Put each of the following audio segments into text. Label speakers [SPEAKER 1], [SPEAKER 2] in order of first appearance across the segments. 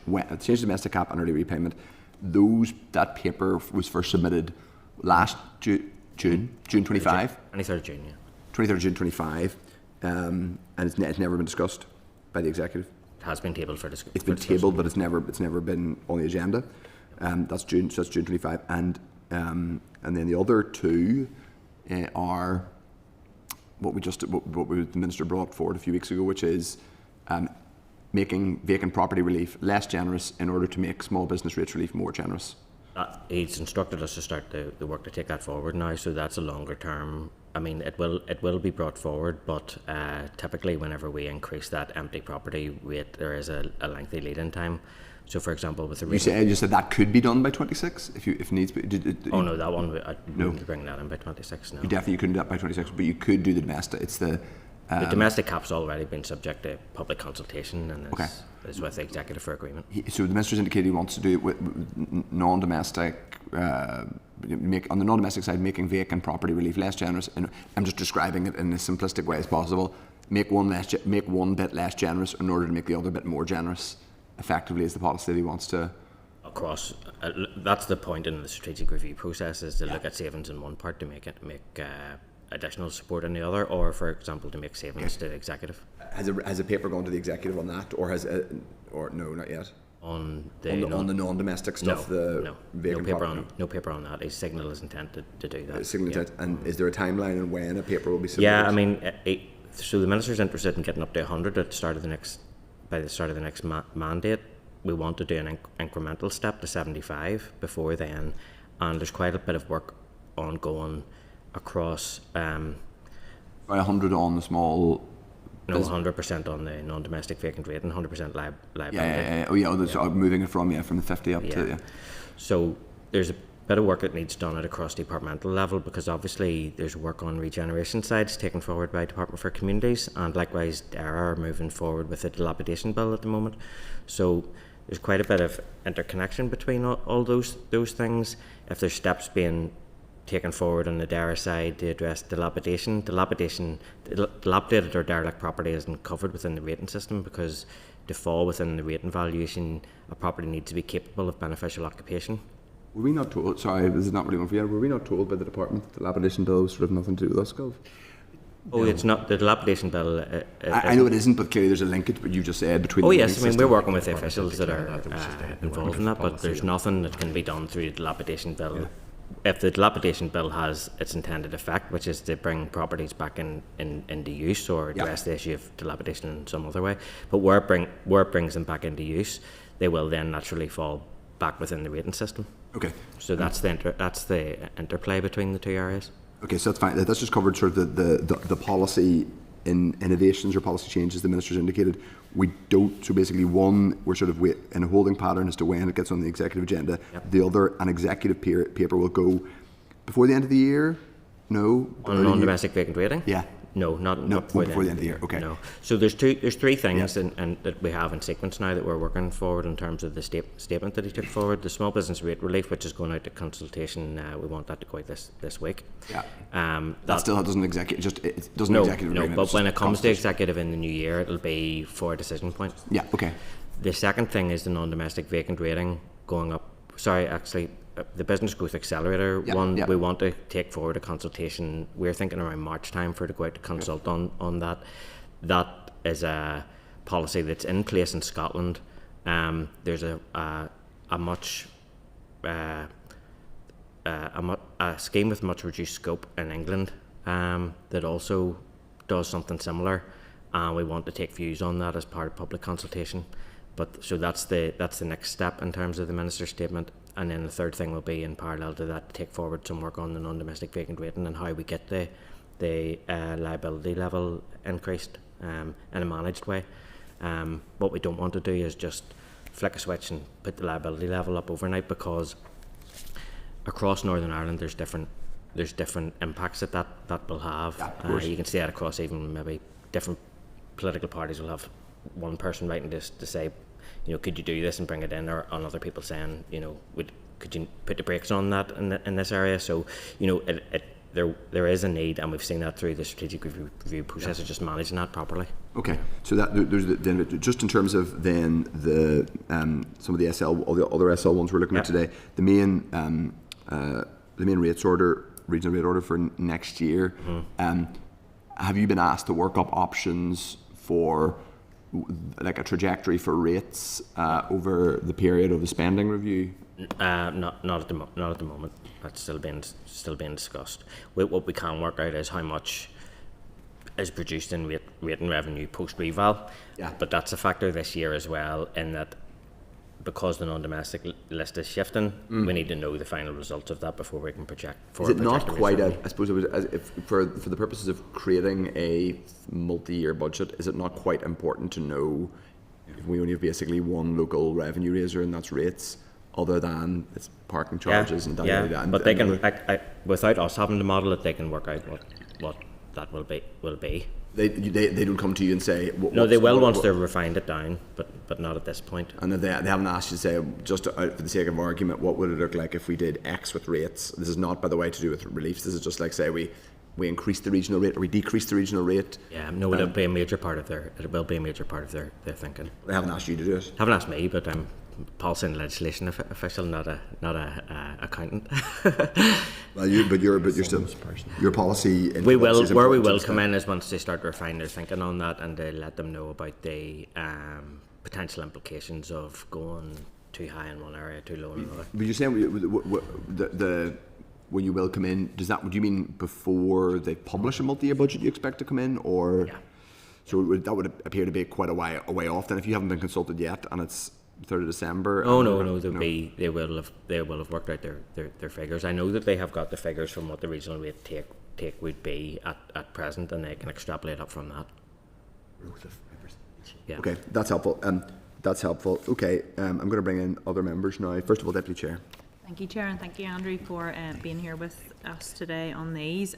[SPEAKER 1] change the domestic cap and early repayment. That paper was first submitted last June 25.
[SPEAKER 2] 23rd June, yeah.
[SPEAKER 1] 23rd June 25, and it's never been discussed by the executive.
[SPEAKER 2] It has been tabled for discussion.
[SPEAKER 1] It's been tabled, but it's never been on the agenda. That's June 25, and then the other two are what the minister brought forward a few weeks ago, which is making vacant property relief less generous in order to make small business rates relief more generous.
[SPEAKER 2] He's instructed us to start the work to take that forward now, so that's a longer term. I mean, it will be brought forward, but typically whenever we increase that empty property rate, there is a lengthy lead-in time. So, for example, with the
[SPEAKER 1] you said that could be done by 26 if needs be.
[SPEAKER 2] No, that one I wouldn't be bringing that in by 26. No,
[SPEAKER 1] you definitely couldn't do that by 26, but you could do the domestic. It's the
[SPEAKER 2] domestic cap's already been subject to public consultation and is with the executive for agreement.
[SPEAKER 1] So the minister's indicated he wants to do it with non-domestic, on the non-domestic side, making vacant property relief less generous. And I'm just describing it in as simplistic way as possible. Make one bit less generous in order to make the other bit more generous. Effectively, is the policy that he wants to.
[SPEAKER 2] Across, that's the point in the strategic review process, is to look at savings in one part to make additional support in the other, or for example to make savings to the executive.
[SPEAKER 1] Has a paper gone to the executive on that, or no, not yet? On the non-domestic stuff,
[SPEAKER 2] no paper on that. His signal is intended to do that.
[SPEAKER 1] Intent. And is there a timeline on when a paper will be submitted?
[SPEAKER 2] Yeah, I mean, so the minister's interested in getting up to 100 by the start of the next mandate. We want to do an incremental step to 75 before then, and there's quite a bit of work ongoing across.
[SPEAKER 1] 100 on the small.
[SPEAKER 2] No, 100% on the non-domestic vacant rate and 100% liability.
[SPEAKER 1] Yeah. Moving it from the 50 up to. Yeah.
[SPEAKER 2] So there's a bit of work that needs done at a cross-departmental level, because obviously there's work on regeneration sides taken forward by Department for Communities, and likewise NERI are moving forward with the dilapidation bill at the moment. So there's quite a bit of interconnection between all those things. If there's steps being taken forward on the NERI side to address dilapidated or derelict property isn't covered within the rating system, because to fall within the rating valuation, a property needs to be capable of beneficial occupation.
[SPEAKER 1] Were we not told, sorry, this is not really one for you, were we not told by the department that the dilapidation bill was sort of nothing to do with us, Gov?
[SPEAKER 2] Oh, it's not the dilapidation bill.
[SPEAKER 1] I know it isn't, but clearly there's a linkage, but you just said between.
[SPEAKER 2] Oh yes, I mean we're working with the officials that are involved in that, but there's nothing that can be done through the dilapidation bill. Yeah. If the dilapidation bill has its intended effect, which is to bring properties back into use or address the issue of dilapidation in some other way, but where it brings them back into use, they will then naturally fall back within the rating system.
[SPEAKER 1] Okay.
[SPEAKER 2] So that's the interplay between the two areas. Okay,
[SPEAKER 1] so that's fine. That's just covered sort of the policy innovations or policy changes the minister's indicated. We don't. So basically, one, we're sort of in a holding pattern as to when it gets on the executive agenda.
[SPEAKER 2] Yep.
[SPEAKER 1] The other, an executive paper will go before the end of the year. No.
[SPEAKER 2] On non-domestic vacant rating?
[SPEAKER 1] Yeah.
[SPEAKER 2] No, not
[SPEAKER 1] before the end of the year. Okay.
[SPEAKER 2] No. So there's three things and that we have in sequence now that we're working forward in terms of the statement that he took forward. The small business rate relief, which is going out to consultation, we want that to go out this week.
[SPEAKER 1] Yeah. That still doesn't executive. It doesn't executive.
[SPEAKER 2] No, but when it comes to executive in the new year, it'll be for a decision point.
[SPEAKER 1] Yeah. Okay.
[SPEAKER 2] The second thing is the non-domestic vacant rating going up. Sorry, actually. The business growth accelerator we want to take forward a consultation. We're thinking around March time for it to go out to consult on that. That is a policy that's in place in Scotland. There's a scheme with much reduced scope in England that also does something similar, and we want to take views on that as part of public consultation. But so that's the next step in terms of the minister's statement. And then the third thing will be, in parallel to that, to take forward some work on the non-domestic vacant rating and how we get the liability level increased in a managed way. What we don't want to do is just flick a switch and put the liability level up overnight, because across Northern Ireland there's different impacts that will have. Yeah, you can see that across even maybe different political parties will have one person writing this to say, could you do this and bring it in, or on other people saying, could you put the brakes on that in this area? So, there is a need, and we've seen that through the strategic review process of just managing that properly.
[SPEAKER 1] Okay, so that there's then just in terms of then the some of the SL, all the other SL ones we're looking at today, the main rates order, regional rate order for next year. Have you been asked to work up options for like a trajectory for rates over the period of the spending review?
[SPEAKER 2] Not at the moment. That's still being discussed. What we can work out is how much is produced in rate and revenue post reval. Yeah. But that's a factor this year as well, in that because the non-domestic list is shifting, we need to know the final results of that before we can project.
[SPEAKER 1] Is it not quite I suppose it was, for the purposes of creating a multi-year budget, is it not quite important to know if we only have basically one local revenue raiser and that's rates, other than its parking charges and that?
[SPEAKER 2] But they can, without us having to model it, they can work out what that will be.
[SPEAKER 1] They don't come to you and say...
[SPEAKER 2] No, they will once they've refined it down, but not at this point.
[SPEAKER 1] And they haven't asked you to say, just for the sake of argument, what would it look like if we did X with rates? This is not, by the way, to do with reliefs. This is just like, say, we increase the regional rate or we decrease the regional rate.
[SPEAKER 2] Yeah, no, it will be a major part of their thinking.
[SPEAKER 1] They haven't asked you to do it?
[SPEAKER 2] Haven't asked me, but I'm policy and legislation official, not a accountant.
[SPEAKER 1] Well, you're still your policy.
[SPEAKER 2] We will come in is once they start to refine their thinking on that, and they let them know about the potential implications of going too high in one area, too low in another.
[SPEAKER 1] But you're saying when you will come in, do you mean before they publish a multi-year budget you expect to come in, or? Yeah. So that would appear to be quite a way off. Then, if you haven't been consulted yet, and it's 3rd of December.
[SPEAKER 2] Oh no, they will have worked out their figures. I know that they have got the figures from what the regional rate take would be at present, and they can extrapolate up from that. Yeah.
[SPEAKER 1] Okay, that's helpful. Okay, I'm going to bring in other members now. First of all, Deputy Chair.
[SPEAKER 3] Thank you, Chair, and thank you, Andrew, for being here with us today on these.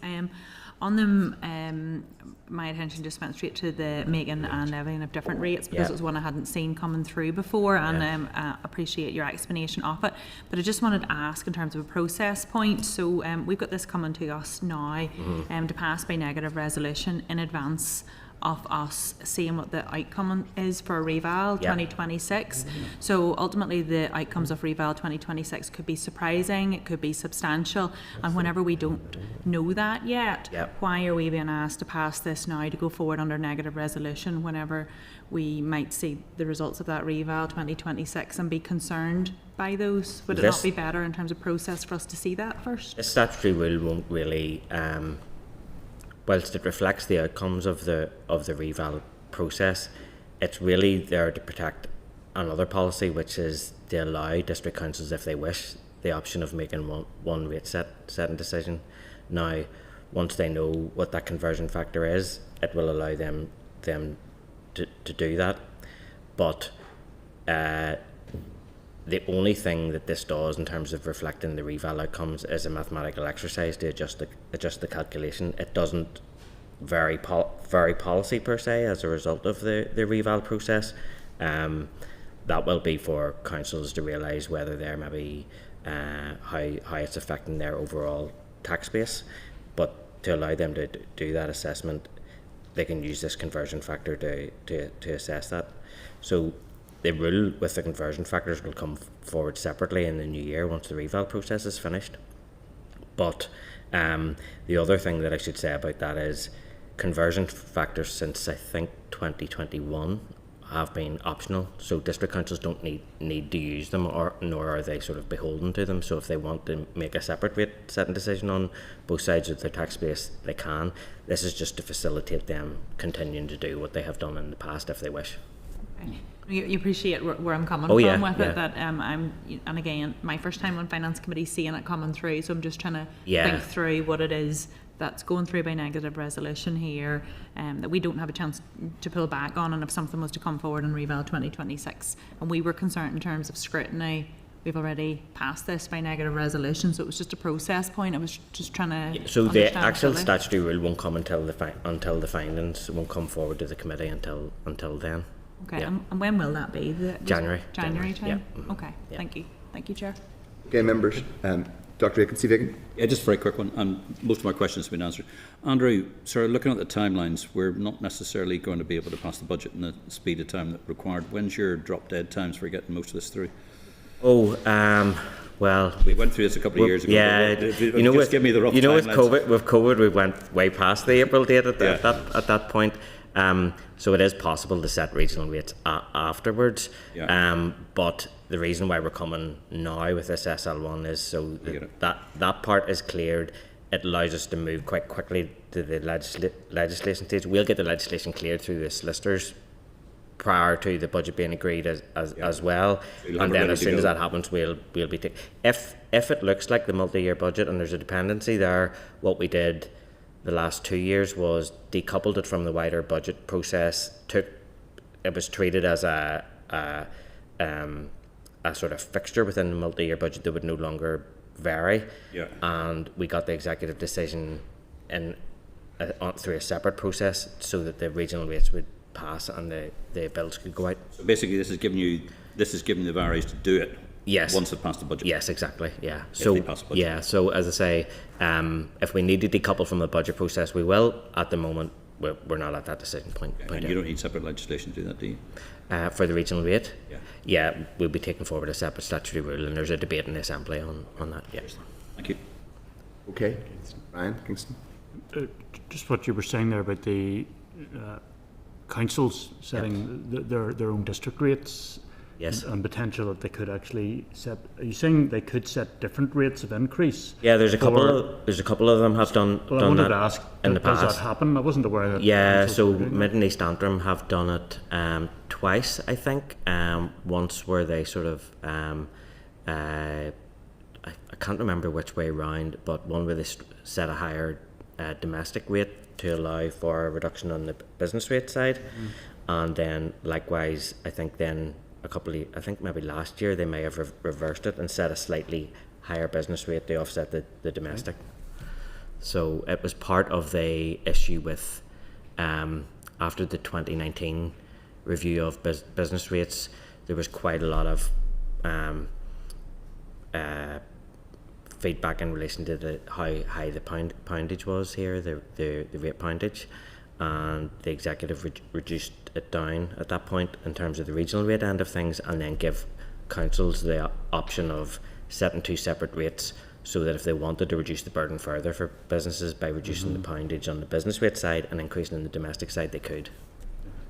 [SPEAKER 3] On them, my attention just went straight to the Megan and Levying of different rates, because it was one I hadn't seen coming through before, and appreciate your explanation of it. But I just wanted to ask in terms of a process point. So we've got this coming to us now to pass by negative resolution in advance of us seeing what the outcome is for Reval 2026. So ultimately the outcomes of Reval 2026 could be surprising, it could be substantial, and whenever we don't know that yet, why are we being asked to pass this now to go forward under negative resolution whenever we might see the results of that Reval 2026 and be concerned by those? Would it not be better in terms of process for us to see that first?
[SPEAKER 2] This statutory rule won't really whilst it reflects the outcomes of the reval process, it's really there to protect another policy, which is to allow district councils, if they wish, the option of making one rate setting decision. Now, once they know what that conversion factor is, it will allow them to do that. But the only thing that this does in terms of reflecting the reval outcomes is a mathematical exercise to adjust the calculation. It doesn't vary policy per se as a result of the reval process. That will be for councils to realise whether they're maybe how it's affecting their overall tax base. But to allow them to do that assessment, they can use this conversion factor to assess that. So the rule with the conversion factors will come forward separately in the new year once the reval process is finished. But the other thing that I should say about that is conversion factors since I think 2021 have been optional, so district councils don't need to use them, nor are they sort of beholden to them. So if they want to make a separate rate setting decision on both sides of their tax base, they can. This is just to facilitate them continuing to do what they have done in the past if they wish.
[SPEAKER 3] Okay. You appreciate where I'm coming from with it, that and again, my first time on Finance Committee seeing it coming through, so I'm just trying to think through what it is that's going through by negative resolution here, that we don't have a chance to pull back on, and if something was to come forward in Reval 2026 and we were concerned in terms of scrutiny, we've already passed this by negative resolution, so it was just a process point. I was just trying to
[SPEAKER 2] so the actual statutory rule won't come until the findings won't come forward to the committee until then.
[SPEAKER 3] Okay, and when will that be?
[SPEAKER 2] January
[SPEAKER 3] time?
[SPEAKER 2] Yeah. Mm-hmm.
[SPEAKER 3] Okay, thank you, Chair.
[SPEAKER 1] Okay, members, Dr. Aiken, Steve Aiken.
[SPEAKER 4] Yeah, just a very quick one, and most of my questions have been answered. Andrew, sir, looking at the timelines, we're not necessarily going to be able to pass the budget in the speed of time that required. When's your drop-dead times for getting most of this through?
[SPEAKER 2] Well,
[SPEAKER 4] we went through this a couple of years ago.
[SPEAKER 2] Yeah,
[SPEAKER 4] give me the rough
[SPEAKER 2] timelines. With COVID, we went way past the April date at that point. So it is possible to set regional rates afterwards. Yeah. But the reason why we're coming now with this SL1 is so that part is cleared. It allows us to move quite quickly to the legislation stage. We'll get the legislation cleared through the solicitors prior to the budget being agreed as well, so and then as soon as that happens, we'll be taking. If it looks like the multi-year budget and there's a dependency there, what we did the last 2 years was decoupled it from the wider budget process. It was treated as a sort of fixture within the multi-year budget that would no longer vary. Yeah. And we got the executive decision through a separate process so that the regional rates would pass and the bills could go out.
[SPEAKER 4] So basically, this is giving the varies to do it.
[SPEAKER 2] Yes.
[SPEAKER 4] Once it passed the budget.
[SPEAKER 2] Yes, exactly. Yeah.
[SPEAKER 4] If they pass the budget.
[SPEAKER 2] Yeah. So as I say, if we need to decouple from the budget process, we will. At the moment, we're not at that decision point.
[SPEAKER 4] And you don't need separate legislation to do that, do you?
[SPEAKER 2] For the regional rate.
[SPEAKER 4] Yeah.
[SPEAKER 2] Yeah, we'll be taking forward a separate statutory rule, and there's a debate in the Assembly on that. Yeah.
[SPEAKER 4] Thank you.
[SPEAKER 1] Okay. Ryan Kingston.
[SPEAKER 5] Just what you were saying there about the councils setting their own district rates.
[SPEAKER 2] Yes.
[SPEAKER 5] And potential that they could actually set. Are you saying they could set different rates of increase?
[SPEAKER 2] Yeah, there's a couple of them have done.
[SPEAKER 5] Well,
[SPEAKER 2] done
[SPEAKER 5] I wanted
[SPEAKER 2] that
[SPEAKER 5] to ask,
[SPEAKER 2] in the past.
[SPEAKER 5] Does that happen? I wasn't aware that.
[SPEAKER 2] Yeah, so Mid and East Antrim have done it twice, I think. Once where they sort of, I can't remember which way round, but one where they set a higher domestic rate to allow for a reduction on the business rate side, and then likewise, I think maybe last year they may have reversed it and set a slightly higher business rate to offset the domestic. So it was part of the issue with after the 2019 review of business rates, there was quite a lot of feedback in relation to how high the poundage was here, the rate poundage, and the executive reduced it down at that point in terms of the regional rate end of things, and then give councils the option of setting two separate rates so that if they wanted to reduce the burden further for businesses by reducing the poundage on the business rate side and increasing on the domestic side, they could.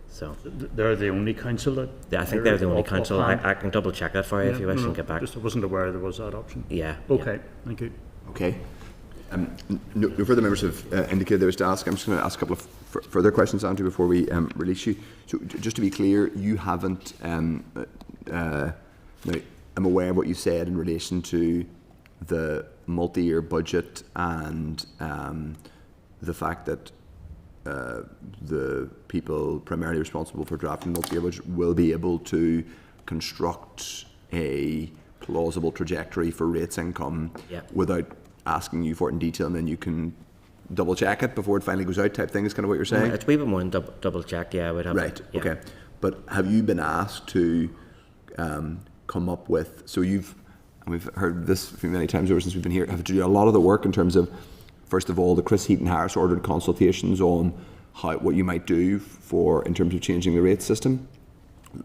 [SPEAKER 2] So
[SPEAKER 5] they're the only council that.
[SPEAKER 2] I think they're the only council. I can double check that for you if you wish and get back.
[SPEAKER 5] Just I wasn't aware there was that option.
[SPEAKER 2] Yeah.
[SPEAKER 5] Okay. Thank you.
[SPEAKER 1] Okay. No further members have indicated they wish to ask. I'm just going to ask a couple of further questions, Andrew, before we release you. So, just to be clear, you haven't. Now, I'm aware of what you said in relation to the multi-year budget and the fact that the people primarily responsible for drafting the multi-year budget will be able to construct a plausible trajectory for rates income without asking you for it in detail, and then you can double check it before it finally goes out type thing is kind of what you're saying?
[SPEAKER 2] It's a wee bit more than double check, yeah, I would have.
[SPEAKER 1] Right, okay. But have you been asked to come up with, so and we've heard this many times over since we've been here, have to do a lot of the work in terms of, first of all, the Chris Heaton Harris ordered consultations on what you might do in terms of changing the rate system,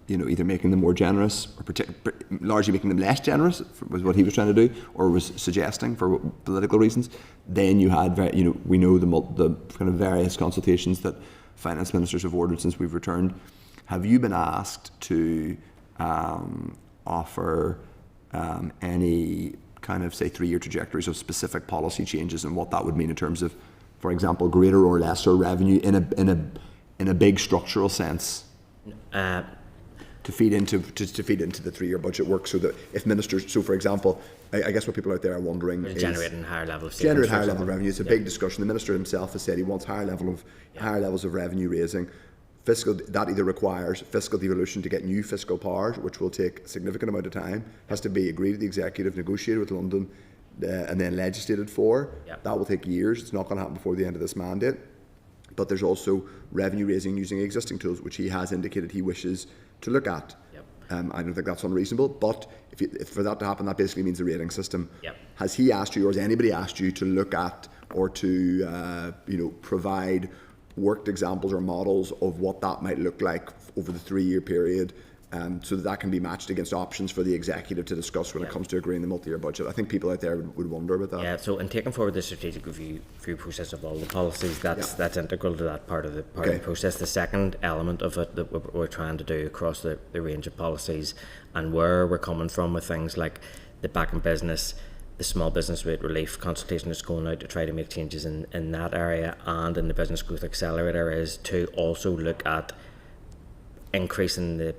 [SPEAKER 1] either making them more generous or largely making them less generous was what he was trying to do, or was suggesting for political reasons. Then you had, we know the kind of various consultations that finance ministers have ordered since we've returned. Have you been asked to offer any kind of, say, 3-year trajectories of specific policy changes and what that would mean in terms of, for example, greater or lesser revenue in a big structural sense? To feed into the 3-year budget work, so that if ministers, so for example, I guess what people out there are wondering is
[SPEAKER 2] generating higher level of
[SPEAKER 1] revenue. It's a big discussion. The minister himself has said he wants higher levels of revenue raising. Fiscal, that either requires fiscal devolution to get new fiscal powers, which will take a significant amount of time, has to be agreed to the executive, negotiated with London, and then legislated for. That will take years. It's not going to happen before the end of this mandate. But there's also revenue raising using existing tools, which he has indicated he wishes to look at. I don't think that's unreasonable, but if for that to happen, that basically means the rating system.
[SPEAKER 2] Yep.
[SPEAKER 1] Has he asked you, or has anybody asked you to look at or to provide worked examples or models of what that might look like over the 3-year period, so that can be matched against options for the executive to discuss when it comes to agreeing the multi-year budget? I think people out there would wonder about that.
[SPEAKER 2] Yeah, so in taking forward the strategic review process of all the policies, that's integral to that part of the process. The second element of it that we're trying to do across the range of policies, and where we're coming from with things like the back in business, the small business rate relief consultation that's going out to try to make changes in that area, and in the business growth accelerator, is to also look at increasing the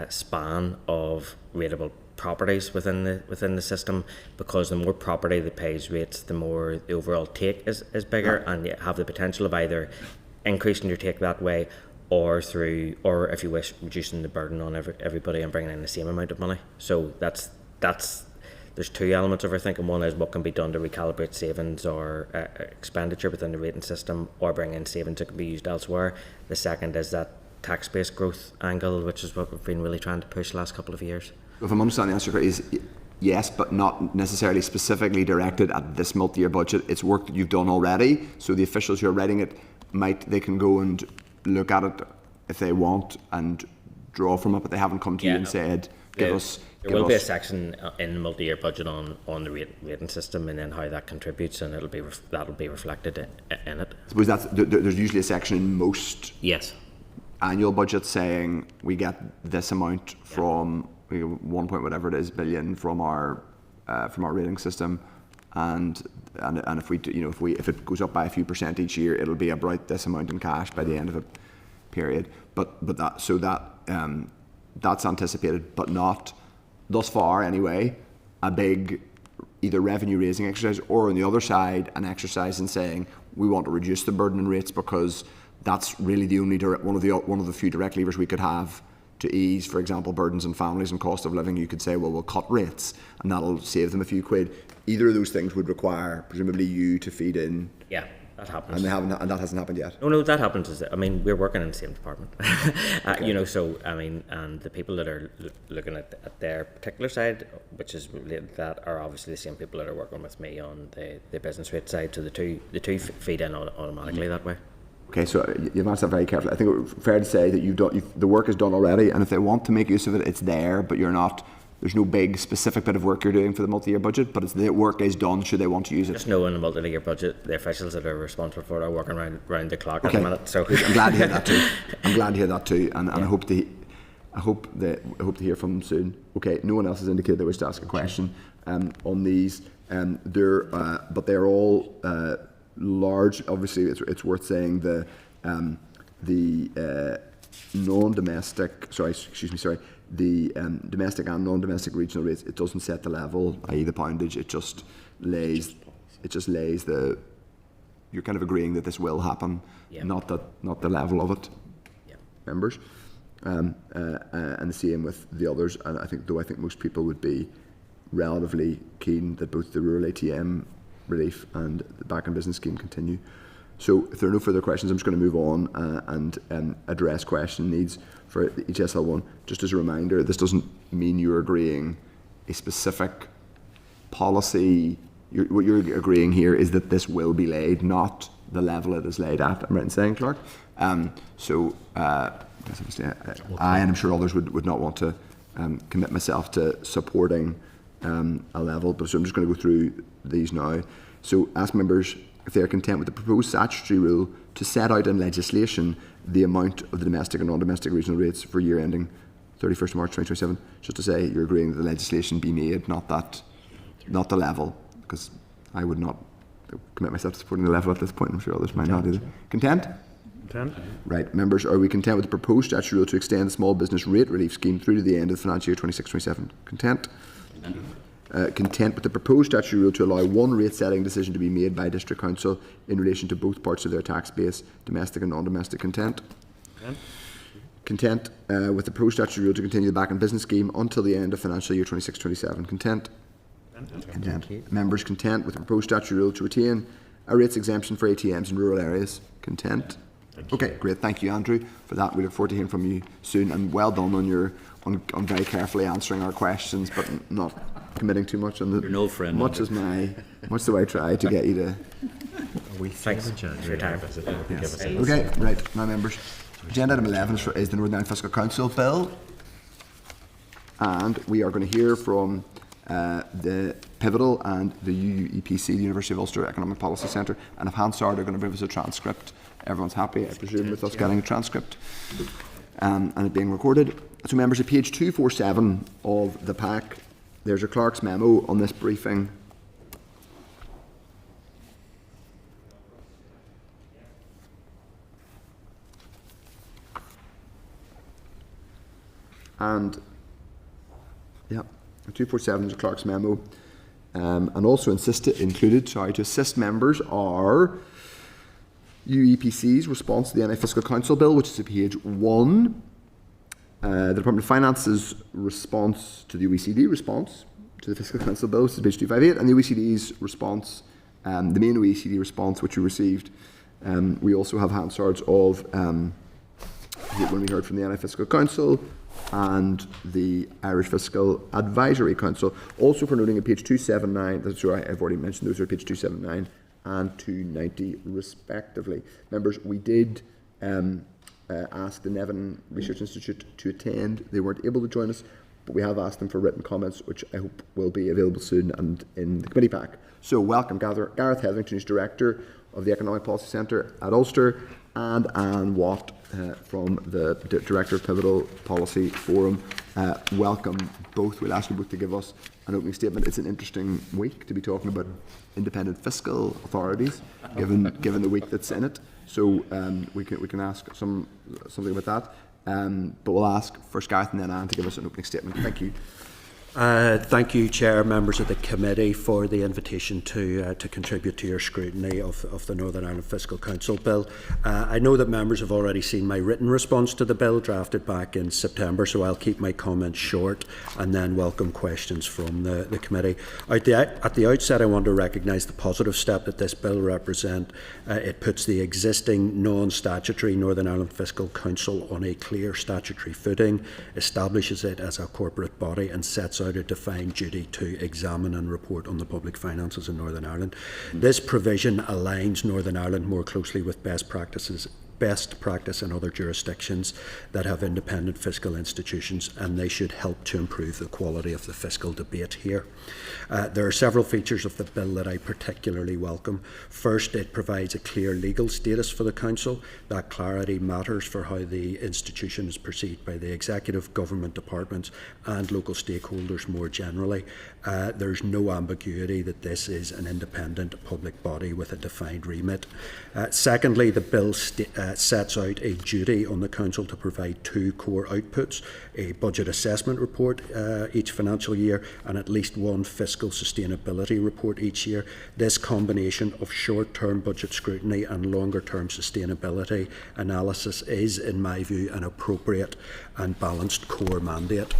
[SPEAKER 2] span of rateable properties within the system, because the more property that pays rates, the more the overall take is bigger, and you have the potential of either increasing your take that way, or if you wish, reducing the burden on everybody and bringing in the same amount of money. So that's there's two elements of our thinking. One is what can be done to recalibrate savings or expenditure within the rating system, or bring in savings that can be used elsewhere. The second is that tax-based growth angle, which is what we've been really trying to push the last couple of years.
[SPEAKER 1] If I'm understanding the answer correctly, is yes, but not necessarily specifically directed at this multi-year budget. It's work that you've done already, so the officials who are writing it they can go and look at it if they want and draw from it, but they haven't come to you and said, There will be a section
[SPEAKER 2] in the multi-year budget on the rating system, and then how that contributes, and that'll be reflected in it.
[SPEAKER 1] I suppose there's usually a section in most annual budgets saying we get this amount from 1 point whatever it is billion from our rating system, and if it goes up by a few percent each year, it'll be about this amount in cash by the end of a period. But that's anticipated, but not thus far anyway, a big either revenue raising exercise, or on the other side an exercise in saying we want to reduce the burden and rates, because that's really the only one of the few direct levers we could have to ease, for example, burdens on families and cost of living. You could say, well, we'll cut rates and that'll save them a few quid. Either of those things would require presumably you to feed in.
[SPEAKER 2] Yeah. That happens.
[SPEAKER 1] And that hasn't happened yet?
[SPEAKER 2] No, that happens. We're working in the same department. And the people that are looking at their particular side, which is related to that, are obviously the same people that are working with me on the business rate side. So the two feed in automatically that way.
[SPEAKER 1] Okay, so you've answered that very carefully. I think it's fair to say that the work is done already, and if they want to make use of it, it's there, but there's no big specific bit of work you're doing for the multi-year budget, but the work is done should they want to use it.
[SPEAKER 2] Just know in the multi-year budget, the officials that are responsible for it are working round the clock at the minute. So
[SPEAKER 1] I'm glad to hear that too. And I hope to hear from them soon. Okay, no one else has indicated they wish to ask a question on these. But they're all large. Obviously, it's worth saying the non-domestic. The domestic and non-domestic regional rates, it doesn't set the level, i.e. the poundage. It just lays the. You're kind of agreeing that this will happen, not the level of it. Yeah. Members, and the same with the others. And I think most people would be relatively keen that both the rural ATM relief and the back in business scheme continue. So if there are no further questions, I'm just going to move on and address question needs for each SL1. Just as a reminder, this doesn't mean you're agreeing a specific policy. What you're agreeing here is that this will be laid, not the level it is laid at. I'm right in saying, Clark? I and I'm sure others would not want to commit myself to supporting a level, but so I'm just going to go through these now. So ask members if they are content with the proposed statutory rule to set out in legislation the amount of the domestic and non-domestic regional rates for year ending 31st March 2027. Just to say you're agreeing that the legislation be made, not the level, because I would not commit myself to supporting the level at this point. I'm sure others might not either. Content?
[SPEAKER 5] Content.
[SPEAKER 1] Right. Members, are we content with the proposed statutory rule to extend the small business rate relief scheme through to the end of the financial year 26-27? Content? Content with the proposed statutory rule to allow one rate setting decision to be made by District Council in relation to both parts of their tax base, domestic and non-domestic. Content? Content with the proposed statutory rule to continue the back in business scheme until the end of financial year 26-27. Content? Content. Members, content with the proposed statutory rule to retain a rates exemption for ATMs in rural areas. Content? Okay, great. Thank you, Andrew, for that. We look forward to hearing from you soon, and well done on your on very carefully answering our questions, but not committing too much on the.
[SPEAKER 4] You're an old friend.
[SPEAKER 1] Much do I try to get you to.
[SPEAKER 2] Thanks for your time.
[SPEAKER 1] Yes. Okay, right, now members. Agenda item 11 is the Northern Ireland Fiscal Council bill, and we are going to hear from the Pivotal and the UEPC, the University of Ulster Economic Policy Centre, and if Hansard are going to bring us a transcript. Everyone's happy, I presume, with us getting a transcript and it being recorded. So members, at page 247 of the pack, there's a clerk's memo on this briefing. And, yeah, 247 is a clerk's memo. And also included to assist members are UEPC's response to the NI Fiscal Council Bill, which is at page 1. The Department of Finance's response to the OECD response to the Fiscal Council Bill, which is page 258, and the OECD's response, the main OECD response, which we received. We also have Hansard's of when we heard from the NI Fiscal Council and the Irish Fiscal Advisory Council. Also for noting at page 279, that's right, I've already mentioned those are page 279 and 290 respectively. Members, we did ask the Nevin Research Institute to attend. They weren't able to join us, but we have asked them for written comments, which I hope will be available soon and in the committee pack. So welcome Gareth Hetherington, who's Director of the Economic Policy Centre at Ulster, and Anne Watt from the Director of Pivotal Policy Forum. Welcome both. We'll ask you both to give us an opening statement. It's an interesting week to be talking about independent fiscal authorities, given the week that's in it. So we can ask something about that. But we'll ask first Gareth and then Anne to give us an opening statement. Thank you.
[SPEAKER 6] Thank you, Chair, members of the committee, for the invitation to contribute to your scrutiny of the Northern Ireland Fiscal Council Bill. I know that members have already seen my written response to the bill drafted back in September, so I'll keep my comments short and then welcome questions from the committee. At the outset, I want to recognise the positive step that this bill represents. It puts the existing non-statutory Northern Ireland Fiscal Council on a clear statutory footing, establishes it as a corporate body and sets out a defined duty to examine and report on the public finances in Northern Ireland. This provision aligns Northern Ireland more closely with best practice in other jurisdictions that have independent fiscal institutions, and they should help to improve the quality of the fiscal debate here. There are several features of the bill that I particularly welcome. First, it provides a clear legal status for the Council. That clarity matters for how the institution is perceived by the executive, government departments and local stakeholders more generally. There's no ambiguity that this is an independent public body with a defined remit. Secondly, the bill sets out a duty on the Council to provide two core outputs, a budget assessment report each financial year and at least one fiscal sustainability report each year. This combination of short-term budget scrutiny and longer-term sustainability analysis is, in my view, an appropriate and balanced core mandate.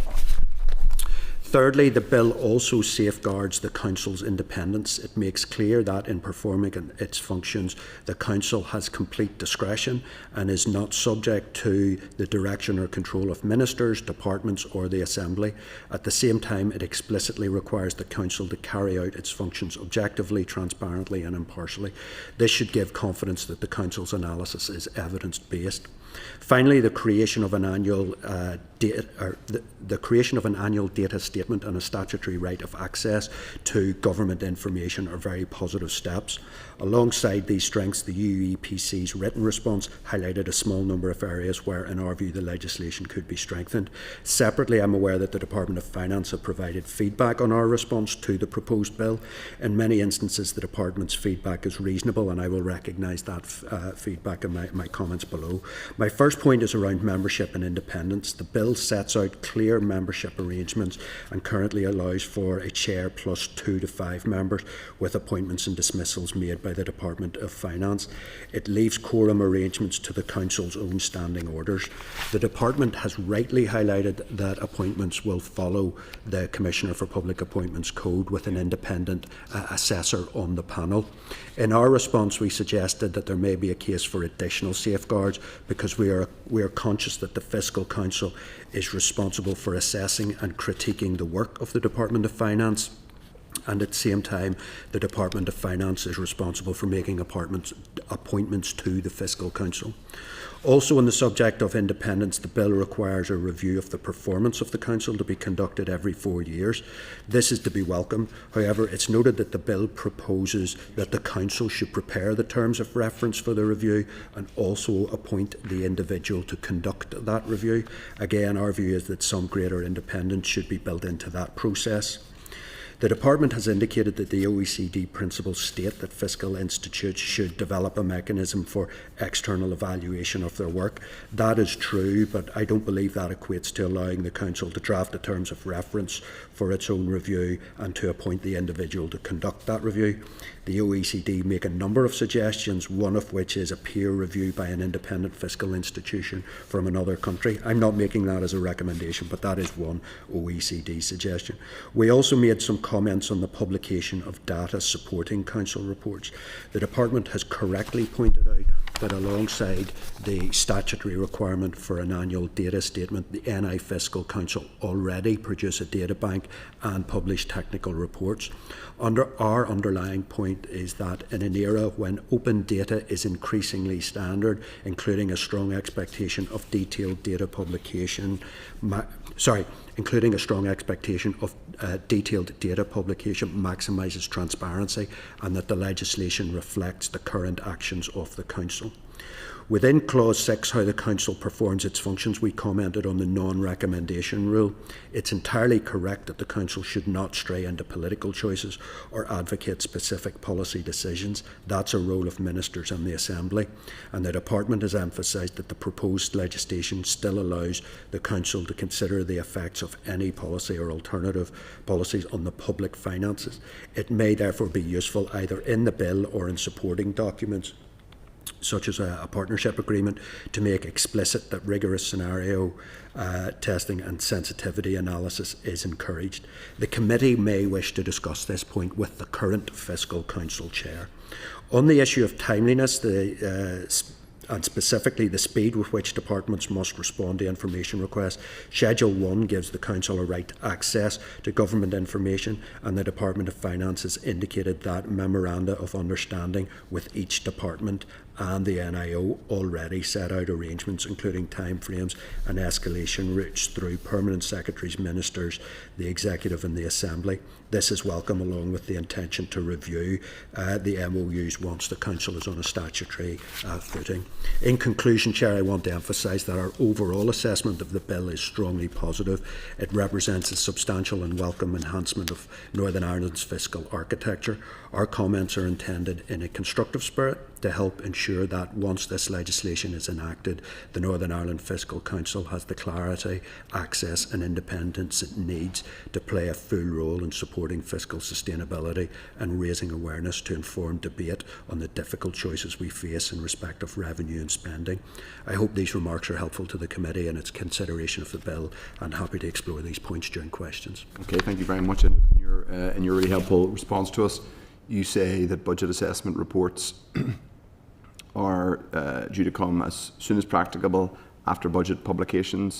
[SPEAKER 6] Thirdly, the bill also safeguards the Council's independence. It makes clear that in performing its functions, the Council has complete discretion and is not subject to the direction or control of ministers, departments or the Assembly. At the same time, it explicitly requires the Council to carry out its functions objectively, transparently and impartially. This should give confidence that the Council's analysis is evidence-based. Finally, the creation of an annual data statement and a statutory right of access to government information are very positive steps. Alongside these strengths, the UEPC's written response highlighted a small number of areas where, in our view, the legislation could be strengthened. Separately, I'm aware that the Department of Finance have provided feedback on our response to the proposed bill. In many instances, the Department's feedback is reasonable, and I will recognise that feedback in my comments below. My first point is around membership and independence. The bill sets out clear membership arrangements and currently allows for a chair plus 2 to 5 members, with appointments and dismissals made by the Department of Finance. It leaves quorum arrangements to the Council's own standing orders. The Department has rightly highlighted that appointments will follow the Commissioner for Public Appointments Code with an independent assessor on the panel. In our response, we suggested that there may be a case for additional safeguards because we are conscious that the Fiscal Council is responsible for assessing and critiquing the work of the Department of Finance, and at the same time the Department of Finance is responsible for making appointments to the Fiscal Council. Also, on the subject of independence, the bill requires a review of the performance of the Council to be conducted every 4 years. This is to be welcomed. However, it's noted that the bill proposes that the Council should prepare the terms of reference for the review and also appoint the individual to conduct that review. Again, our view is that some greater independence should be built into that process. The Department has indicated that the OECD principles state that fiscal institutes should develop a mechanism for external evaluation of their work. That is true, but I don't believe that equates to allowing the Council to draft the terms of reference for its own review and to appoint the individual to conduct that review. The OECD make a number of suggestions, one of which is a peer review by an independent fiscal institution from another country. I'm not making that as a recommendation, but that is one OECD suggestion. We also made some comments on the publication of data supporting Council reports. The Department has correctly pointed out that alongside the statutory requirement for an annual data statement, the NI Fiscal Council already produce a data bank and publish technical reports. Our underlying point is that in an era when open data is increasingly standard, including a strong expectation of detailed data publication, detailed data publication maximises transparency, and that the legislation reflects the current actions of the Council. Within Clause 6, how the Council performs its functions, we commented on the non-recommendation rule. It's entirely correct that the Council should not stray into political choices or advocate specific policy decisions. That's a role of ministers and the Assembly. And the Department has emphasised that the proposed legislation still allows the Council to consider the effects of any policy or alternative policies on the public finances. It may therefore be useful either in the bill or in supporting documents such as a partnership agreement, to make explicit that rigorous scenario testing and sensitivity analysis is encouraged. The committee may wish to discuss this point with the current Fiscal Council Chair. On the issue of timeliness, and specifically the speed with which departments must respond to information requests, Schedule 1 gives the Council a right to access to government information, and the Department of Finance has indicated that memoranda of understanding with each department and the NIO already set out arrangements including timeframes and escalation routes through permanent secretaries, ministers, the executive and the Assembly. This is welcome, along with the intention to review the MOUs once the Council is on a statutory footing. In conclusion, Chair, I want to emphasise that our overall assessment of the bill is strongly positive. It represents a substantial and welcome enhancement of Northern Ireland's fiscal architecture. Our comments are intended in a constructive spirit to help ensure that once this legislation is enacted, the Northern Ireland Fiscal Council has the clarity, access and independence it needs to play a full role in supporting fiscal sustainability and raising awareness to inform debate on the difficult choices we face in respect of revenue and spending. I hope these remarks are helpful to the committee in its consideration of the bill, and happy to explore these points during questions.
[SPEAKER 1] Okay, thank you very much. In your really helpful response to us, you say that budget assessment reports are due to come as soon as practicable after budget publication,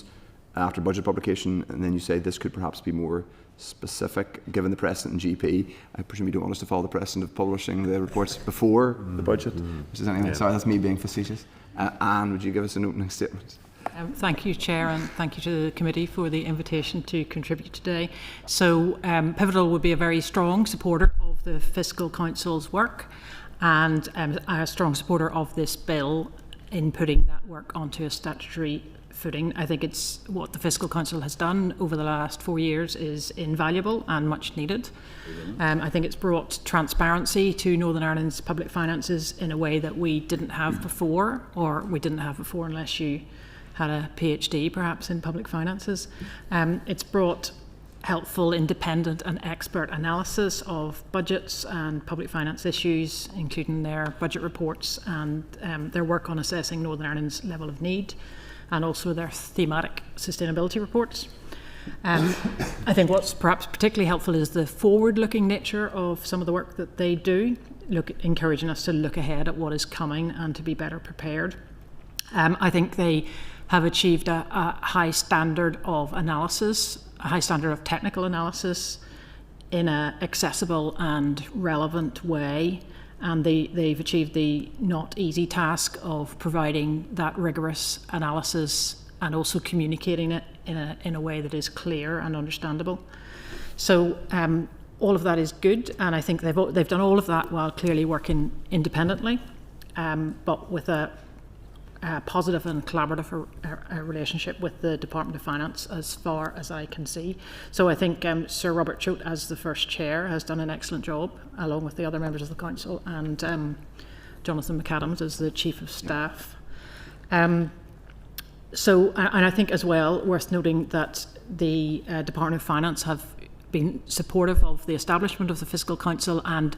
[SPEAKER 1] and then you say this could perhaps be more specific given the precedent in GP. I presume you don't want us to follow the precedent of publishing the reports before the budget, which is anything. Sorry, that's me being facetious. Anne, would you give us an opening statement?
[SPEAKER 7] Thank you, Chair, and thank you to the committee for the invitation to contribute today. So, Pivotal would be a very strong supporter of the Fiscal Council's work, and a strong supporter of this bill in putting that work onto a statutory footing. I think it's what the Fiscal Council has done over the last 4 years is invaluable and much needed. I think it's brought transparency to Northern Ireland's public finances in a way that we didn't have before, or we didn't have before unless you had a PhD perhaps in public finances. It's brought helpful, independent and expert analysis of budgets and public finance issues, including their budget reports and their work on assessing Northern Ireland's level of need, and also their thematic sustainability reports. I think what's perhaps particularly helpful is the forward-looking nature of some of the work that they do, encouraging us to look ahead at what is coming and to be better prepared. I think they have achieved a high standard of analysis, a high standard of technical analysis in an accessible and relevant way. And they've achieved the not easy task of providing that rigorous analysis and also communicating it in a way that is clear and understandable. So all of that is good, and I think they've done all of that while clearly working independently, but with a positive and collaborative relationship with the Department of Finance as far as I can see. So I think Sir Robert Choate, as the first chair, has done an excellent job, along with the other members of the council, and Jonathan McAdams as the chief of staff. So, and I think as well, worth noting that the Department of Finance have been supportive of the establishment of the Fiscal Council and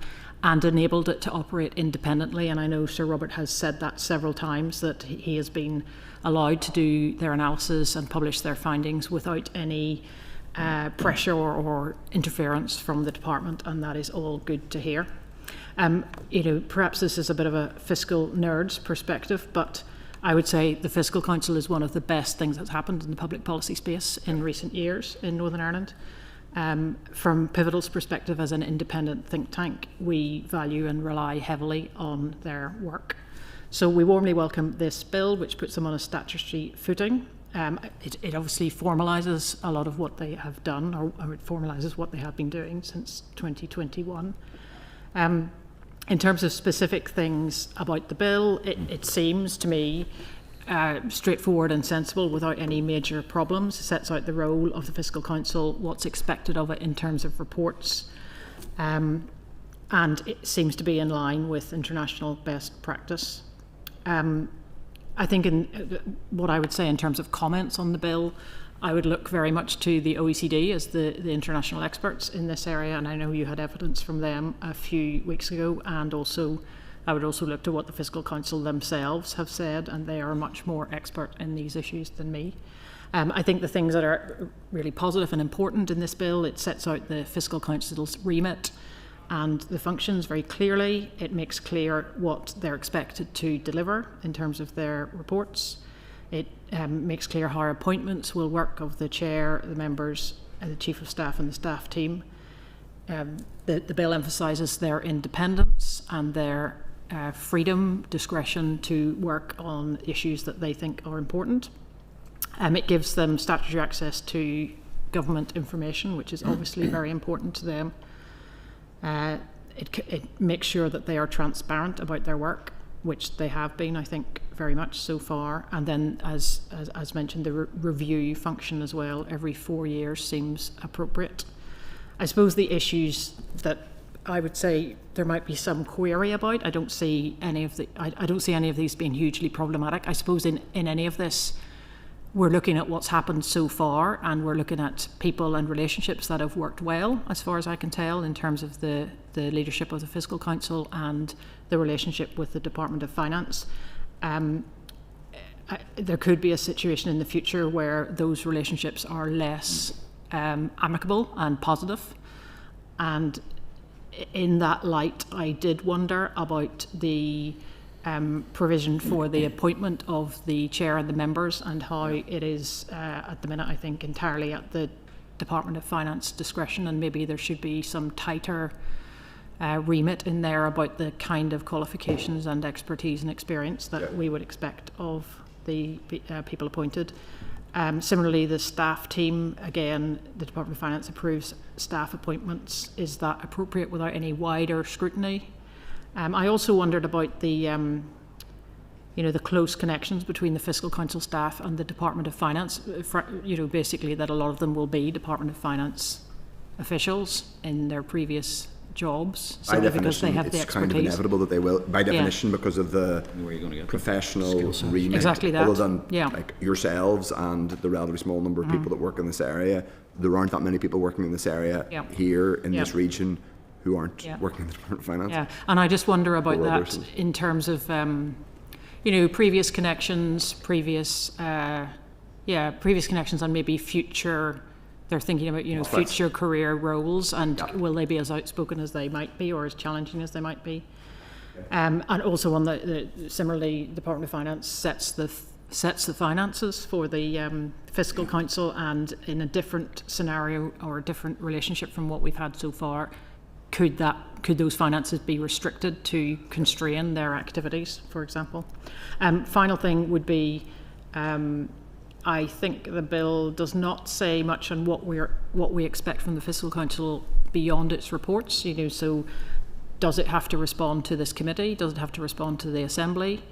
[SPEAKER 7] enabled it to operate independently. And I know Sir Robert has said that several times, that he has been allowed to do their analysis and publish their findings without any pressure or interference from the department, and that is all good to hear. Perhaps this is a bit of a fiscal nerd's perspective, but I would say the Fiscal Council is one of the best things that's happened in the public policy space in recent years in Northern Ireland. From Pivotal's perspective as an independent think tank, we value and rely heavily on their work. So we warmly welcome this bill, which puts them on a statutory footing. It obviously formalises a lot of what they have done, or it formalises what they have been doing since 2021. In terms of specific things about the bill, it seems to me straightforward and sensible without any major problems. It sets out the role of the Fiscal Council, what's expected of it in terms of reports, and it seems to be in line with international best practice. I think in what I would say in terms of comments on the bill, I would look very much to the OECD as the international experts in this area, and I know you had evidence from them a few weeks ago, and also I would also look to what the Fiscal Council themselves have said, and they are much more expert in these issues than me. I think the things that are really positive and important in this bill, it sets out the Fiscal Council's remit and the functions very clearly. It makes clear what they're expected to deliver in terms of their reports. It makes clear how appointments will work of the chair, the members, and the chief of staff and the staff team. The bill emphasises their independence and their freedom, discretion to work on issues that they think are important. It gives them statutory access to government information, which is obviously very important to them. It makes sure that they are transparent about their work, which they have been, I think, very much so far. And then, as mentioned, the review function as well, every 4 years seems appropriate. I suppose the issues that I would say there might be some query about, I don't see any of these being hugely problematic. I suppose in any of this, we're looking at what's happened so far, and we're looking at people and relationships that have worked well, as far as I can tell, in terms of the leadership of the Fiscal Council and the relationship with the Department of Finance. There could be a situation in the future where those relationships are less amicable and positive, and in that light, I did wonder about the provision for the appointment of the chair and the members, and how it is at the minute, I think, entirely at the Department of Finance discretion, and maybe there should be some tighter remit in there about the kind of qualifications and expertise and experience that we would expect of the people appointed. Similarly, the staff team, again, the Department of Finance approves staff appointments. Is that appropriate without any wider scrutiny? I also wondered about the the close connections between the Fiscal Council staff and the Department of Finance, basically that a lot of them will be Department of Finance officials in their previous jobs, simply because they have the expertise.
[SPEAKER 1] It's kind of inevitable that they will, by definition, because of the professional remit.
[SPEAKER 7] Exactly that.
[SPEAKER 1] Other than like yourselves and the relatively small number of people that work in this area, there aren't that many people working in this area here in this region who aren't working in the Department of Finance.
[SPEAKER 7] Yeah, and I just wonder about that in terms of, previous connections, previous connections, and maybe future. They're thinking about, future career roles, and will they be as outspoken as they might be, or as challenging as they might be? And also on the similarly, Department of Finance sets the finances for the Fiscal Council, and in a different scenario or a different relationship from what we've had so far, could those finances be restricted to constrain their activities, for example? Final thing would be. I think the bill does not say much on what we expect from the Fiscal Council beyond its reports. So does it have to respond to this committee? Does it have to respond to the Assembly?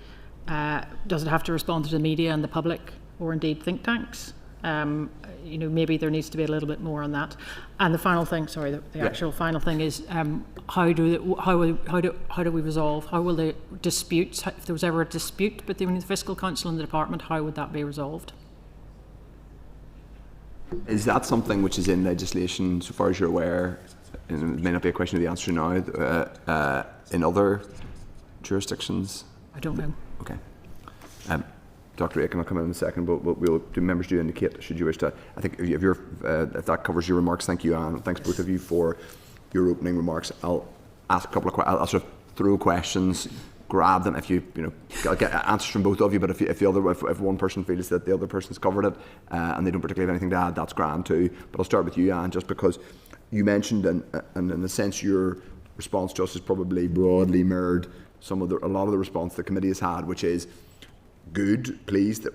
[SPEAKER 7] Does it have to respond to the media and the public, or indeed think tanks? Maybe there needs to be a little bit more on that. And the final thing, actual final thing is how do we resolve? How will the disputes? If there was ever a dispute between the Fiscal Council and the department, how would that be resolved?
[SPEAKER 1] Is that something which is in legislation, so far as you're aware? And it may not be a question of the answer now. In other jurisdictions?
[SPEAKER 7] I don't know.
[SPEAKER 1] Okay. Dr. Aiken will come in a second, but members do indicate, should you wish to. I think if that covers your remarks, thank you, Anne. Thanks both of you for your opening remarks. I'll ask a couple of questions. I'll sort of throw questions. Grab them if I'll get answers from both of you. But if one person feels that the other person's covered it and they don't particularly have anything to add, that's grand too. But I'll start with you, Anne, just because you mentioned, and in a sense, your response to us has probably broadly mirrored a lot of the response the committee has had, which is good, pleased that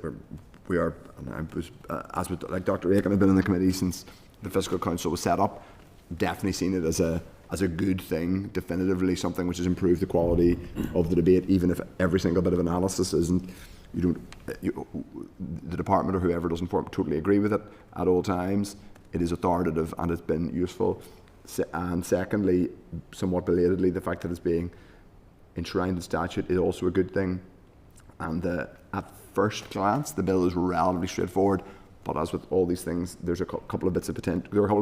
[SPEAKER 1] we are. And I was, as with like Dr. Aiken, I've been in the committee since the Fiscal Council was set up. Definitely seen it as a good thing, definitively something which has improved the quality of the debate, even if every single bit of analysis isn't, the department or whoever doesn't totally agree with it at all times. It is authoritative and it's been useful. And secondly, somewhat belatedly, the fact that it's being enshrined in statute is also a good thing. And at first glance, the bill is relatively straightforward, but as with all these things, there's a couple of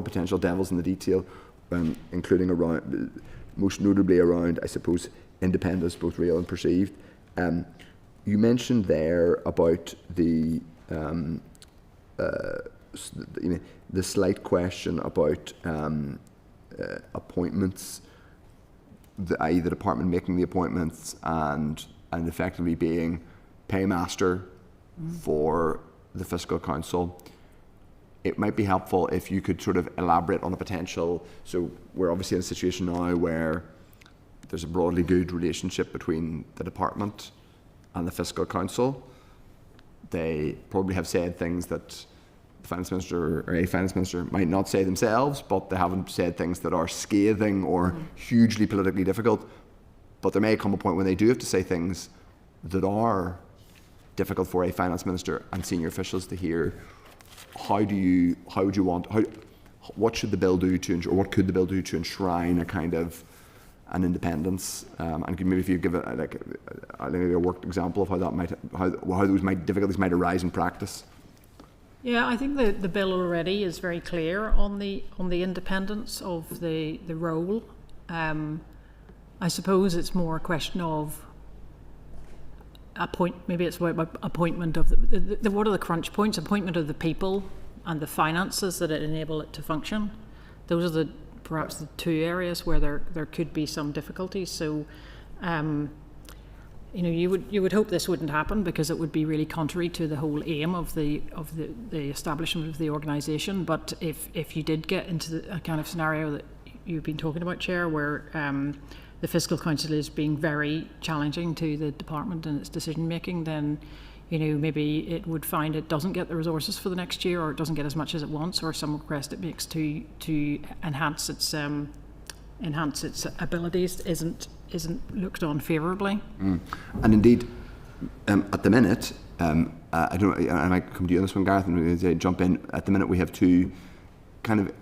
[SPEAKER 1] potential devils in the detail. Including around, most notably around, I suppose, independence, both real and perceived. You mentioned there about the slight question about appointments, i.e. the department making the appointments and effectively being paymaster for the Fiscal Council. It might be helpful if you could sort of elaborate on a potential. So we're obviously in a situation now where there's a broadly good relationship between the department and the Fiscal Council. They probably have said things that the Finance Minister or a Finance Minister might not say themselves, but they haven't said things that are scathing or hugely politically difficult. But there may come a point when they do have to say things that are difficult for a Finance Minister and senior officials to hear. What should the bill do to, or what could the bill do to enshrine a kind of an independence? And maybe if you give maybe a worked example of how those difficulties might arise in practice.
[SPEAKER 7] Yeah, I think the bill already is very clear on the independence of the role. I suppose it's more a question of maybe it's about appointment of what are the crunch points? Appointment of the people and the finances that enable it to function. Those are perhaps the two areas where there could be some difficulties. So, you would hope this wouldn't happen, because it would be really contrary to the whole aim of the establishment of the organisation. But if you did get into a kind of scenario that you've been talking about, Chair, where the Fiscal Council is being very challenging to the department and its decision making, then maybe it would find it doesn't get the resources for the next year, or it doesn't get as much as it wants, or some request it makes to enhance its abilities isn't looked on favourably.
[SPEAKER 1] And indeed, At the minute, I don't. I might come to you on this one, Gareth, and jump in. At the minute, we have two kind of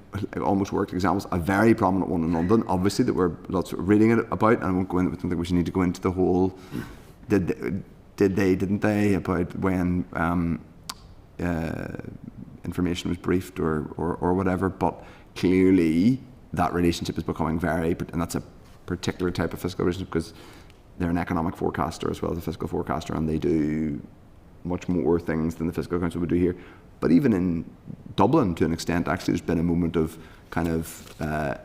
[SPEAKER 1] almost worked examples. A very prominent one in London, obviously, that we're lots of reading about, and I won't go in. I don't think we should need to go into the whole. Did they? Didn't they? About when information was briefed or whatever. But clearly, that relationship is becoming very, and that's a particular type of fiscal relationship because they're an economic forecaster as well as a fiscal forecaster, and they do much more things than the Fiscal Council would do here. But even in Dublin, to an extent, actually, there's been a moment of kind of,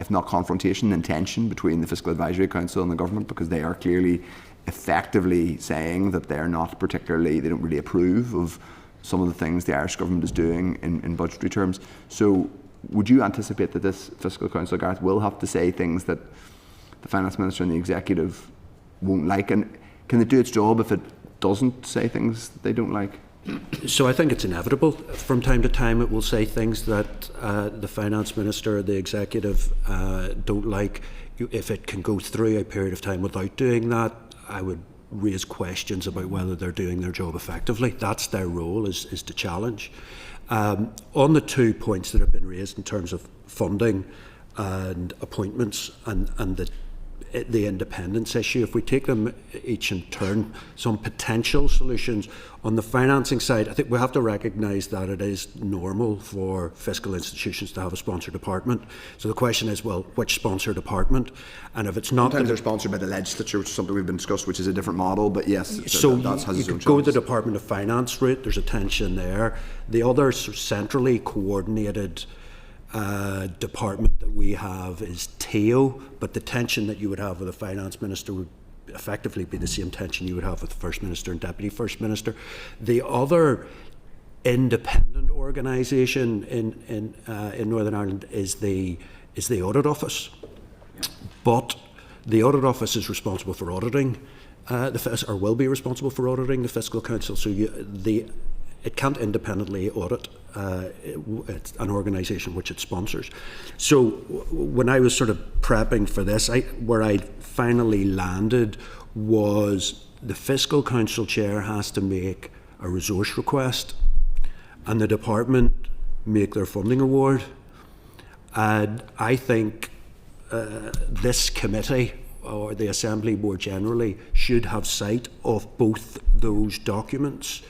[SPEAKER 1] if not confrontation, then tension between the Fiscal Advisory Council and the government, because they are clearly effectively saying that they're not particularly, they don't really approve of some of the things the Irish government is doing in budgetary terms. So would you anticipate that this Fiscal Council, Gareth, will have to say things that the Finance Minister and the Executive won't like? And can it do its job if it doesn't say things that they don't like?
[SPEAKER 6] So I think it's inevitable. From time to time it will say things that the Finance Minister or the Executive don't like. If it can go through a period of time without doing that, I would raise questions about whether they're doing their job effectively. That's their role, is to challenge. On the 2 points that have been raised in terms of funding and appointments and the independence issue, if we take them each in turn, some potential solutions. On the financing side, I think we have to recognise that it is normal for fiscal institutions to have a sponsor department. So the question is, well, which sponsor department? And if it's not...
[SPEAKER 1] Sometimes they're sponsored by the legislature, which is something we've been discussed, which is a different model, but yes,
[SPEAKER 6] so
[SPEAKER 1] that has
[SPEAKER 6] you
[SPEAKER 1] its own
[SPEAKER 6] could go
[SPEAKER 1] challenge.
[SPEAKER 6] the Department of Finance route, there's a tension there. The other centrally coordinated department that we have is TEO, but the tension that you would have with the Finance Minister would effectively be the same tension you would have with the First Minister and Deputy First Minister. The other independent organisation in Northern Ireland is the Audit Office, but the Audit Office is responsible for auditing or will be responsible for auditing the Fiscal Council. So it can't independently audit it's an organisation which it sponsors. So when I was sort of prepping for this, where I finally landed was the Fiscal Council Chair has to make a resource request and the department make their funding award. And I think this committee or the Assembly more generally should have sight of both those documents.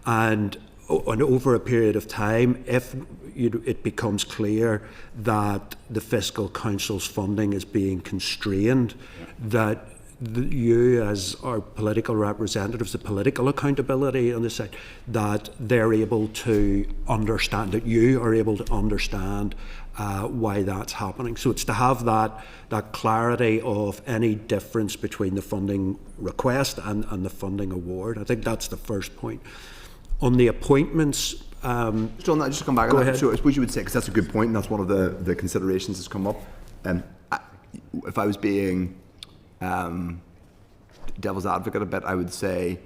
[SPEAKER 6] And over a period of time, if it becomes clear that the Fiscal Council's funding is being constrained, that you as our political representatives, the political accountability on this side, that they're able to understand, that you are able to understand why that's happening. So it's to have that clarity of any difference between the funding request and the funding award. I think that's the first point. On the appointments...
[SPEAKER 1] just on that, just to come back on that. So I suppose you would say, because that's a good point, and that's one of the considerations that's come up. If I was being devil's advocate a bit, I would say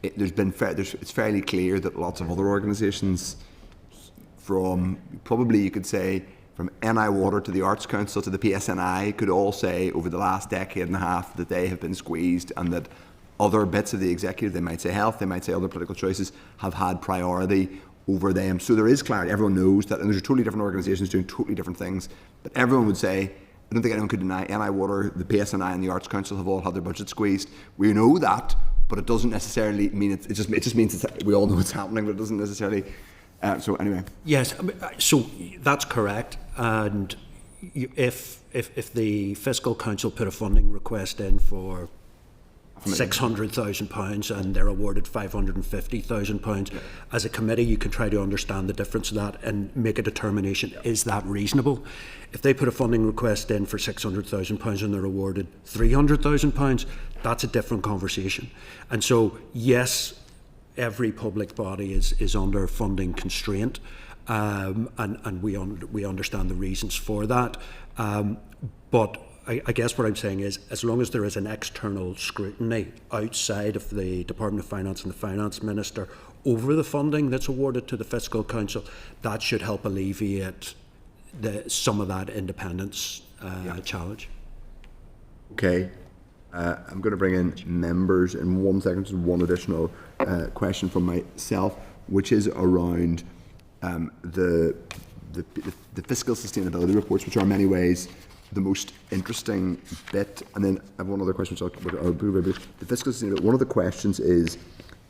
[SPEAKER 1] it's fairly clear that lots of other organisations, from probably you could say from NI Water to the Arts Council to the PSNI, could all say over the last decade and a half that they have been squeezed, and that other bits of the executive, they might say health, they might say other political choices, have had priority over them. So there is clarity. Everyone knows that, and there's totally different organisations doing totally different things. But everyone would say, I don't think anyone could deny NI Water, the PSNI and the Arts Council have all had their budget squeezed. We know that, but it doesn't necessarily mean it just means we all know it's happening, but it doesn't necessarily... so anyway.
[SPEAKER 6] Yes, so that's correct. And if the Fiscal Council put a funding request in for £600,000 and they're awarded £550,000. As a committee, you can try to understand the difference of that and make a determination, is that reasonable? If they put a funding request in for £600,000 and they're awarded £300,000, that's a different conversation. And so, yes, every public body is under funding constraint, and we understand the reasons for that. But I guess what I'm saying is, as long as there is an external scrutiny outside of the Department of Finance and the Finance Minister over the funding that's awarded to the Fiscal Council, that should help alleviate some of that independence challenge.
[SPEAKER 1] Okay. I'm going to bring in members in 1 second. Just one additional question from myself, which is around the fiscal sustainability reports, which are in many ways the most interesting bit. And then I have one other question, which I'll do very brief. The fiscal sustainability. One of the questions is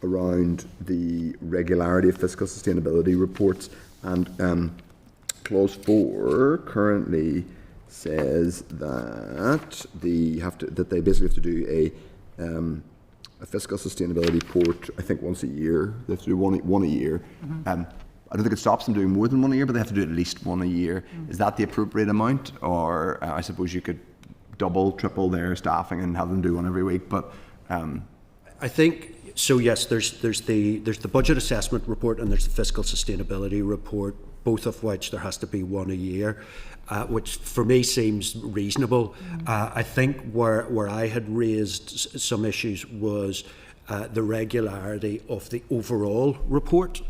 [SPEAKER 1] around the regularity of fiscal sustainability reports, and clause 4 currently says that they basically have to do a fiscal sustainability report, I think once a year. They have to do one a year. I don't think it stops them doing more than one a year, but they have to do at least one a year. Is that the appropriate amount? Or I suppose you could double, triple their staffing and have them do one every week. But
[SPEAKER 6] I think so. Yes, there's the budget assessment report and there's the fiscal sustainability report, both of which there has to be one a year, which for me seems reasonable. I think where I had raised some issues was the regularity of the overall report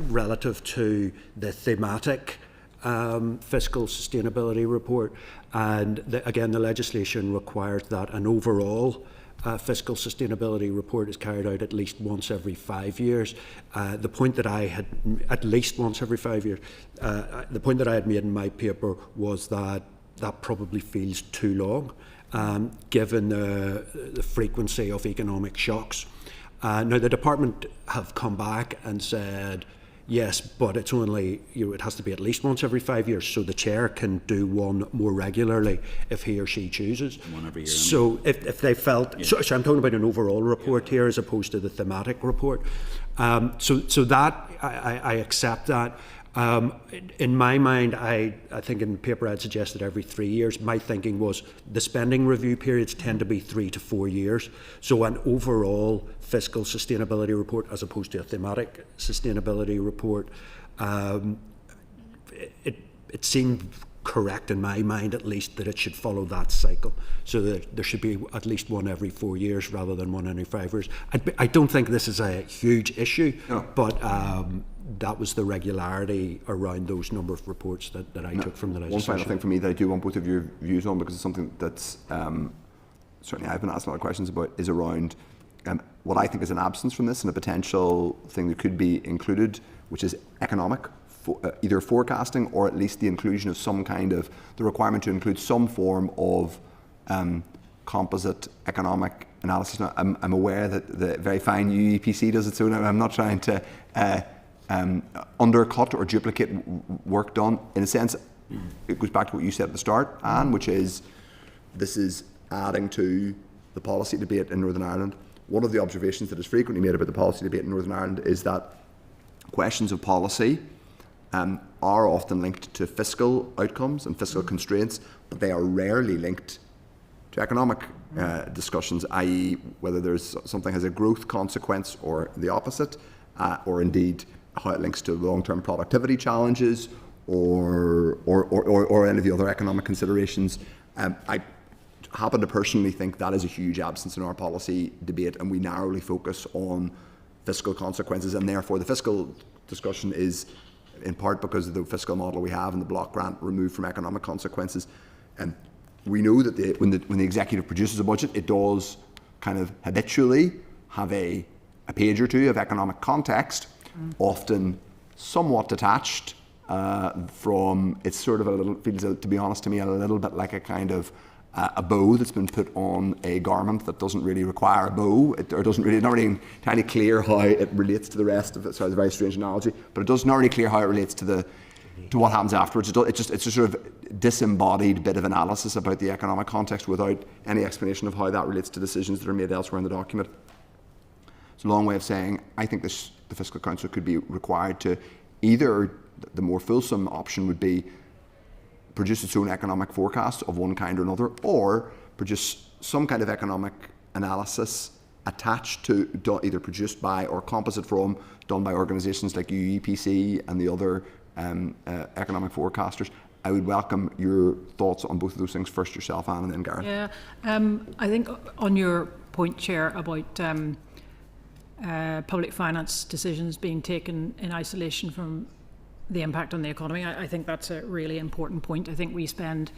[SPEAKER 6] relative to the thematic fiscal sustainability report. And again, the legislation requires that an overall fiscal sustainability report is carried out at least once every 5 years. The point that I had, at least once every 5 years, the point that I had made in my paper was that that probably feels too long, given the frequency of economic shocks. Now the department have come back and said, yes, but it's only, it has to be at least once every 5 years, so the chair can do one more regularly if he or she chooses. One every year. So if they felt, so I'm talking about an overall report here as opposed to the thematic report. So that, I accept that. In my mind, I think in the paper I'd suggested every 3 years. My thinking was the spending review periods tend to be 3 to 4 years. So an overall fiscal sustainability report as opposed to a thematic sustainability report, it seemed correct in my mind at least that it should follow that cycle, so that there should be at least one every 4 years rather than one every 5 years. I don't think this is a huge issue, but that was the regularity around those number of reports that I took from the legislation.
[SPEAKER 1] One final thing for me that I do want both of your views on, because it's something that's certainly I've been asked a lot of questions about, is around what I think is an absence from this and a potential thing that could be included, which is economic, either forecasting or at least the inclusion of some kind of, the requirement to include some form of composite economic analysis. Now, I'm aware that the very fine UEPC does it, so I'm not trying to undercut or duplicate work done. In a sense, it goes back to what you said at the start, Anne, which is this is adding to the policy debate in Northern Ireland. One of the observations that is frequently made about the policy debate in Northern Ireland is that questions of policy are often linked to fiscal outcomes and fiscal constraints, but they are rarely linked to economic discussions, i.e. whether there's something has a growth consequence or the opposite, or indeed how it links to long-term productivity challenges or any of the other economic considerations. I happen to personally think that is a huge absence in our policy debate, and we narrowly focus on fiscal consequences, and therefore the fiscal discussion is in part because of the fiscal model we have and the block grant removed from economic consequences. And we know that when the executive produces a budget, it does kind of habitually have a page or two of economic context, often somewhat detached from, it's sort of a little, feels to be honest to me, a little bit like a kind of a bow that's been put on a garment that doesn't really require a bow, or doesn't really, not really entirely clear how it relates to the rest of it. Sorry, it's a very strange analogy, but it does not really clear how it relates to what happens afterwards. It's a sort of disembodied bit of analysis about the economic context without any explanation of how that relates to decisions that are made elsewhere in the document. It's a long way of saying I think the Fiscal Council could be required to either, the more fulsome option would be produce its own economic forecast of one kind or another, or produce some kind of economic analysis attached to, either produced by or composite from, done by organisations like UEPC and the other economic forecasters. I would welcome your thoughts on both of those things, first yourself, Anne, and then Gareth.
[SPEAKER 7] Yeah, I think on your point, Chair, about public finance decisions being taken in isolation from the impact on the economy, I think that's a really important point. I think we spend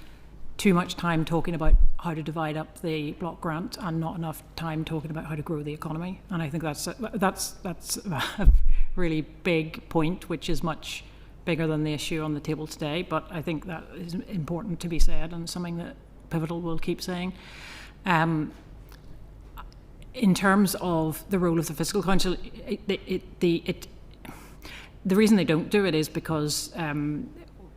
[SPEAKER 7] too much time talking about how to divide up the block grant and not enough time talking about how to grow the economy. And I think that's a really big point, which is much bigger than the issue on the table today. But I think that is important to be said, and something that Pivotal will keep saying. In terms of the role of the Fiscal Council, the reason they don't do it is because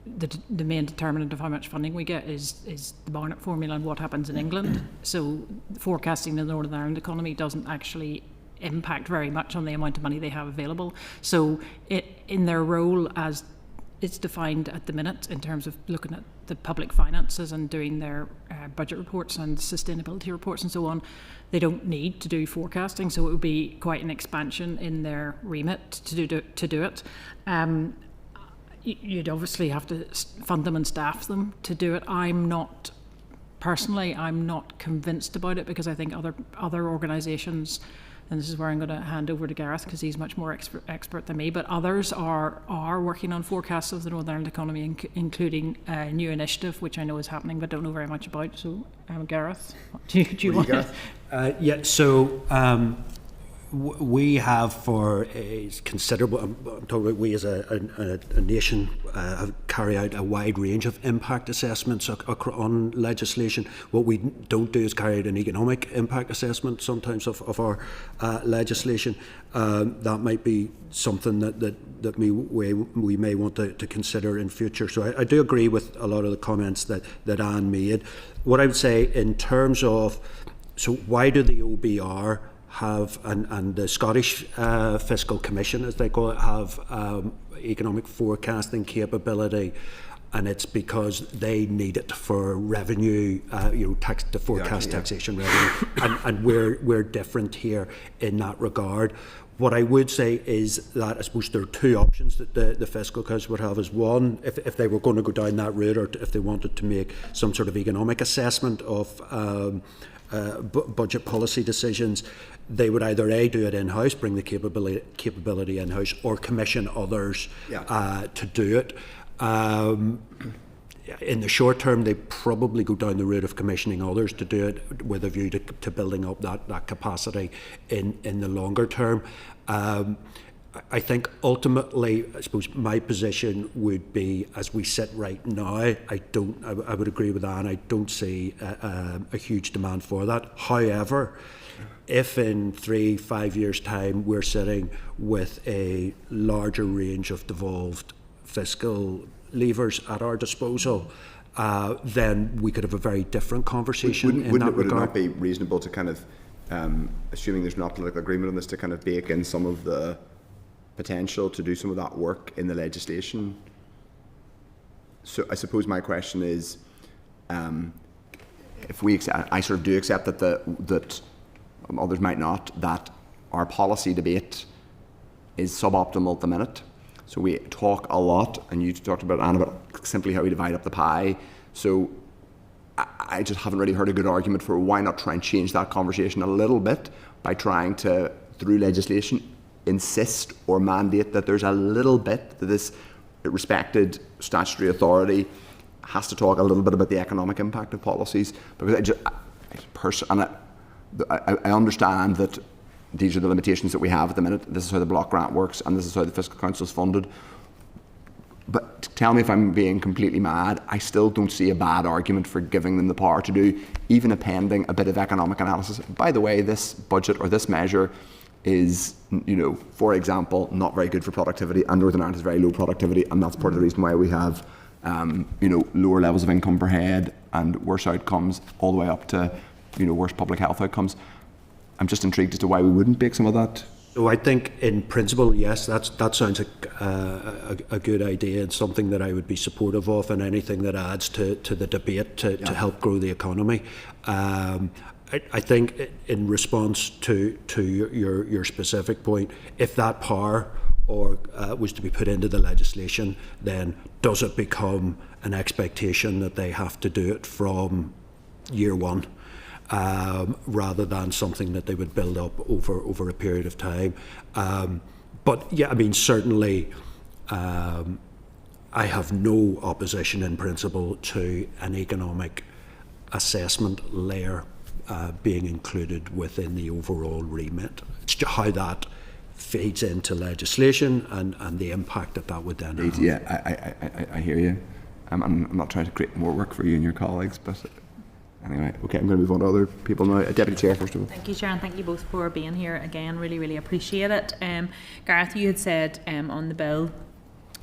[SPEAKER 7] the main determinant of how much funding we get is the Barnett formula and what happens in England. So forecasting the Northern Ireland economy doesn't actually impact very much on the amount of money they have available. So in their role as it's defined at the minute in terms of looking at the public finances and doing their budget reports and sustainability reports and so on, they don't need to do forecasting. So it would be quite an expansion in their remit to do it. You'd obviously have to fund them and staff them to do it. I'm not convinced about it, because I think other organisations, and this is where I'm going to hand over to Gareth because he's much more expert than me, but others are working on forecasts of the Northern Ireland economy, including a new initiative, which I know is happening but don't know very much about. So, Gareth, do you want to?
[SPEAKER 6] So we have, for a considerable, I'm talking about we as a nation, have carried out a wide range of impact assessments on legislation. What we don't do is carry out an economic impact assessment sometimes of our legislation. That might be something that we may want to consider in future. So I do agree with a lot of the comments that Anne made. What I would say in terms of, so why do the OBR have, and the Scottish Fiscal Commission, as they call it, have economic forecasting capability, and it's because they need it for revenue, to forecast taxation revenue, and we're different here in that regard. What I would say is that I suppose there are two options that the Fiscal Council would have. Is one, if they were going to go down that route, or if they wanted to make some sort of economic assessment of budget policy decisions, they would either do it in-house, bring the capability in-house, or commission others to do it. In the short term, they probably go down the route of commissioning others to do it, with a view to building up that capacity in the longer term. I think ultimately, I suppose my position would be, as we sit right now, I would agree with Anne, I don't see a huge demand for that. However, if in 3-5 years' time we're sitting with a larger range of devolved fiscal levers at our disposal, then we could have a very different conversation in that regard.
[SPEAKER 1] Would it not be reasonable to kind of, assuming there's not political agreement on this, to kind of bake in some of the potential to do some of that work in the legislation? So I suppose my question is, if we accept, I sort of do accept that others might not, that our policy debate is suboptimal at the minute. So we talk a lot, and you talked about, Anne, about simply how we divide up the pie. So I just haven't really heard a good argument for why not try and change that conversation a little bit by trying to, through legislation, insist or mandate that there's a little bit that this respected statutory authority has to talk a little bit about the economic impact of policies. Because I understand that these are the limitations that we have at the minute. This is how the block grant works, and this is how the Fiscal Council is funded. But tell me if I'm being completely mad, I still don't see a bad argument for giving them the power to do even appending a bit of economic analysis. By the way, this budget or this measure is, for example, not very good for productivity, and Northern Ireland has very low productivity, and that's part of the reason why we have, lower levels of income per head and worse outcomes, all the way up to, worse public health outcomes. I'm just intrigued as to why we wouldn't bake some of that.
[SPEAKER 6] So I think, in principle, yes, that sounds like a good idea, and something that I would be supportive of, and anything that adds to the debate to help grow the economy. I think, in response to your specific point, if that power was to be put into the legislation, then does it become an expectation that they have to do it from year one? Rather than something that they would build up over a period of time. But yeah, I mean, certainly I have no opposition in principle to an economic assessment layer being included within the overall remit. It's just how that feeds into legislation and the impact that would then have.
[SPEAKER 1] Yeah, I hear you. I'm not trying to create more work for you and your colleagues, but anyway, okay, I'm going to move on to other people now. Deputy Chair, first of all.
[SPEAKER 3] Thank you, Chair, and thank you both for being here again. Really, really appreciate it. Gareth, you had said on the bill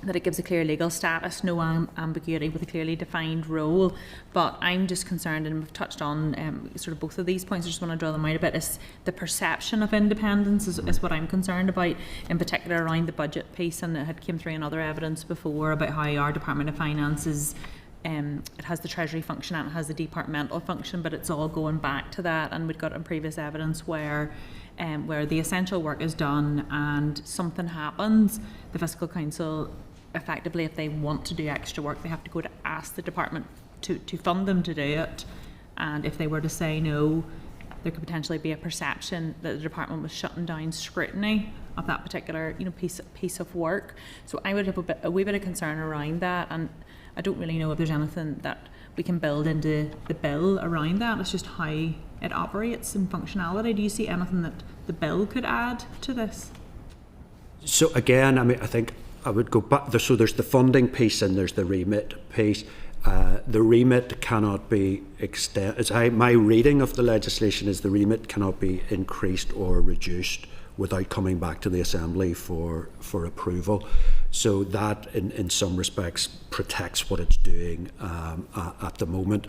[SPEAKER 3] that it gives a clear legal status, no ambiguity, with a clearly defined role. But I'm just concerned, and we've touched on sort of both of these points, I just want to draw them out a bit, is the perception of independence is what I'm concerned about, in particular around the budget piece, and it had came through in other evidence before about how our Department of Finance is, it has the Treasury function and it has the departmental function, but it's all going back to that, and we've got in previous evidence where the essential work is done and something happens, the Fiscal Council effectively, if they want to do extra work, they have to go to ask the department to fund them to do it, and if they were to say no, there could potentially be a perception that the department was shutting down scrutiny of that particular piece of work. So I would have a wee bit of concern around that, and I don't really know if there's anything that we can build into the bill around that. It's just how it operates and functionality. Do you see anything that the bill could add to this?
[SPEAKER 6] So again, I mean, I think I would go back. So there's the funding piece and there's the remit piece. The remit cannot be extended. My reading of the legislation is the remit cannot be increased or reduced without coming back to the Assembly for approval. So that, in some respects, protects what it's doing at the moment.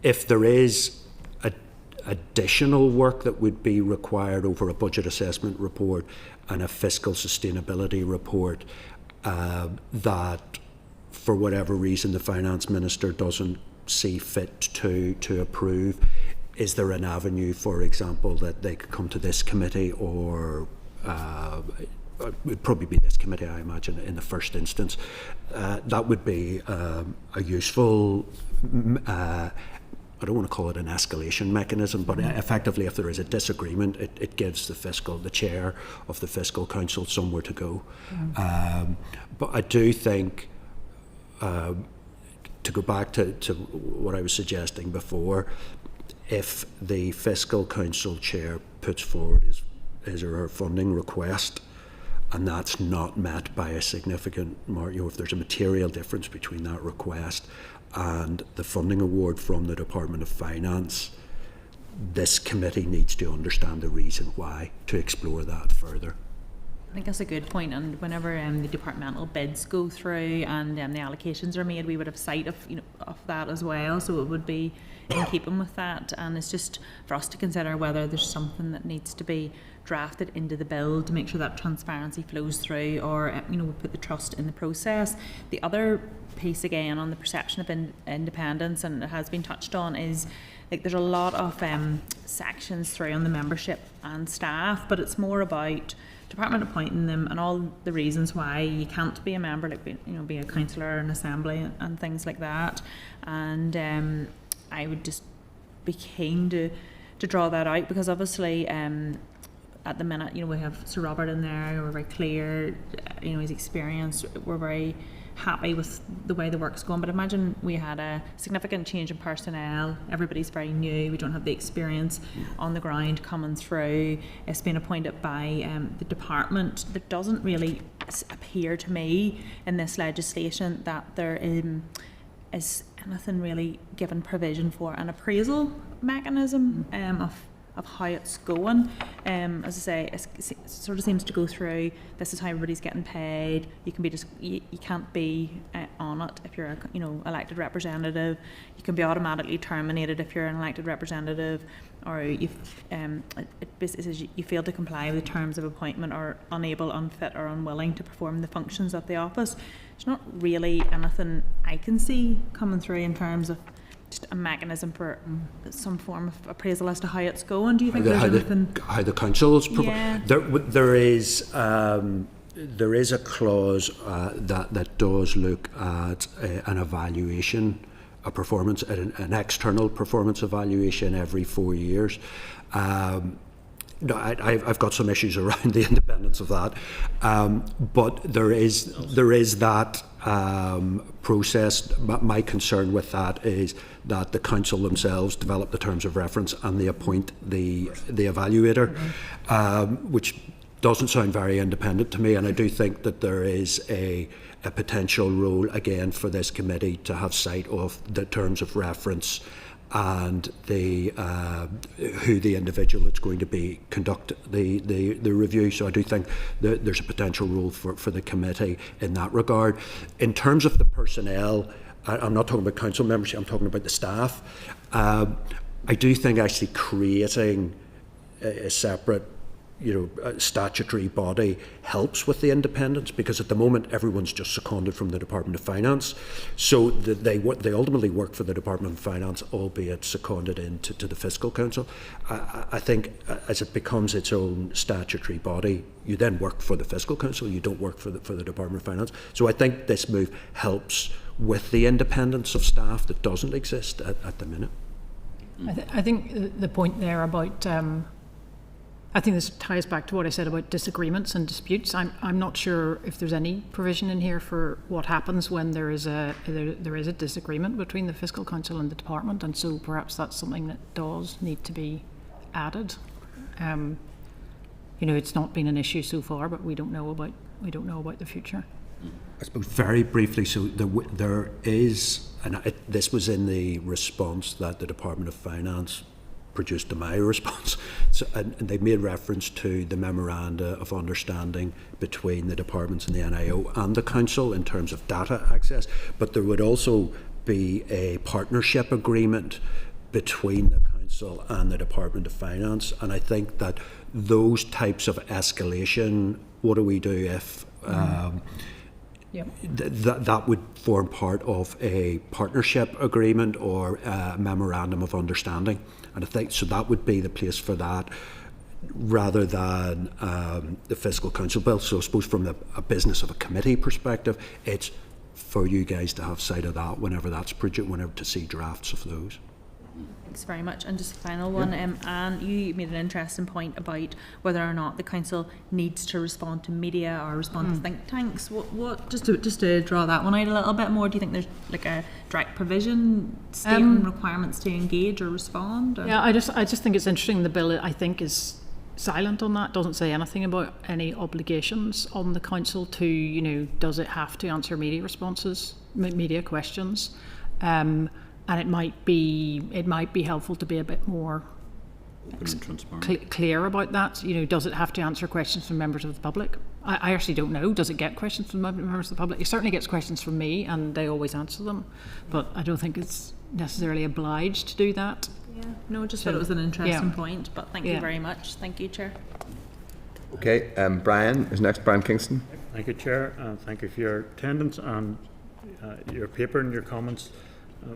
[SPEAKER 6] If there is additional work that would be required over a budget assessment report and a fiscal sustainability report that, for whatever reason, the Finance Minister doesn't see fit to approve, is there an avenue, for example, that they could come to this committee, or it would probably be this committee, I imagine, in the first instance? That would be a useful I don't want to call it an escalation mechanism, but effectively, if there is a disagreement, it gives the chair of the Fiscal Council somewhere to go. But I do think, to go back to what I was suggesting before, if the Fiscal Council chair puts forward his or her funding request, and that's not met by a significant margin, if there's a material difference between that request and the funding award from the Department of Finance, this committee needs to understand the reason why, to explore that further.
[SPEAKER 3] I think that's a good point, and whenever the departmental bids go through and the allocations are made, we would have sight of that as well, so it would be in keeping with that, and it's just for us to consider whether there's something that needs to be drafted into the bill to make sure that transparency flows through, or we put the trust in the process. The other piece, again, on the perception of independence, and it has been touched on, is like there's a lot of sections through on the membership and staff, but it's more about department appointing them and all the reasons why you can't be a member, like be a councillor, an assembly, and things like that. And I would just be keen to draw that out, because obviously at the minute, we have Sir Robert in there, we're very clear, his experience, we're very happy with the way the work's going, but imagine we had a significant change in personnel, everybody's very new, we don't have the experience on the ground coming through, it's been appointed by the department. There doesn't really appear to me in this legislation that there is anything really given provision for an appraisal mechanism of how it's going. As I say, it sort of seems to go through, this is how everybody's getting paid, you can be you can't be on it if you're elected representative, you can be automatically terminated if you're an elected representative, or it basically says you fail to comply with the terms of appointment, or unable, unfit or unwilling to perform the functions of the office. There's not really anything I can see coming through in terms of just a mechanism for some form of appraisal as to how it's going. Do you think there's anything? How the council's
[SPEAKER 6] there is a clause that does look at an evaluation, an external performance evaluation every 4 years. No, I've got some issues around the independence of that, but there is that process. My concern with that is that the council themselves develop the terms of reference and they appoint the evaluator, which doesn't sound very independent to me. And I do think that there is a potential role again for this committee to have sight of the terms of reference and the who the individual that's going to be conduct the review. So I do think that there's a potential role for the committee in that regard. In terms of the personnel, I'm not talking about council membership, I'm talking about the staff. I do think actually creating a separate statutory body helps with the independence, because at the moment everyone's just seconded from the Department of Finance, so they ultimately work for the Department of Finance, albeit seconded into the Fiscal Council. I think as it becomes its own statutory body, you then work for the Fiscal Council, you don't work for the Department of Finance. So I think this move helps with the independence of staff that doesn't exist at the minute.
[SPEAKER 7] I think the point there about I think this ties back to what I said about disagreements and disputes. I'm not sure if there's any provision in here for what happens when there is a disagreement between the Fiscal Council and the department, and so perhaps that's something that does need to be added. It's not been an issue so far, but we don't know about the future.
[SPEAKER 6] I suppose very briefly, so there is, and this was in the response that the Department of Finance produced to my response, so, and they made reference to the memoranda of understanding between the departments and the NIO and the council in terms of data access, but there would also be a partnership agreement between the council and the Department of Finance, and I think that those types of escalation, what do we do if that would form part of a partnership agreement or a memorandum of understanding. And I think so that would be the place for that rather than the Fiscal Council bill. So I suppose from a business of a committee perspective, it's for you guys to have sight of that whenever that's produced, whenever to see drafts of those.
[SPEAKER 3] Thanks very much. And just a final one, Anne, you made an interesting point about whether or not the council needs to respond to media or respond to think tanks. What just to draw that one out a little bit more, do you think there's like a direct provision stating requirements to engage or respond? Or?
[SPEAKER 7] Yeah, I just think it's interesting. The bill, I think, is silent on that, doesn't say anything about any obligations on the council to, does it have to answer media questions? And it might be helpful to be a bit more clear about that. Does it have to answer questions from members of the public? I actually don't know. Does it get questions from members of the public? It certainly gets questions from me, and they always answer them. But I don't think it's necessarily obliged to do that.
[SPEAKER 3] Yeah, no, just thought it was an interesting point. But thank you very much. Thank you, Chair.
[SPEAKER 1] Okay, Brian is next. Brian Kingston.
[SPEAKER 5] Thank you, Chair, and thank you for your attendance and your paper and your comments.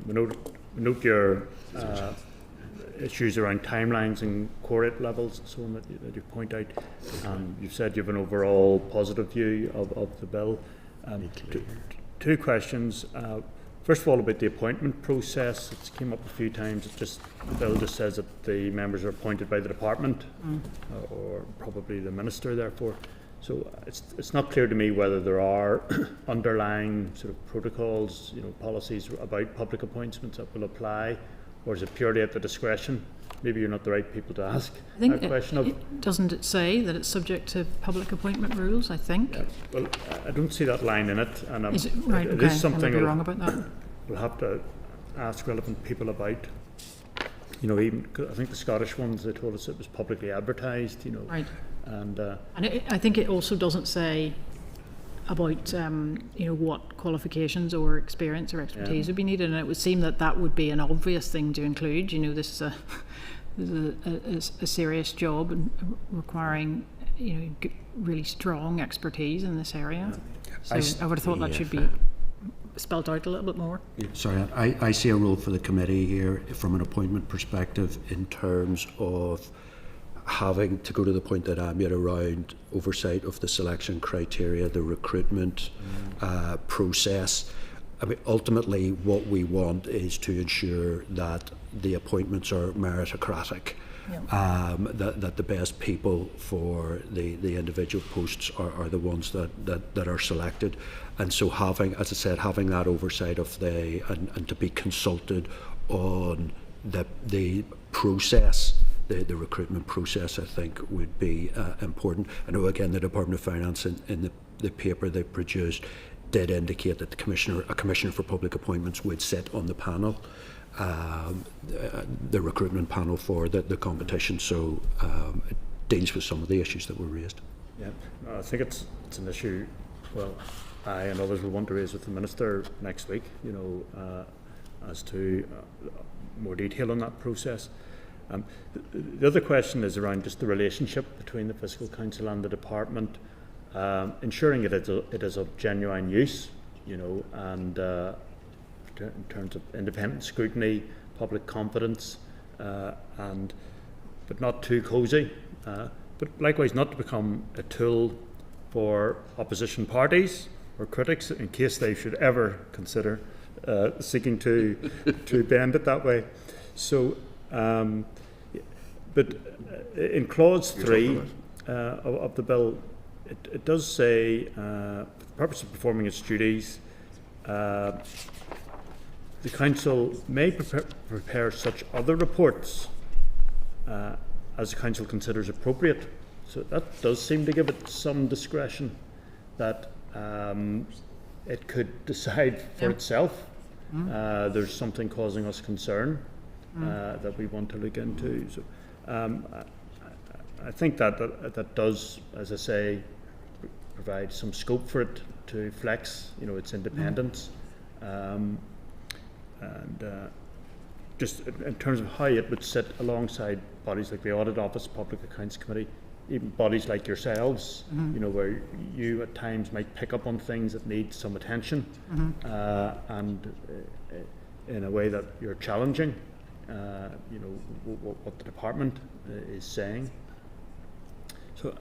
[SPEAKER 5] We note your issues around timelines and core rate levels and so on that you point out. You've said you have an overall positive view of the bill. Two questions. First of all, about the appointment process. It's came up a few times. The bill just says that the members are appointed by the department or probably the minister, therefore. So it's not clear to me whether there are underlying sort of protocols, policies about public appointments that will apply, or is it purely at the discretion? Maybe you're not the right people to ask.
[SPEAKER 7] I think doesn't it say that it's subject to public appointment rules? I think.
[SPEAKER 5] Yeah. Well, I don't see that line in it, and
[SPEAKER 7] is it right?
[SPEAKER 5] It
[SPEAKER 7] okay.
[SPEAKER 5] is something
[SPEAKER 7] I might be wrong about that.
[SPEAKER 5] We'll have to ask relevant people about. Even I think the Scottish ones, they told us it was publicly advertised.
[SPEAKER 7] Right.
[SPEAKER 5] And
[SPEAKER 7] I think it also doesn't say about what qualifications or experience or expertise would be needed, and it would seem that would be an obvious thing to include. This is a serious job and requiring really strong expertise in this area. So I would have thought that should be spelled out a little bit more.
[SPEAKER 6] Sorry, I see a role for the committee here from an appointment perspective in terms of having to go to the point that I made around oversight of the selection criteria, the recruitment process. I mean, ultimately, what we want is to ensure that the appointments are meritocratic that the best people for the individual posts are the ones that are selected. And so having, as I said, having that oversight of and to be consulted on the process, the recruitment process, I think would be important. I know again the Department of Finance in the paper they produced did indicate that a commissioner for public appointments would sit on the panel, the recruitment panel for the competition. So it deals with some of the issues that were raised.
[SPEAKER 5] Yeah, I think it's an issue. Well, I and others will want to raise with the Minister next week. As to more detail on that process. The other question is around just the relationship between the Fiscal Council and the Department, ensuring it is of genuine use, and in terms of independent scrutiny, public confidence, but not too cosy, but likewise not to become a tool for opposition parties or critics in case they should ever consider seeking to bend it that way. So, but in clause 3 of the bill, it does say, for the purpose of performing its duties, the Council may prepare such other reports as the Council considers appropriate. So that does seem to give it some discretion that it could decide for itself. There's something causing us concern that we want to look into. So I think that does, as I say, provide some scope for it to flex, its independence, and just in terms of how it would sit alongside bodies like the Audit Office, Public Accounts Committee, even bodies like yourselves, where you at times might pick up on things that need some attention, and in a way that you're challenging, what the department is saying. So,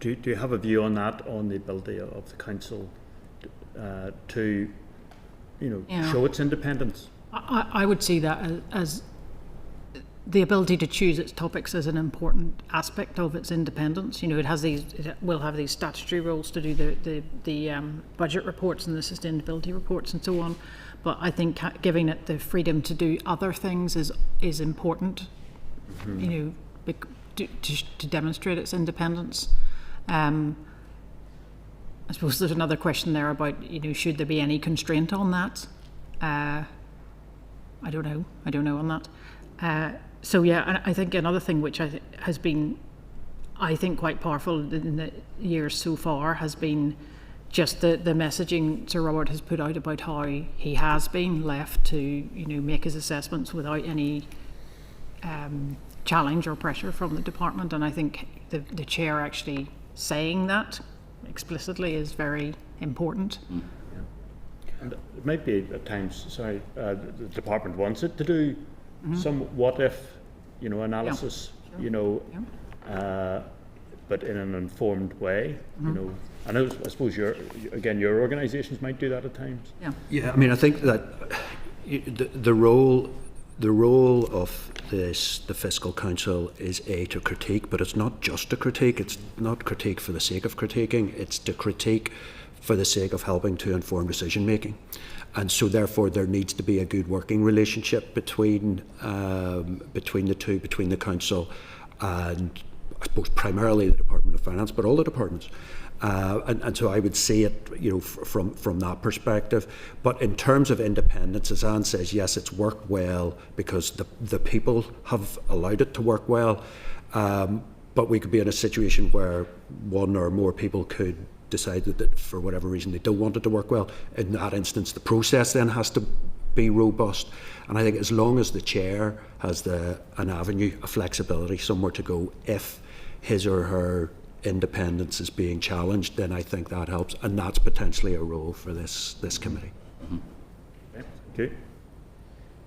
[SPEAKER 5] do you have a view on that, on the ability of the council to, show its independence?
[SPEAKER 7] I would see that as the ability to choose its topics as an important aspect of its independence. It will have these statutory roles to do the budget reports and the sustainability reports and so on. But I think giving it the freedom to do other things is important. To demonstrate its independence. I suppose there's another question there about should there be any constraint on that? I don't know on that. So yeah, and I think another thing which has been, I think, quite powerful in the years so far has been just the messaging Sir Robert has put out about how he has been left to make his assessments without any challenge or pressure from the department, and I think the chair actually saying that explicitly is very important.
[SPEAKER 5] And it might be at times, the department wants it to do some what if, analysis, but in an informed way, And I suppose your organisations might do that at times.
[SPEAKER 6] Yeah. I mean, I think that the role of the Fiscal Council is to critique, but it's not just to critique. It's not critique for the sake of critiquing. It's to critique for the sake of helping to inform decision making. And so therefore there needs to be a good working relationship between the two, between the Council and I suppose primarily the Department of Finance, but all the departments. And so I would see it, from that perspective. But in terms of independence, as Anne says, yes, it's worked well because the people have allowed it to work well. But we could be in a situation where one or more people could decide that for whatever reason they don't want it to work well. In that instance, the process then has to be robust. And I think as long as the chair has an avenue, a flexibility, somewhere to go if his or her independence is being challenged, then I think that helps, and that's potentially a role for this committee.
[SPEAKER 5] Okay, thank you.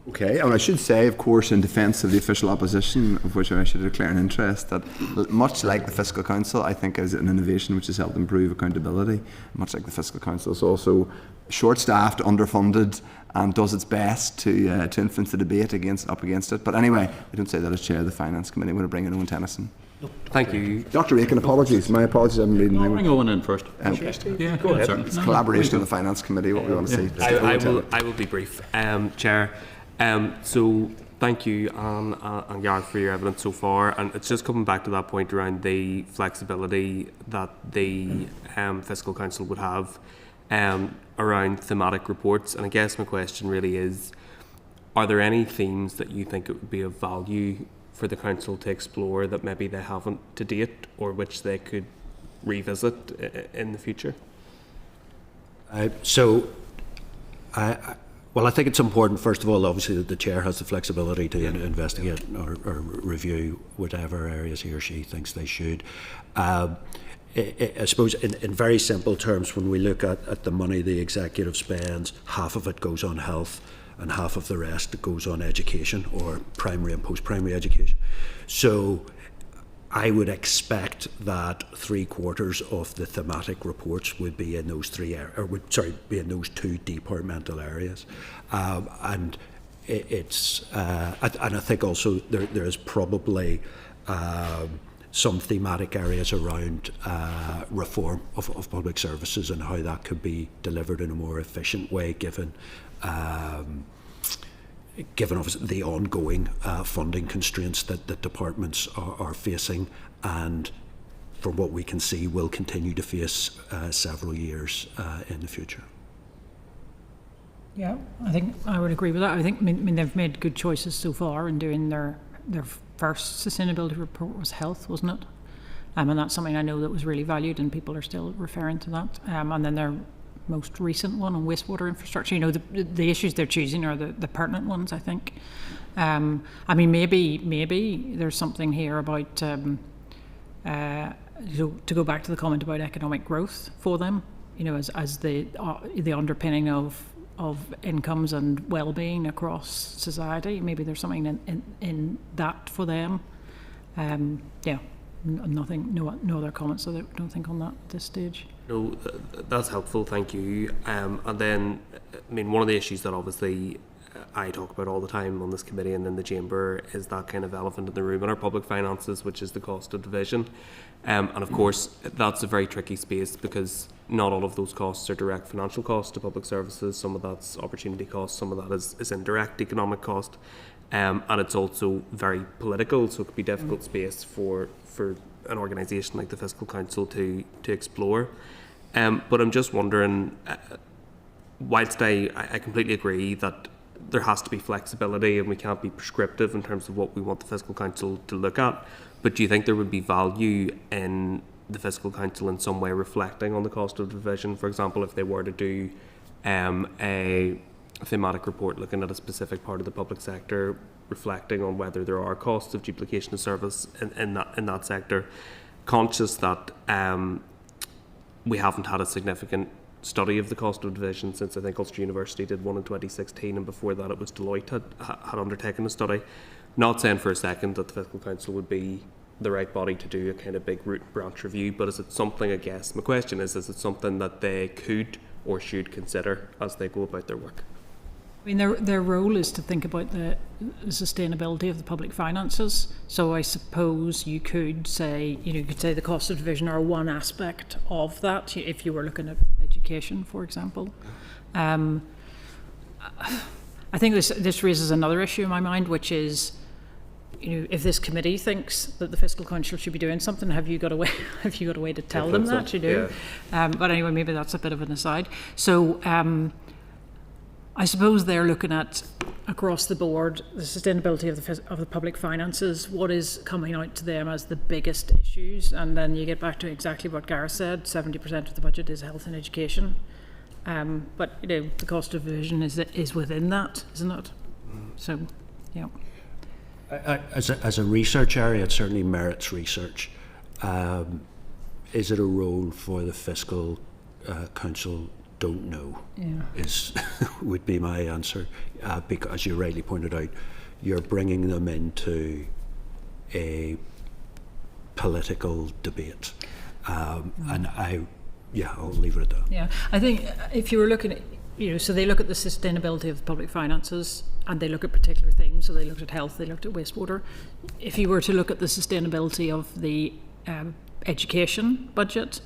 [SPEAKER 1] Okay, and I should say, of course, in defence of the official opposition, of which I should declare an interest, that much like the Fiscal Council, I think is an innovation which has helped improve accountability. Much like the Fiscal Council is also short-staffed, underfunded, and does its best to influence the debate up against it. But anyway, I don't say that as chair of the Finance Committee. I'm going to bring in Owen Tennyson.
[SPEAKER 8] Thank you.
[SPEAKER 1] Dr. Aiken, apologies. My apologies, I'm reading.
[SPEAKER 4] I'll bring Owen in first.
[SPEAKER 8] Yeah, go ahead.
[SPEAKER 1] It's collaboration of the Finance Committee, what we want to see.
[SPEAKER 8] I will be brief. Chair, so thank you, Anne and Gareth, for your evidence so far. And it's just coming back to that point around the flexibility that the Fiscal Council would have around thematic reports. And I guess my question really is, are there any themes that you think it would be of value for the Council to explore that maybe they haven't to date, or which they could revisit in the future?
[SPEAKER 6] Well, I think it's important, first of all, obviously, that the chair has the flexibility to investigate or review whatever areas he or she thinks they should. I suppose in very simple terms, when we look at the money the executive spends, half of it goes on health and half of the rest goes on education, or primary and post-primary education. So I would expect that 3/4 of the thematic reports would be in those be in those two departmental areas, and I think also there is probably some thematic areas around reform of public services and how that could be delivered in a more efficient way, given obviously the ongoing funding constraints that the departments are facing, and from what we can see will continue to face several years in the future.
[SPEAKER 7] Yeah, I think I would agree with that. I think they've made good choices so far in doing their first sustainability report was health, wasn't it? And that's something I know that was really valued, and people are still referring to that. And then their most recent one on wastewater infrastructure, the issues they're choosing are the pertinent ones, I think. Maybe there's something here about to go back to the comment about economic growth for them, as the underpinning of incomes and well-being across society. Maybe there's something in that for them. No other comments, I don't think, on that at this stage.
[SPEAKER 8] No, that's helpful, thank you. And then, one of the issues that obviously I talk about all the time on this committee and in the chamber is that kind of elephant in the room in our public finances, which is the cost of division. And of course, that's a very tricky space, because not all of those costs are direct financial costs to public services. Some of that's opportunity costs, some of that is indirect economic cost. And it's also very political, so it could be a difficult space for an organisation like the Fiscal Council to explore. But I'm just wondering, whilst I completely agree that there has to be flexibility and we can't be prescriptive in terms of what we want the Fiscal Council to look at, but do you think there would be value in the Fiscal Council in some way reflecting on the cost of division? For example, if they were to do a thematic report looking at a specific part of the public sector, reflecting on whether there are costs of duplication of service in that sector, conscious that we haven't had a significant study of the cost of division since I think Ulster University did one in 2016, and before that it was Deloitte had undertaken a study. Not saying for a second that the Fiscal Council would be the right body to do a kind of big root branch review, but is it something, I guess, my question is it something that they could or should consider as they go about their work?
[SPEAKER 7] Their role is to think about the sustainability of the public finances. So I suppose you could say, the cost of division are one aspect of that, if you were looking at education, for example. I think this raises another issue in my mind, which is, if this committee thinks that the Fiscal Council should be doing something, have you got a way to tell them that? Yeah. But anyway, maybe that's a bit of an aside. So I suppose they're looking at, across the board, the sustainability of the public finances, what is coming out to them as the biggest issues, and then you get back to exactly what Gareth said, 70% of the budget is health and education. But the cost of division is within that, isn't it? So, yeah.
[SPEAKER 6] As a research area, it certainly merits research. Is it a role for the Fiscal Council don't know.
[SPEAKER 7] Yeah.
[SPEAKER 6] Would be my answer, because as you rightly pointed out, you're bringing them into a political debate, and I'll leave it at that.
[SPEAKER 7] Yeah, I think if you were looking at, so they look at the sustainability of the public finances and they look at particular themes. So they looked at health, they looked at wastewater. If you were to look at the sustainability of the education budget,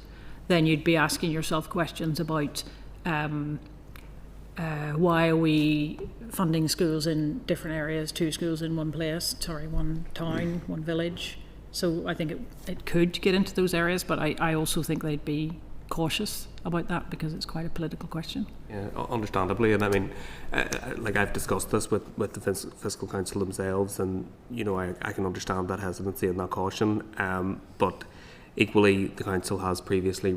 [SPEAKER 7] then you'd be asking yourself questions about why are we funding schools in different areas, 2 schools in one town, one village. So I think it could get into those areas, but I also think they'd be cautious about that because it's quite a political question.
[SPEAKER 8] Yeah, understandably, and I mean, like I've discussed this with the Fiscal Council themselves, and I can understand that hesitancy and that caution, but equally the Council has previously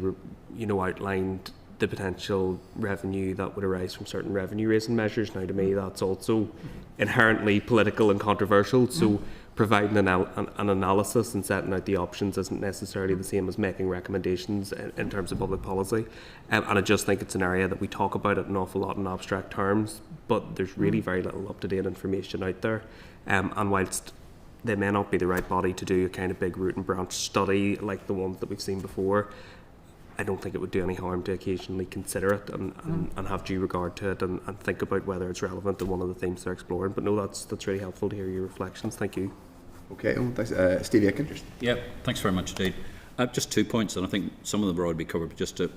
[SPEAKER 8] outlined the potential revenue that would arise from certain revenue raising measures. Now to me that's also inherently political and controversial, so providing an analysis and setting out the options isn't necessarily the same as making recommendations in terms of public policy, and I just think it's an area that we talk about it an awful lot in abstract terms, but there's really very little up-to-date information out there, and whilst they may not be the right body to do a kind of big root and branch study like the ones that we've seen before, I don't think it would do any harm to occasionally consider it and have due regard to it and think about whether it's relevant to one of the themes they're exploring. But no, that's really helpful to hear your reflections. Thank you.
[SPEAKER 1] Okay, thanks. Steve Aiken.
[SPEAKER 4] Yeah, thanks very much indeed. Just 2 points, and I think some of them have already been covered, but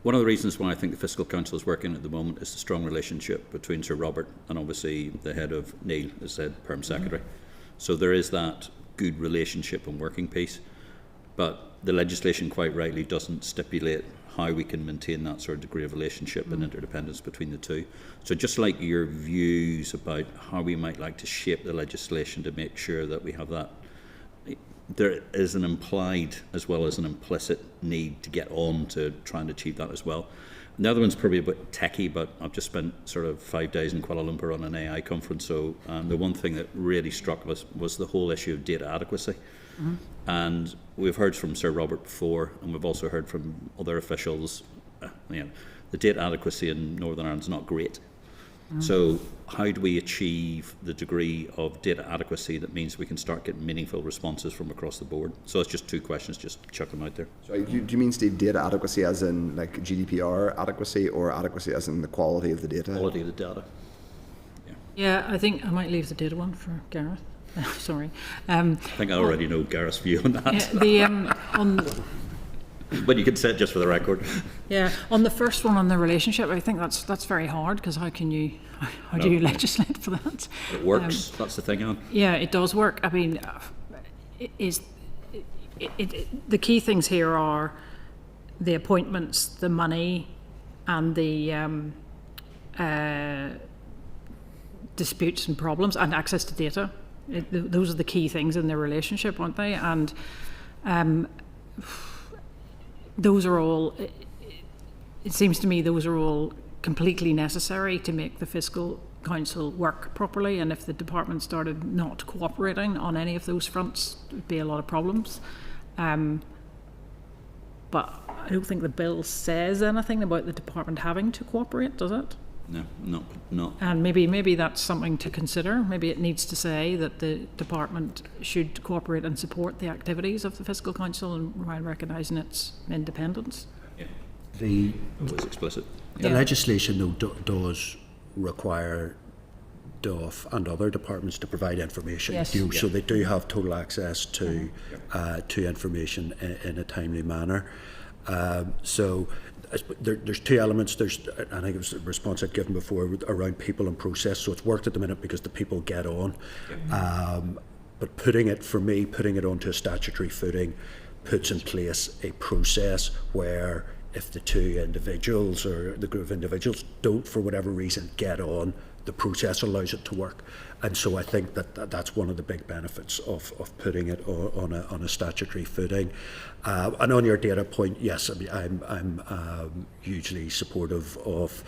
[SPEAKER 4] one of the reasons why I think the Fiscal Council is working at the moment is the strong relationship between Sir Robert and obviously the head of Neil, as said, Perm Secretary. So there is that good relationship and working piece, but the legislation quite rightly doesn't stipulate how we can maintain that sort of degree of relationship and interdependence between the two. So just like your views about how we might like to shape the legislation to make sure that we have that, there is an implied as well as an implicit need to get on to try and achieve that as well. And the other one's probably a bit techie, but I've just spent sort of 5 days in Kuala Lumpur on an AI conference, so the one thing that really struck us was the whole issue of data adequacy. And we've heard from Sir Robert before, and we've also heard from other officials, the data adequacy in Northern Ireland is not great. So how do we achieve the degree of data adequacy that means we can start getting meaningful responses from across the board? So it's just 2 questions, just chuck them out there.
[SPEAKER 1] So do you mean, Steve, data adequacy as in like GDPR adequacy, or adequacy as in the quality of the data?
[SPEAKER 4] Quality of the data.
[SPEAKER 7] Yeah, I think I might leave the data one for Gareth. Sorry.
[SPEAKER 4] I think I already know Gareth's view on that.
[SPEAKER 7] Yeah,
[SPEAKER 4] But you can say it just for the record.
[SPEAKER 7] Yeah, on the first one on the relationship, I think that's very hard because how do you legislate for that?
[SPEAKER 4] It works. That's the thing, Anne.
[SPEAKER 7] Yeah, it does work. I mean, the key things here are the appointments, the money, and the disputes and problems, and access to data. Those are the key things in their relationship, aren't they? And those are all, it seems to me, those are all completely necessary to make the Fiscal Council work properly. And if the department started not cooperating on any of those fronts, there'd be a lot of problems. But I don't think the bill says anything about the department having to cooperate, does it?
[SPEAKER 4] No, not.
[SPEAKER 7] And maybe that's something to consider. Maybe it needs to say that the department should cooperate and support the activities of the Fiscal Council and while recognising its independence.
[SPEAKER 4] Yeah.
[SPEAKER 6] The
[SPEAKER 4] explicit.
[SPEAKER 6] The legislation though does require DOF and other departments to provide information.
[SPEAKER 7] Yes.
[SPEAKER 6] So they do have total access to information in a timely manner. So there's 2 elements. I think it was the response I'd given before around people and process. So it's worked at the minute because the people get on. But putting it onto a statutory footing puts in place a process where if the 2 individuals or the group of individuals don't, for whatever reason, get on, the process allows it to work. And so I think that's one of the big benefits of putting it on a statutory footing. And on your data point, yes, I'm hugely supportive of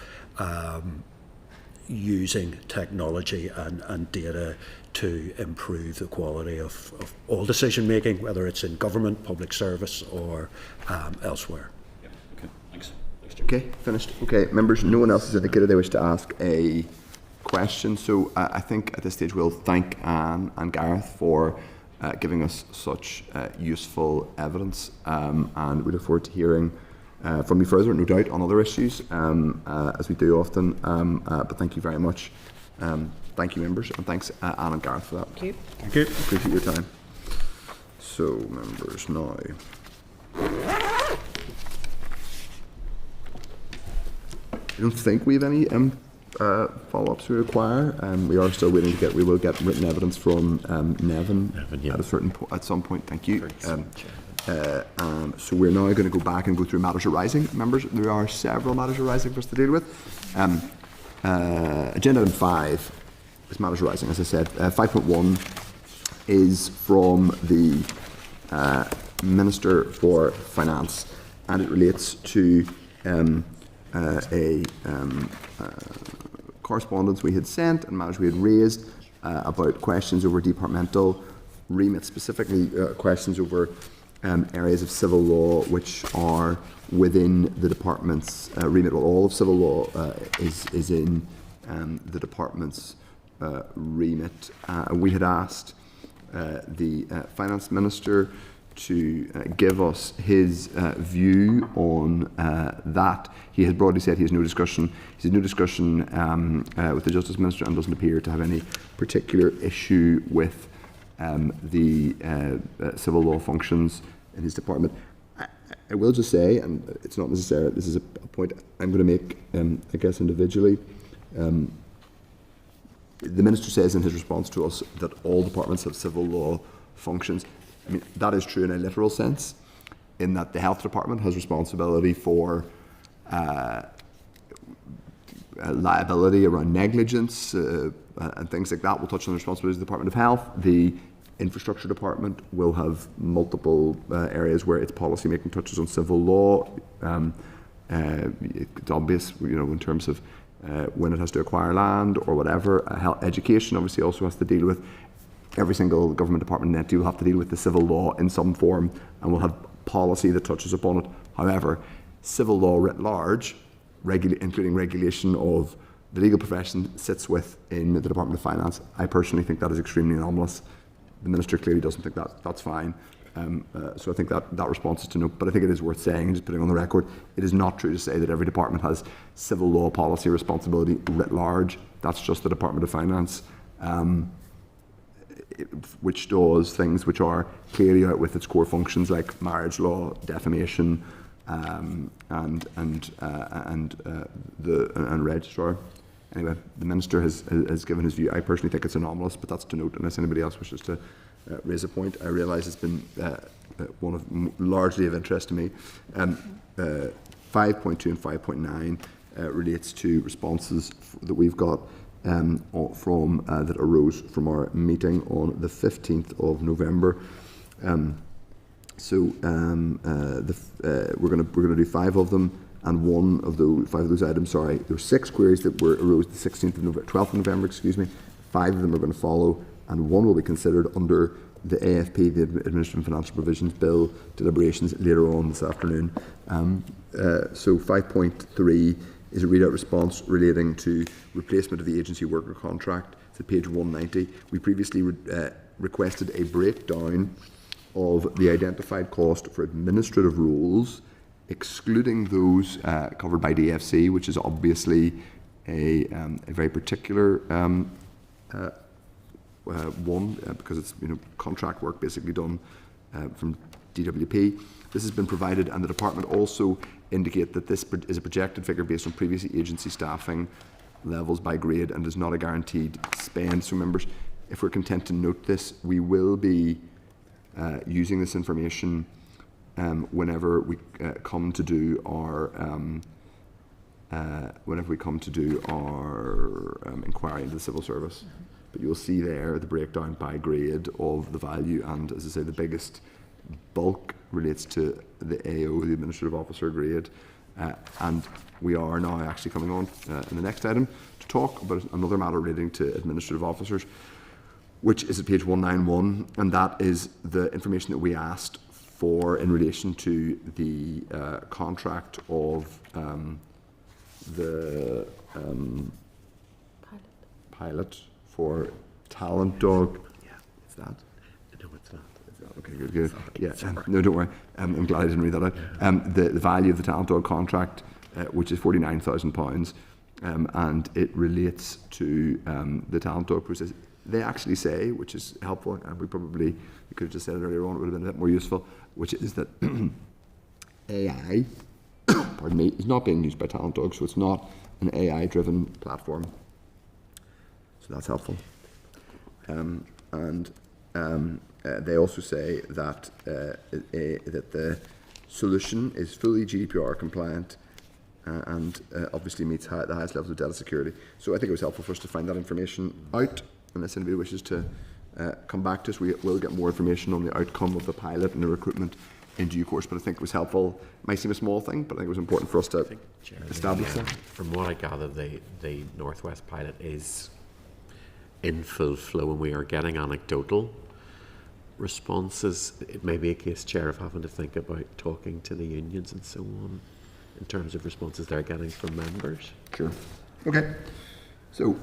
[SPEAKER 6] using technology and data to improve the quality of all decision making, whether it's in government, public service, or elsewhere.
[SPEAKER 4] Yeah. Okay. Thanks.
[SPEAKER 1] Okay, finished. Okay, members, no one else has indicated they wish to ask a question, so I think at this stage we'll thank Anne and Gareth for giving us such useful evidence, and we look forward to hearing from you further, no doubt, on other issues, as we do often, but thank you very much. Thank you, members, and thanks Anne and Gareth for that.
[SPEAKER 3] Thank you.
[SPEAKER 5] Thank you.
[SPEAKER 1] Appreciate your time. So, members, now I don't think we have any follow-ups we require. We are still waiting to get. We will get written evidence from Nevin at a certain at some point. Thank you. So we're now going to go back and go through matters arising. Members, there are several matters arising for us to deal with. Agenda item 5 is matters arising. As I said, 5.1 is from the Minister for Finance, and it relates to correspondence we had sent and matters we had raised about questions over departmental remit, specifically questions over areas of civil law which are within the department's remit. Well, all of civil law is in the department's remit. We had asked the Finance Minister to give us his view on that. He has broadly said he has no discussion. He has no discussion with the Justice Minister and doesn't appear to have any particular issue with the civil law functions in his department. I will just say, and it's not necessary, this is a point I'm going to make, I guess, individually. The Minister says in his response to us that all departments have civil law functions. I mean, that is true in a literal sense, in that the Health Department has responsibility for liability around negligence and things like that. We'll touch on the responsibilities of the Department of Health. The Infrastructure Department will have multiple areas where its policy making touches on civil law. It's obvious, in terms of when it has to acquire land or whatever. Health education obviously also has to deal with. Every single government department and entity will have to deal with the civil law in some form, and will have policy that touches upon it. However, civil law writ large, including regulation of the legal profession, sits within the Department of Finance. I personally think that is extremely anomalous. The Minister clearly doesn't think that's fine. So I think that response is to note, but I think it is worth saying, and just putting on the record, it is not true to say that every department has civil law policy responsibility writ large. That's just the Department of Finance. Which does things which are clearly out with its core functions, like marriage law, defamation, and registrar. Anyway, the Minister has given his view. I personally think it's anomalous, but that's to note unless anybody else wishes to raise a point. I realise it's been largely of interest to me. 5.2 and 5.9 relates to responses that we've got that arose from our meeting on the 15th of November. We're going to do 5 of them, and 5 of those items. Sorry, there were 6 queries that arose the 12th of November. 5 of them are going to follow, and 1 will be considered under the AFP, the Administrative Financial Provisions Bill, deliberations later on this afternoon. So 5.3. is a readout response relating to replacement of the agency worker contract. It's at page 190. We previously requested a breakdown of the identified cost for administrative roles, excluding those covered by DFC, which is obviously a very particular one, because it's contract work basically done from DWP. This has been provided, and the department also indicate that this is a projected figure based on previous agency staffing levels by grade and is not a guaranteed spend. So members, if we're content to note this, we will be using this information whenever we come to do our inquiry into the civil service. But you'll see there the breakdown by grade of the value, and as I say, the biggest bulk relates to the AO, the Administrative Officer grade, and we are now actually coming on in the next item to talk about another matter relating to administrative officers, which is at page 191, and that is the information that we asked in relation to the contract of the pilot for Talent Dog. Yeah, it's that. No, it's not. Okay, good. Yeah, no, don't worry. I'm glad I didn't read that out. The value of the Talent Dog contract, which is £49,000, and it relates to the Talent Dog process. They actually say, which is helpful, and we could have just said it earlier on, it would have been a bit more useful, which is that AI, pardon me, is not being used by Talent Dog, so it's not an AI-driven platform. So that's helpful. They also say that that the solution is fully GDPR compliant and obviously meets the highest levels of data security. So I think it was helpful for us to find that information out. Unless anybody wishes to come back to us, we will get more information on the outcome of the pilot and the recruitment in due course. But I think it was helpful. It might seem a small thing, but I think it was important for us to establish that.
[SPEAKER 9] From what I gather, the Northwest pilot is in full flow, and we are getting anecdotal responses. It may be a case, Chair, of having to think about talking to the unions and so on in terms of responses they're getting from members.
[SPEAKER 1] Sure. Okay. So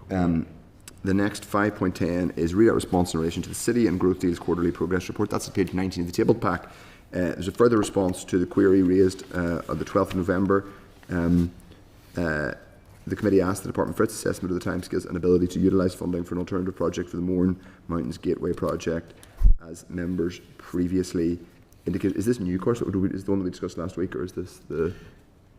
[SPEAKER 1] the next 5.10 is read out response in relation to the City and Growth Deals Quarterly Progress Report. That's at page 19 of the tabled pack. There's a further response to the query raised on the 12th of November. The committee asked the Department for its assessment of the timescales and ability to utilise funding for an alternative project for the Mourne Mountains Gateway project, as members previously indicated. Is this new course? Is the one that we discussed last week, or is this the?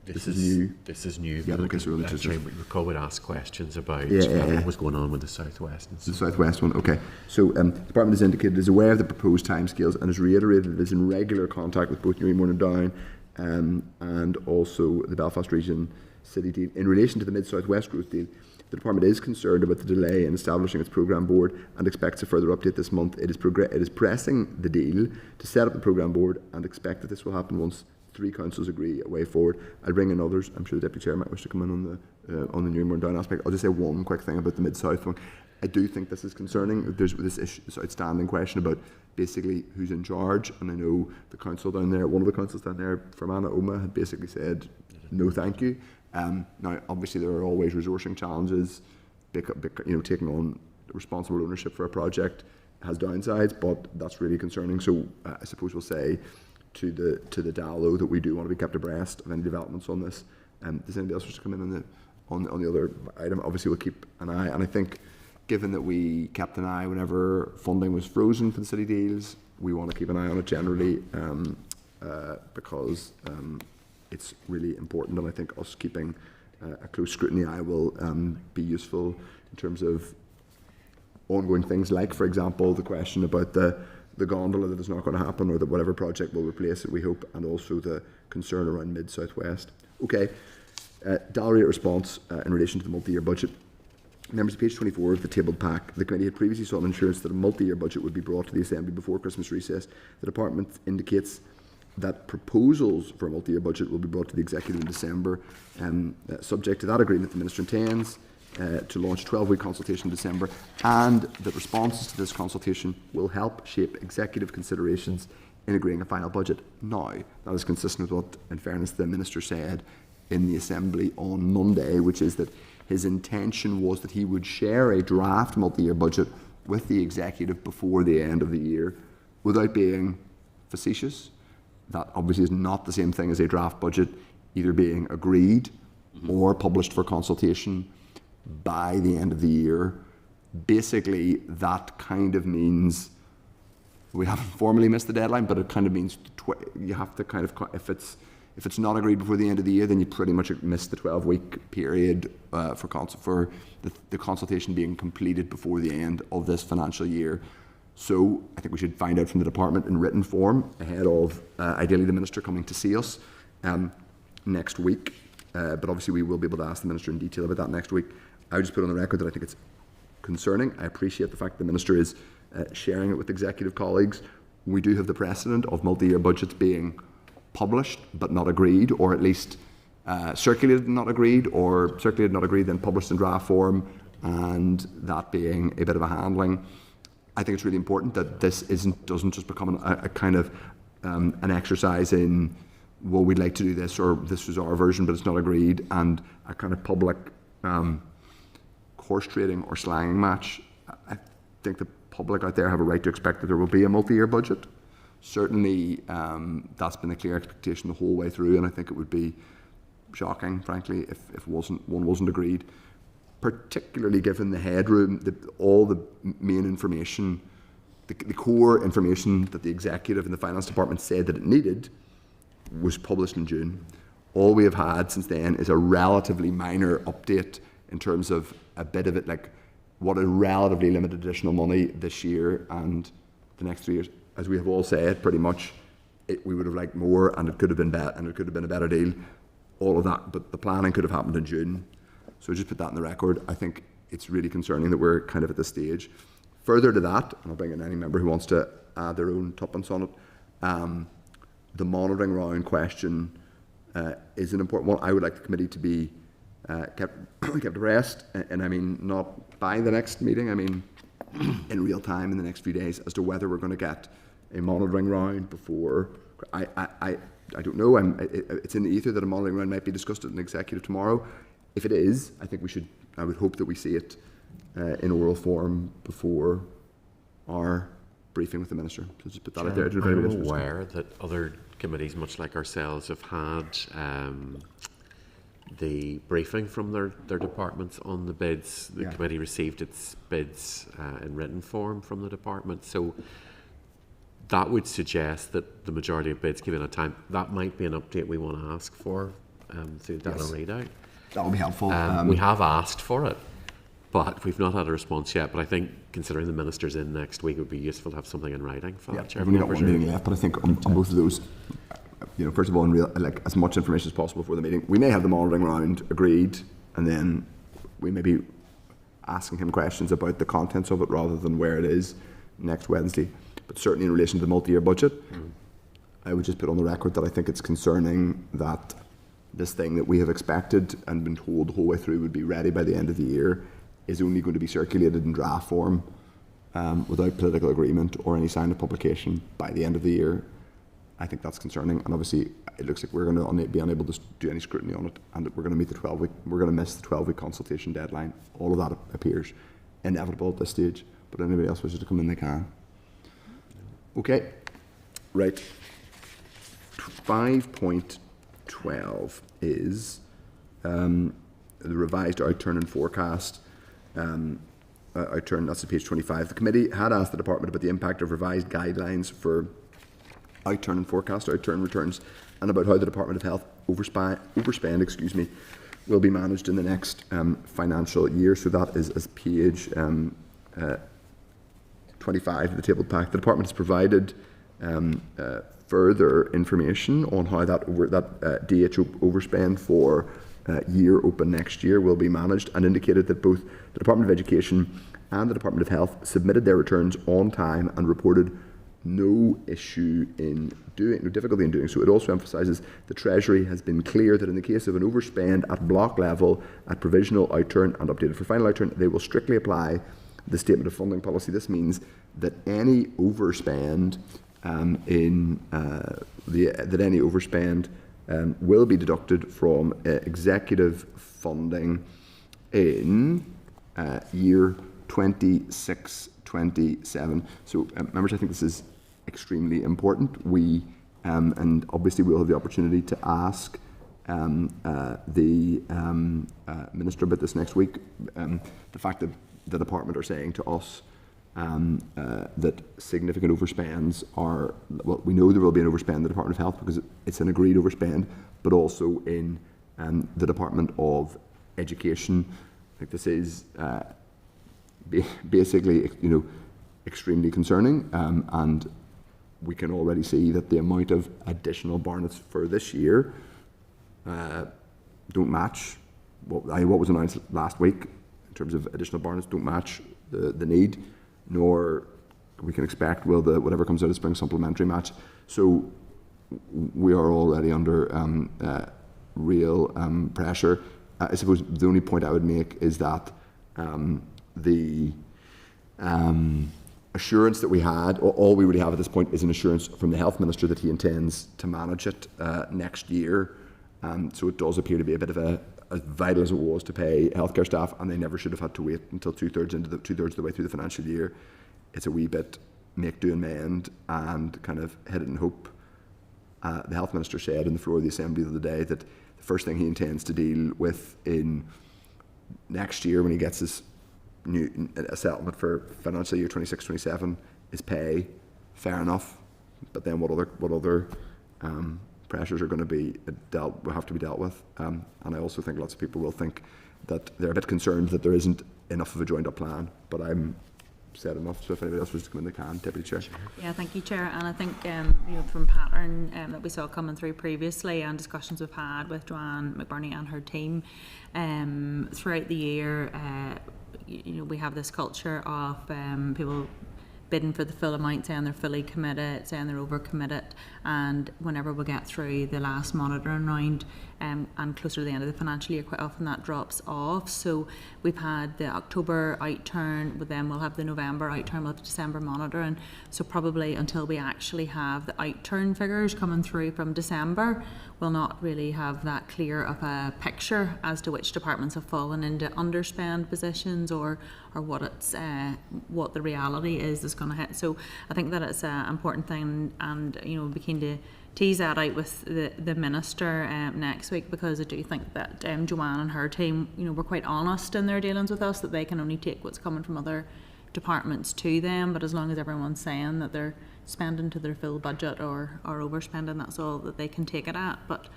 [SPEAKER 1] This is new.
[SPEAKER 9] This is new.
[SPEAKER 1] Yeah, okay, so really
[SPEAKER 9] recall would ask questions about
[SPEAKER 1] what
[SPEAKER 9] was going on with the Southwest. And
[SPEAKER 1] the Southwest one, okay. So the Department has indicated it is aware of the proposed timescales and has reiterated it is in regular contact with both NERI, Mourne and Down and also the Belfast Region City deal. In relation to the Mid-South-West Growth deal, the Department is concerned about the delay in establishing its programme board and expects a further update this month. It is pressing the deal to set up the programme board and expect that this will happen once 3 councils agree a way forward. I'll bring in others. I'm sure the Deputy Chair might wish to come in on the NERI, Mourne and Down aspect. I'll just say one quick thing about the Mid-South one. I do think this is concerning. There's this outstanding question about basically who's in charge, and I know the council down there, one of the councils down there, Fermanagh Oma, had basically said no thank you. Now, obviously, there are always resourcing challenges. Taking on responsible ownership for a project has downsides, but that's really concerning. So I suppose we'll say to the DALO that we do want to be kept abreast of any developments on this. Does anybody else wish to come in on the other item? Obviously, we'll keep an eye, and I think given that we kept an eye whenever funding was frozen for the city deals, we want to keep an eye on it generally because it's really important, and I think us keeping a close scrutiny eye will be useful in terms of ongoing things like, for example, the question about the gondola that is not going to happen, or that whatever project will replace it, we hope, and also the concern around Mid-South-West. Okay, DAL rate response in relation to the multi-year budget. Members, of page 24 of the tabled pack, the committee had previously sought assurance that a multi-year budget would be brought to the Assembly before Christmas recess. The Department indicates that proposals for a multi-year budget will be brought to the Executive in December. Subject to that agreement, the Minister intends to launch a 12-week consultation in December, and that responses to this consultation will help shape Executive considerations in agreeing a final budget. Now, that is consistent with what, in fairness, the Minister said in the Assembly on Monday, which is that his intention was that he would share a draft multi-year budget with the Executive before the end of the year, without being facetious. That obviously is not the same thing as a draft budget either being agreed or published for consultation by the end of the year. Basically, that kind of means we haven't formally missed the deadline, but it kind of means you have to kind of, if it's not agreed before the end of the year, then you pretty much missed the 12-week period for the consultation being completed before the end of this financial year. So I think we should find out from the Department in written form ahead of ideally the Minister coming to see us next week. But obviously we will be able to ask the Minister in detail about that next week. I would just put on the record that I think it's concerning. I appreciate the fact the Minister is sharing it with Executive colleagues. We do have the precedent of multi-year budgets being published but not agreed, or at least circulated and not agreed, or circulated and not agreed then published in draft form, and that being a bit of a handling. I think it's really important that this doesn't just become a kind of an exercise in, well, we'd like to do this, or this was our version but it's not agreed, and a kind of public horse trading or slanging match. I think the public out there have a right to expect that there will be a multi-year budget. Certainly that's been a clear expectation the whole way through, and I think it would be shocking, frankly, if one wasn't agreed, particularly given the headroom, all the main information, the core information that the executive and the finance department said that it needed was published in June. All we have had since then is a relatively minor update in terms of a bit of it, like what a relatively limited additional money this year and the next 3 years. As we have all said, pretty much we would have liked more, and it could have been better, and it could have been a better deal. All of that, but the planning could have happened in June. So just put that in the record. I think it's really concerning that we're kind of at this stage. Further to that, and I'll bring in any member who wants to add their own tuppence on it, the monitoring round question is an important one. I would like the committee to be kept abreast, and I mean not by the next meeting, I mean in real time in the next few days, as to whether we're going to get a monitoring round before. I don't know. It's in the ether that a monitoring round might be discussed at an executive tomorrow. If it is, I think I would hope that we see it in oral form before our briefing with the Minister. So just put that out there.
[SPEAKER 9] I'm aware that other committees, much like ourselves, have had the briefing from their departments on the bids. The committee received its bids in written form from the department. So that would suggest that the majority of bids given a time, that might be an update we want to ask for through that readout.
[SPEAKER 1] That would be helpful.
[SPEAKER 9] We have asked for it, but we've not had a response yet. But I think, considering the Minister's in next week, it would be useful to have something in writing for that.
[SPEAKER 1] We've only got one meeting left, but I think on both of those, first of all, like as much information as possible for the meeting. We may have the monitoring round agreed, and then we may be asking him questions about the contents of it rather than where it is next Wednesday. But certainly in relation to the multi-year budget, I would just put on the record that I think it's concerning that this thing that we have expected and been told the whole way through would be ready by the end of the year is only going to be circulated in draft form without political agreement or any sign of publication by the end of the year. I think that's concerning, and obviously it looks like we're going to be unable to do any scrutiny on it, and we're going to meet the 12-week. We're going to miss the 12-week consultation deadline. All of that appears inevitable at this stage. But anybody else wishes to come in, they can. Okay, right. 5.12 is the revised outturn and forecast. Outturn, that's at page 25. The committee had asked the department about the impact of revised guidelines for outturn and forecast outturn returns, and about how the Department of Health overspend will be managed in the next financial year. So that is page 25 of the tabled pack. The department has provided further information on how that DH overspend for year open next year will be managed, and indicated that both the Department of Education and the Department of Health submitted their returns on time and reported no difficulty in doing so. It also emphasises the Treasury has been clear that in the case of an overspend at block level, at provisional outturn and updated for final outturn, they will strictly apply the statement of funding policy. This means that any overspend will be deducted from executive funding in year 26-27. So, members, I think this is extremely important. We and obviously we'll have the opportunity to ask the Minister about this next week. The fact that the department are saying to us that significant overspends are, well, we know there will be an overspend in the Department of Health because it's an agreed overspend, but also in the Department of Education. I think this is basically, extremely concerning, and we can already see that the amount of additional barnets for this year don't match what was announced last week in terms of additional barnets, don't match the need, nor we can expect will whatever comes out of spring supplementary match. So we are already under real pressure. I suppose the only point I would make is that assurance that we had, all we really have at this point is an assurance from the Health Minister that he intends to manage it next year. So it does appear to be a bit of as vital as it was to pay healthcare staff, and they never should have had to wait until two-thirds of the way through the financial year. It's a wee bit make do and mend and kind of hit it and hope. The Health Minister said in the floor of the Assembly the other day that the first thing he intends to deal with in next year, when he gets his a settlement for financial year 26-27, is pay. Fair enough, but then what other pressures are going to be will have to be dealt with, and I also think lots of people will think that they're a bit concerned that there isn't enough of a joined up plan, but I'm said enough, so if anybody else wants to come in, they can. Deputy Chair.
[SPEAKER 3] Yeah, thank you, Chair. And I think from pattern that we saw coming through previously and discussions we've had with Joanne McBurney and her team throughout the year, we have this culture of people bidding for the full amount, saying they're fully committed, saying they're over committed, and whenever we get through the last monitoring round and closer to the end of the financial year, quite often that drops off. So we've had the October outturn, but then we'll have the November outturn, we'll have December monitoring. So probably until we actually have the outturn figures coming through from December, we'll not really have that clear of a picture as to which departments have fallen into underspend positions or what it's what the reality is that's going to hit. So I think that it's an important thing, and we'll be keen to tease that out with the Minister next week, because I do think that Joanne and her team were quite honest in their dealings with us, that they can only take what's coming from other departments to them, but as long as everyone's saying that they're spending to their full budget or overspending, that's all that they can take it at. But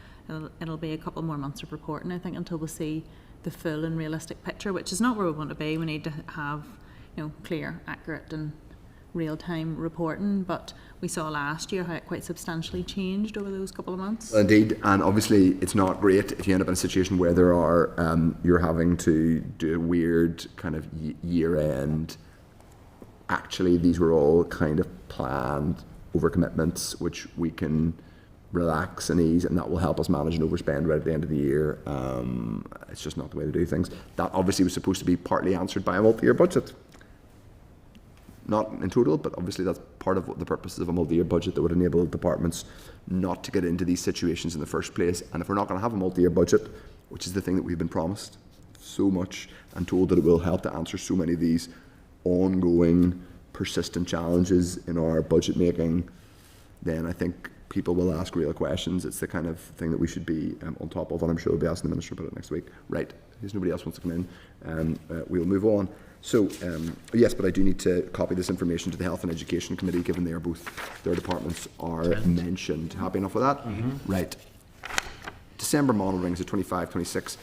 [SPEAKER 3] it'll be a couple more months of reporting, I think, until we see the full and realistic picture, which is not where we want to be. We need to have clear, accurate and real-time reporting, but we saw last year how it quite substantially changed over those couple of months.
[SPEAKER 1] Indeed, and obviously it's not great if you end up in a situation where there are you're having to do a weird kind of year-end. Actually, these were all kind of planned overcommitments, which we can relax and ease, and that will help us manage an overspend right at the end of the year. It's just not the way to do things. That obviously was supposed to be partly answered by a multi-year budget. Not in total, but obviously that's part of the purposes of a multi-year budget, that would enable departments not to get into these situations in the first place. And if we're not going to have a multi-year budget, which is the thing that we've been promised so much and told that it will help to answer so many of these ongoing, persistent challenges in our budget making, then I think people will ask real questions. It's the kind of thing that we should be on top of, and I'm sure we'll be asking the Minister about it next week. Right, if nobody else wants to come in, we'll move on. So, yes, but I do need to copy this information to the Health and Education Committee, given they are both, their departments are mentioned. Happy enough with that? Mm-hmm. Right. December monitoring is at 25-26.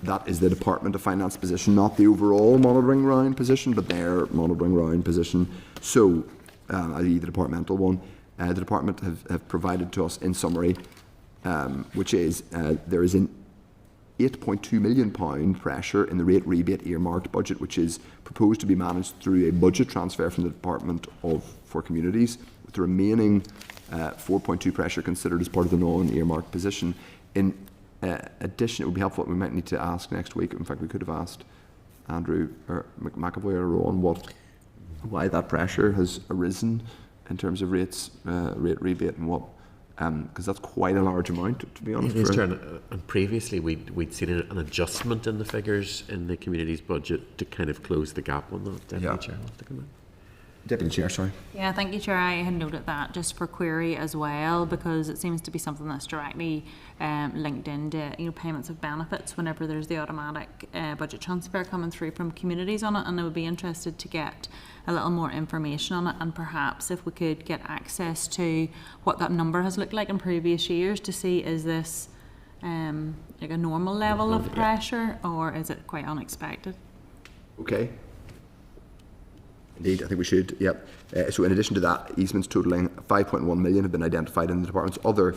[SPEAKER 1] That is the Department of Finance position, not the overall monitoring round position, but their monitoring round position. So, i.e. the departmental one. The department have provided to us in summary, which is there is an £8.2 million pressure in the rate rebate earmarked budget, which is proposed to be managed through a budget transfer from the Department for Communities, with the remaining 4.2 pressure considered as part of the non-earmarked position. In addition, it would be helpful, we might need to ask next week, in fact we could have asked Andrew or McAvoy or Rowan why that pressure has arisen in terms of rates, rate rebate, and what, because that's quite a large amount, to be honest.
[SPEAKER 9] It is, and previously we'd seen an adjustment in the figures in the community's budget to kind of close the gap on that. Deputy Chair wants to come in.
[SPEAKER 1] Deputy Chair, sorry.
[SPEAKER 3] Yeah, thank you, Chair. I had noted that just for query as well, because it seems to be something that's directly linked into payments of benefits whenever there's the automatic budget transfer coming through from communities on it, and I would be interested to get a little more information on it, and perhaps if we could get access to what that number has looked like in previous years to see, is this like a normal level of pressure, or is it quite unexpected?
[SPEAKER 1] Okay. Indeed, I think we should, yep. So in addition to that, easements totalling 5.1 million have been identified in the department's other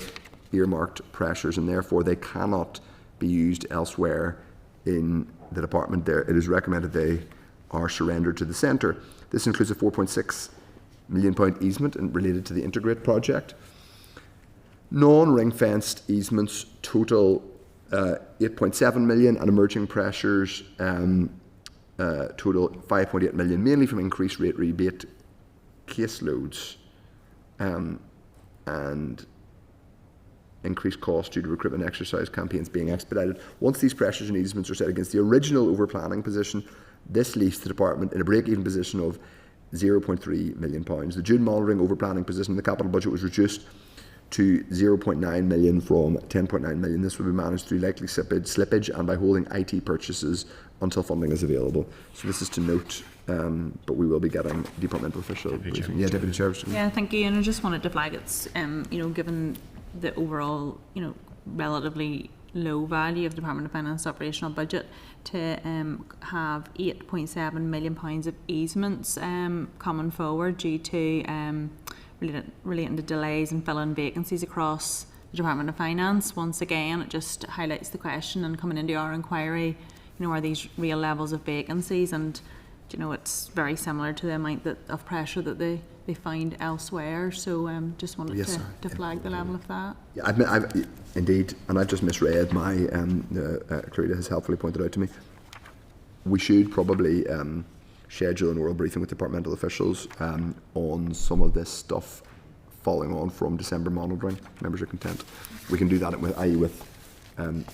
[SPEAKER 1] earmarked pressures, and therefore they cannot be used elsewhere in the department. There, it is recommended they are surrendered to the centre. This includes a £4.6 million easement related to the Integrate project. Non-ring-fenced easements total 8.7 million, and emerging pressures total 5.8 million, mainly from increased rate rebate caseloads and increased costs due to recruitment exercise campaigns being expedited. Once these pressures and easements are set against the original over-planning position, this leaves the department in a break-even position of £0.3 million. The June monitoring over-planning position in the capital budget was reduced to 0.9 million from 10.9 million. This will be managed through likely slippage and by holding IT purchases until funding is available. So this is to note, but we will be getting departmental official briefing. Yeah, Deputy Chair.
[SPEAKER 3] Yeah, thank you. And I just wanted to flag it's, given the overall, relatively low value of Department of Finance operational budget, to have £8.7 million of easements coming forward due to relating to delays in filling vacancies across the Department of Finance. Once again, it just highlights the question, and coming into our inquiry, are these real levels of vacancies? And it's very similar to the amount of pressure that they find elsewhere. So just wanted to flag the level of that.
[SPEAKER 1] Yeah, I've indeed, and I've just misread my. Clarita has helpfully pointed out to me. We should probably schedule an oral briefing with departmental officials on some of this stuff following on from December monitoring. Members are content. We can do that with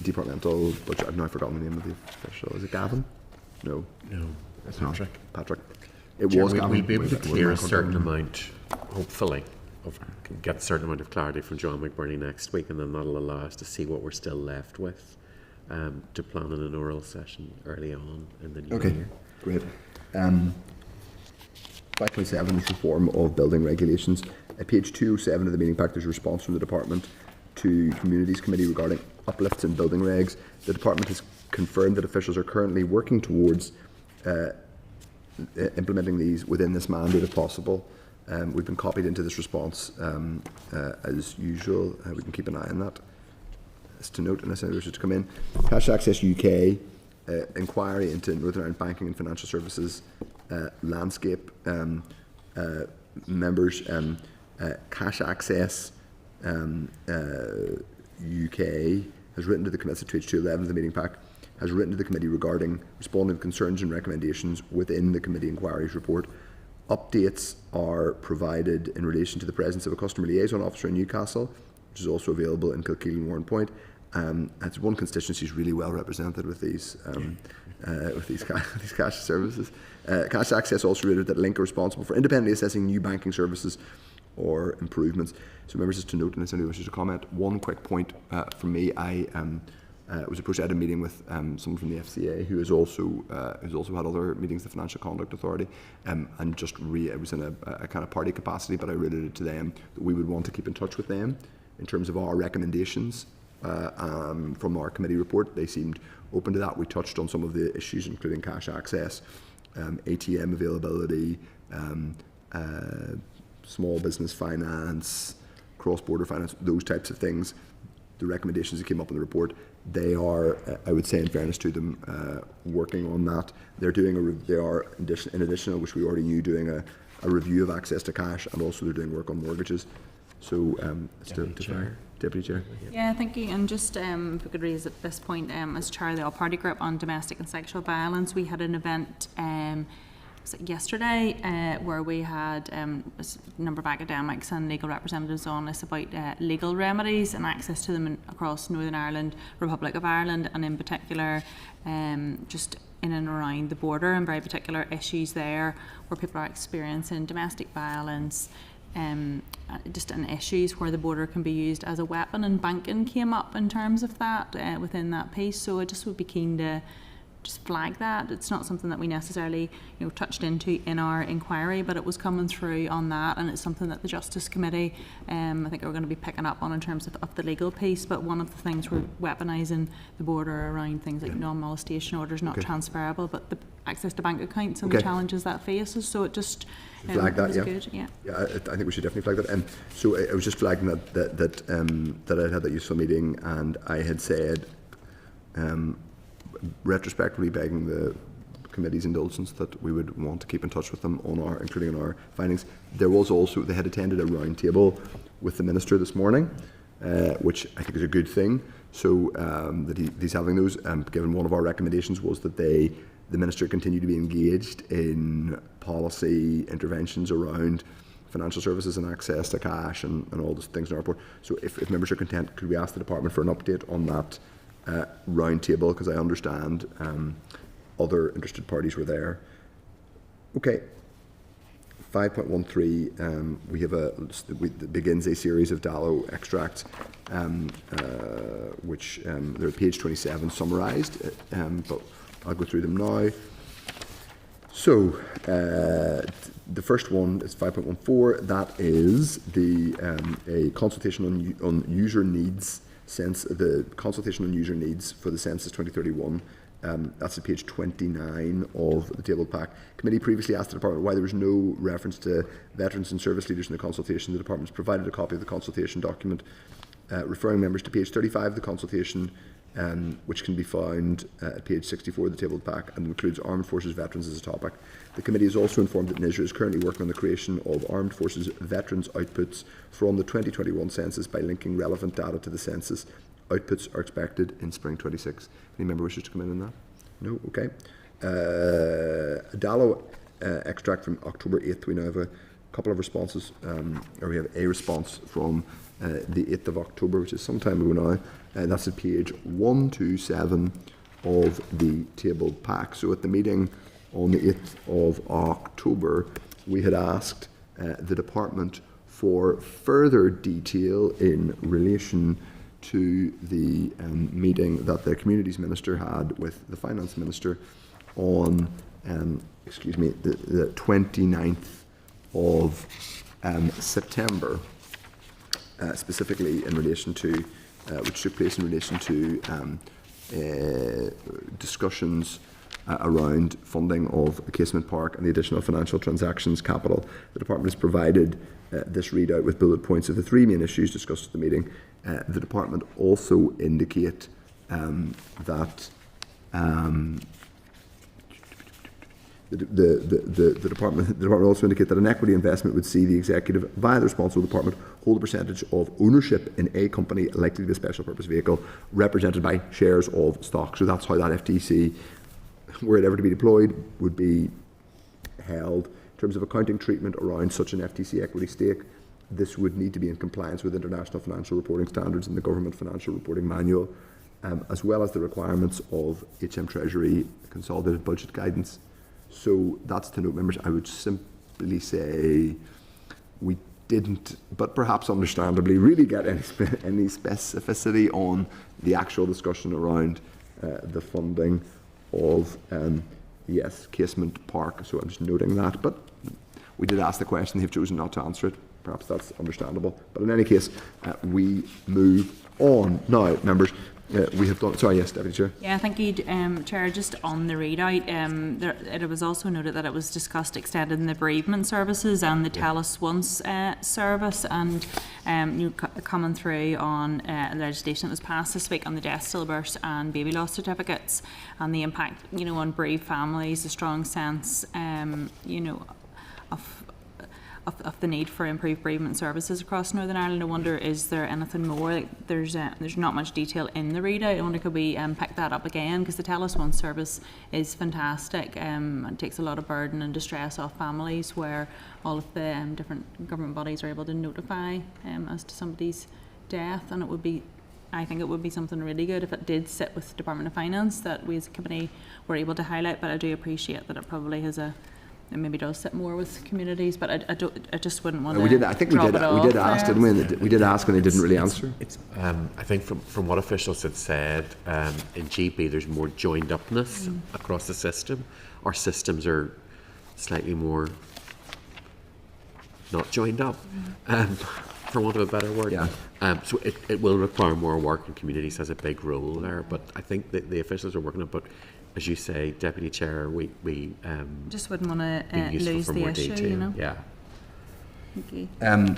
[SPEAKER 1] departmental budget. I've now forgotten the name of the official. Is it Gavin? No. It's Patrick. It was Gavin.
[SPEAKER 9] We'll be able to clear a certain amount, hopefully, get a certain amount of clarity from John McBurney next week, and then that'll allow us to see what we're still left with to plan in an oral session early on in the new year.
[SPEAKER 1] Great. 5.7 is reform of building regulations. At page 207 of the meeting pack, there's a response from the department to Communities Committee regarding uplifts in building regs. The department has confirmed that officials are currently working towards implementing these within this mandate if possible. We've been copied into this response as usual. We can keep an eye on that. As to note, unless anyone wishes to come in. Cash Access UK inquiry into Northern Ireland banking and financial services landscape. Members, Cash Access UK has written to the committee, page 211 of the meeting pack, has written to the committee regarding responding to concerns and recommendations within the committee inquiries report. Updates are provided in relation to the presence of a customer liaison officer in Newcastle, which is also available in Kilkeel and Warrenpoint. It's one constituency is really well represented with these cash services. Cash Access also rated that Link are responsible for independently assessing new banking services or improvements. So members, just to note, unless anybody wishes to comment, one quick point from me. I was approached at a meeting with someone from the FCA who's also had other meetings, the Financial Conduct Authority, and it was in a kind of party capacity, but I related it to them that we would want to keep in touch with them in terms of our recommendations from our committee report. They seemed open to that. We touched on some of the issues, including cash access, ATM availability, small business finance, cross-border finance, those types of things. The recommendations that came up in the report, they are, I would say in fairness to them, working on that. They're doing in addition, which we already knew, doing a review of access to cash, and also they're doing work on mortgages. So Deputy Chair.
[SPEAKER 3] Yeah, thank you. And just if we could raise at this point, as Chair of the All-Party Group on Domestic and Sexual Violence, we had an event yesterday where we had a number of academics and legal representatives on us about legal remedies and access to them across Northern Ireland, Republic of Ireland, and in particular just in and around the border, and very particular issues there where people are experiencing domestic violence, just in issues where the border can be used as a weapon, and banking came up in terms of that within that piece. So I just would be keen to just flag that. It's not something that we necessarily touched into in our inquiry, but it was coming through on that, and it's something that the Justice Committee I think are going to be picking up on in terms of the legal piece. But one of the things we're weaponising the border around things like non-molestation orders, not transferable, but the access to bank accounts and the challenges that faces. So it just
[SPEAKER 1] flag that,
[SPEAKER 3] good.
[SPEAKER 1] Yeah, I think we should definitely flag that. So I was just flagging that I had that useful meeting, and I had said retrospectively begging the committee's indulgence that we would want to keep in touch with them on including our findings. There was also, they had attended a round table with the Minister this morning, which I think is a good thing. So that he's having those, given one of our recommendations was that they the Minister continue to be engaged in policy interventions around financial services and access to cash and all those things in our report. So if members are content, could we ask the Department for an update on that round table, because I understand other interested parties were there. Okay. 5.13, we have it begins a series of Dallow extracts, which they're at page 27 summarised, but I'll go through them now. So the first one is 5.14. That is a consultation on user needs. The consultation on user needs for the census 2031. That's at page 29 of the table pack. Committee previously asked the Department why there was no reference to veterans and service leaders in the consultation. The Department has provided a copy of the consultation document, referring members to page 35 of the consultation, which can be found at page 64 of the table pack, and includes Armed Forces veterans as a topic. The committee is also informed that NERI is currently working on the creation of Armed Forces veterans outputs from the 2021 census by linking relevant data to the census. Outputs are expected in spring 26. Any member wishes to come in on that? No? Okay. A Dallow extract from October 8th. We now have a couple of responses, or we have a response from the 8th of October, which is some time ago now. That's at page 127 of the table pack. So at the meeting on the 8th of October, we had asked the Department for further detail in relation to the meeting that the Communities Minister had with the Finance Minister on, the 29th of September, specifically in relation to, which took place in relation to discussions around funding of Casement Park and the additional financial transactions capital. The Department has provided this readout with bullet points of the three main issues discussed at the meeting. The Department also indicate that the Department also indicate that an equity investment would see the Executive, via the responsible Department, hold a percentage of ownership in a company likely to be a special purpose vehicle represented by shares of stock. So that's how that FTC, were it ever to be deployed, would be held. In terms of accounting treatment around such an FTC equity stake, this would need to be in compliance with international financial reporting standards and the Government Financial Reporting Manual, as well as the requirements of HM Treasury Consolidated Budget Guidance. So that's to note, members. I would simply say we didn't, but perhaps understandably, really get any specificity on the actual discussion around the funding of Casement Park. So I'm just noting that. But we did ask the question. They've chosen not to answer it. Perhaps that's understandable. But in any case, we move on now, members. We have done. Sorry, yes, Deputy Chair.
[SPEAKER 3] Yeah, thank you, Chair. Just on the readout, it was also noted that it was discussed extending the bereavement services and the Tell Us Once service, and coming through on legislation that was passed this week on the death stillbirths and baby loss certificates, and the impact, on bereaved families, a strong sense, of the need for improved bereavement services across Northern Ireland. I wonder, is there anything more? There's not much detail in the readout. I wonder, could we pick that up again? Because the Tell Us Once service is fantastic. It takes a lot of burden and distress off families, where all of the different government bodies are able to notify as to somebody's death, and I think it would be something really good if it did sit with the Department of Finance, that we as a committee were able to highlight. But I do appreciate that it probably has it maybe does sit more with communities, but I just wouldn't want to.
[SPEAKER 1] We did ask, didn't we? We did ask, and they didn't really answer.
[SPEAKER 9] I think from what officials had said, in GB there's more joined upness across the system. Our systems are slightly more not joined up, for want of a better word. Yeah. So it will require more work, and communities has a big role there. But I think that the officials are working on it. But as you say, Deputy Chair, we
[SPEAKER 3] just wouldn't want to lose the issue,
[SPEAKER 9] Yeah.
[SPEAKER 3] Thank you.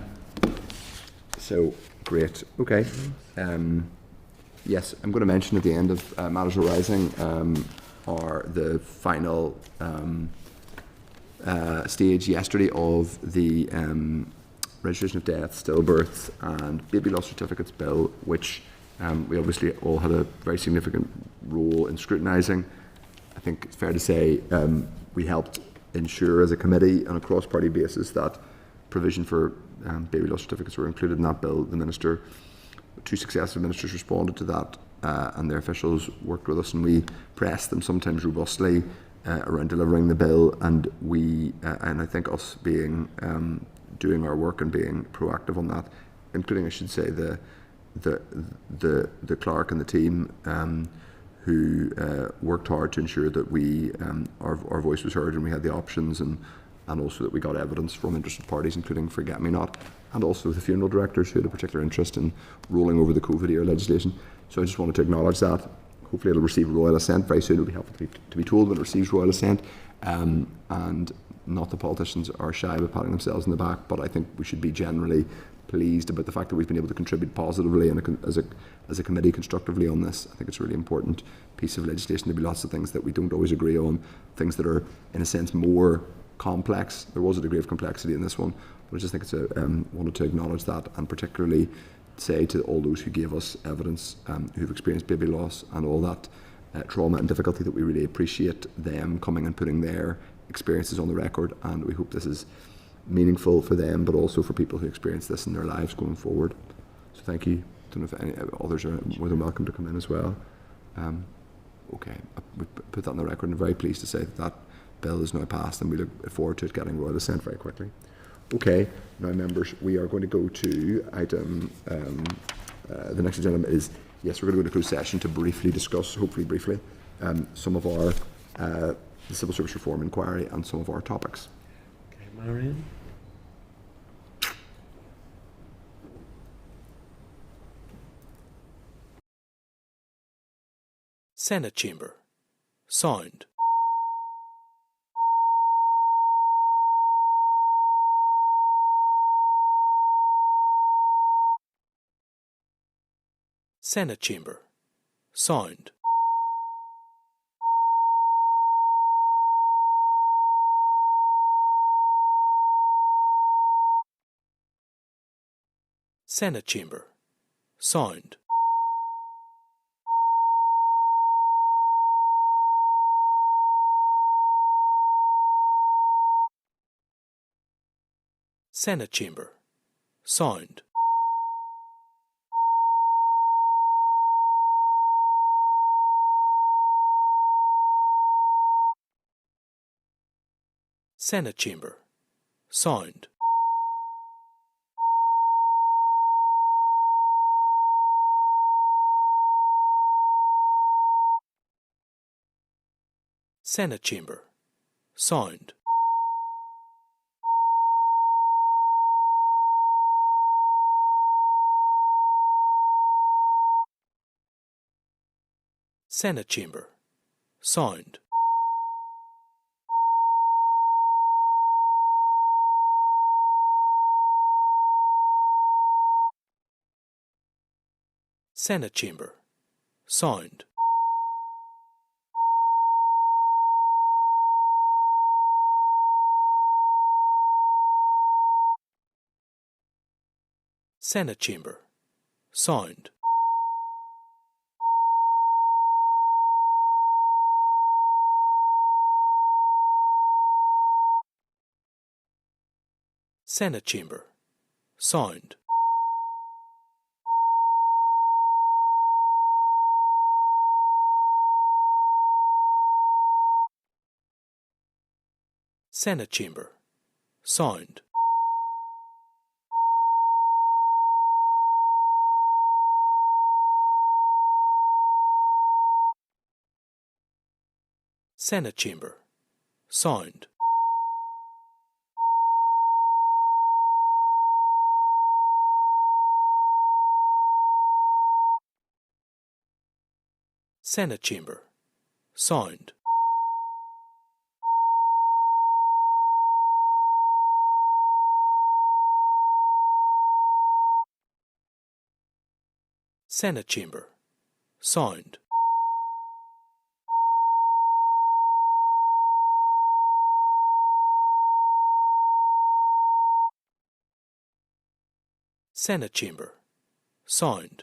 [SPEAKER 1] So great. Okay. Yes, I'm going to mention at the end of Matters Arising are the final stage yesterday of the registration of deaths, stillbirths and baby loss certificates bill, which we obviously all had a very significant role in scrutinising. I think it's fair to say we helped ensure as a committee on a cross-party basis that provision for baby loss certificates were included in that bill. The minister, two successive ministers responded to that, and their officials worked with us, and we pressed them sometimes robustly around delivering the bill. And we, and I think us being doing our work and being proactive on that, including, I should say, the clerk and the team who worked hard to ensure that we our voice was heard and we had the options, and also that we got evidence from interested parties, including Forget Me Not, and also the funeral directors who had a particular interest in rolling over the COVID era legislation. So I just wanted to acknowledge that. Hopefully it'll receive royal assent very soon. It'll be helpful to be told when it receives royal assent. And not the politicians are shy about patting themselves on the back, but I think we should be generally pleased about the fact that we've been able to contribute positively and as a committee constructively on this. I think it's a really important piece of legislation. There'll be lots of things that we don't always agree on, things that are in a sense more complex. There was a degree of complexity in this one, but I just think it's wanted to acknowledge that, and particularly say to all those who gave us evidence, who've experienced baby loss and all that trauma and difficulty, that we really appreciate them coming and putting their experiences on the record, and we hope this is meaningful for them, but also for people who experience this in their lives going forward. So thank you. I don't know if any others are more than welcome to come in as well. Okay, we put that on the record, and I'm very pleased to say that that bill is now passed, and we look forward to it getting royal assent very quickly. Okay, now members, we are going to go to item, the next agenda is, yes, we're going to go to closed session to briefly discuss, hopefully briefly, some of our, the civil service reform inquiry and some of our topics.
[SPEAKER 6] Okay, Marion.
[SPEAKER 10] Senate Chamber. Sound. Senate Chamber. Sound. Senate Chamber. Sound. Senate Chamber. Sound. Senate Chamber. Sound. Senate Chamber. Sound. Senate Chamber. Sound. Senate Chamber. Sound. Senate Chamber. Sound. Senate Chamber. Sound. Senate Chamber. Sound. Senate Chamber. Sound. Senate Chamber. Sound. Senate Chamber. Sound. Senate Chamber. Sound.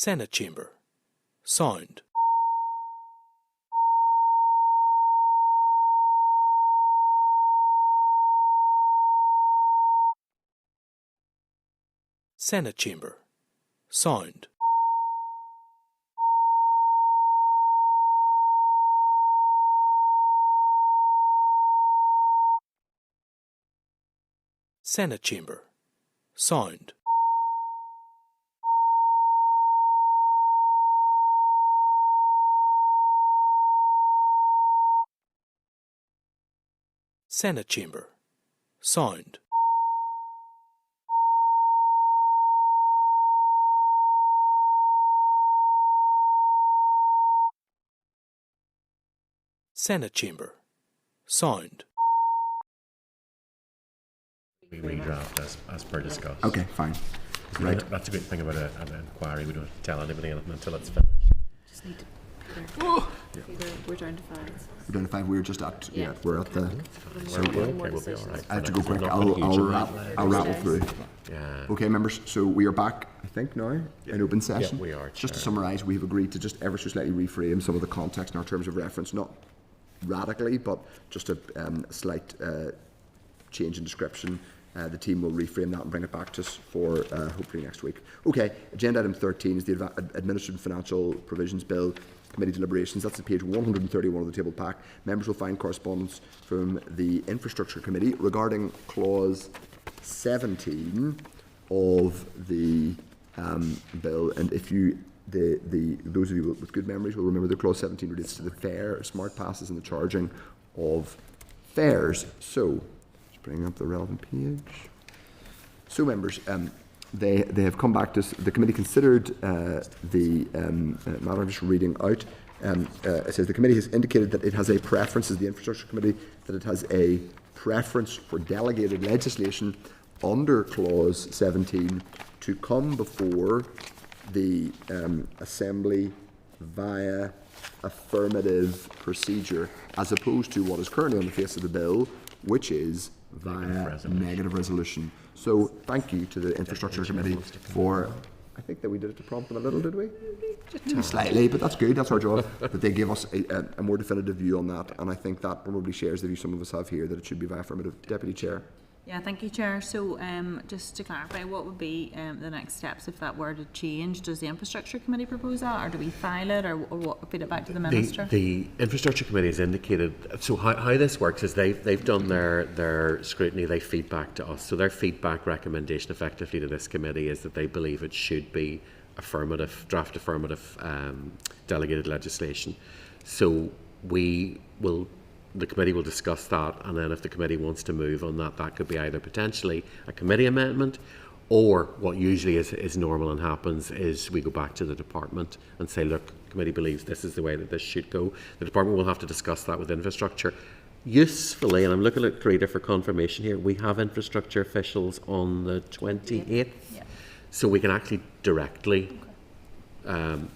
[SPEAKER 10] Senate Chamber. Sound. Senate Chamber. Sound. Senate Chamber. Sound. Senate Chamber. Sound. Senate Chamber. Sound.
[SPEAKER 9] We redraft as per discussed.
[SPEAKER 1] Okay, fine. Right.
[SPEAKER 9] That's a good thing about an inquiry. We don't have to tell anybody anything until it's finished.
[SPEAKER 11] Just need to we're down to 5.
[SPEAKER 1] We're down to 5. We're just at we're at the. So
[SPEAKER 9] We'll be all right.
[SPEAKER 1] I have to go quick.
[SPEAKER 9] Not gonna huge
[SPEAKER 1] I'll rattle through.
[SPEAKER 9] Yeah.
[SPEAKER 1] Okay, members. So we are back, I think, now in open session.
[SPEAKER 9] Yeah, we are,
[SPEAKER 1] Just to
[SPEAKER 9] Chair.
[SPEAKER 1] summarise, we have agreed to just ever so slightly reframe some of the context in our terms of reference, not radically, but just a slight change in description. The team will reframe that and bring it back to us for hopefully next week. Okay, agenda item 13 is the Administrative Financial Provisions Bill Committee deliberations. That's at page 131 of the table pack. Members will find correspondence from the Infrastructure Committee regarding clause 17 of the bill. And if you, those of you with good memories will remember that clause 17 relates to the fare, smart passes, and the charging of fares. So, just bring up the relevant page. So, members, they have come back to us. The committee considered the matter. I'm just reading out. It says the committee has indicated that it has a preference, as the Infrastructure Committee, that it has a preference for delegated legislation under clause 17 to come before the Assembly via affirmative procedure, as opposed to what is currently on the face of the bill, which is via negative resolution. So thank you to the Infrastructure Committee for, I think that we did it to prompt them a little, did we? Just slightly, but that's good, that's our job, that they gave us a more definitive view on that, and I think that probably shares the view some of us have here, that it should be via affirmative. Deputy Chair.
[SPEAKER 3] Yeah, thank you, Chair. So just to clarify, what would be the next steps if that were to change? Does the Infrastructure Committee propose that, or do we file it, or what, feed it back to the Minister?
[SPEAKER 9] The Infrastructure Committee has indicated, so how this works is they've done their scrutiny, they feed back to us. So their feedback recommendation effectively to this committee is that they believe it should be draft affirmative delegated legislation. So the committee will discuss that, and then if the committee wants to move on that, that could be either potentially a committee amendment, or what usually is normal and happens is we go back to the department and say, look, the committee believes this is the way that this should go. The department will have to discuss that with infrastructure. Usefully, and I'm looking at Greta for confirmation here, we have infrastructure officials on the 28th, so we can actually directly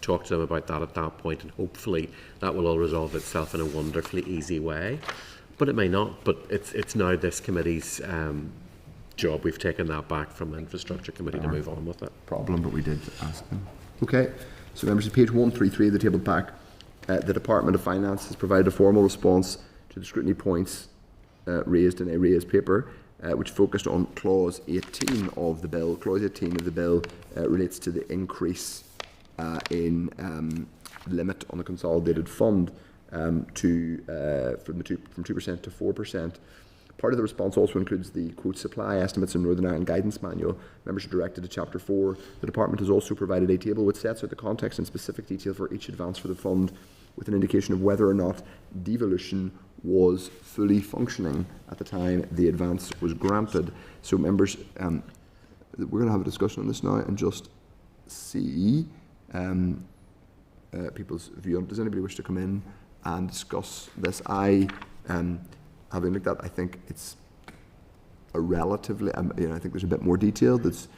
[SPEAKER 9] talk to them about that at that point, and hopefully that will all resolve itself in a wonderfully easy way. But it may not. But it's now this committee's job. We've taken that back from the Infrastructure Committee to move on with it.
[SPEAKER 1] Problem, but we did ask them. Okay, so members, of page 133 of the table pack, the Department of Finance has provided a formal response to the scrutiny points raised in a raised paper, which focused on clause 18 of the bill. Clause 18 of the bill relates to the increase in limit on the consolidated fund from 2% to 4%. Part of the response also includes the quote supply estimates in Northern Ireland Guidance Manual. Members are directed to Chapter 4. The Department has also provided a table which sets out the context and specific detail for each advance for the fund, with an indication of whether or not devolution was fully functioning at the time the advance was granted. So members, we're going to have a discussion on this now and just see people's view on it. Does anybody wish to come in and discuss this? Having looked at it, I think it's a relatively, I think there's a bit more detail that's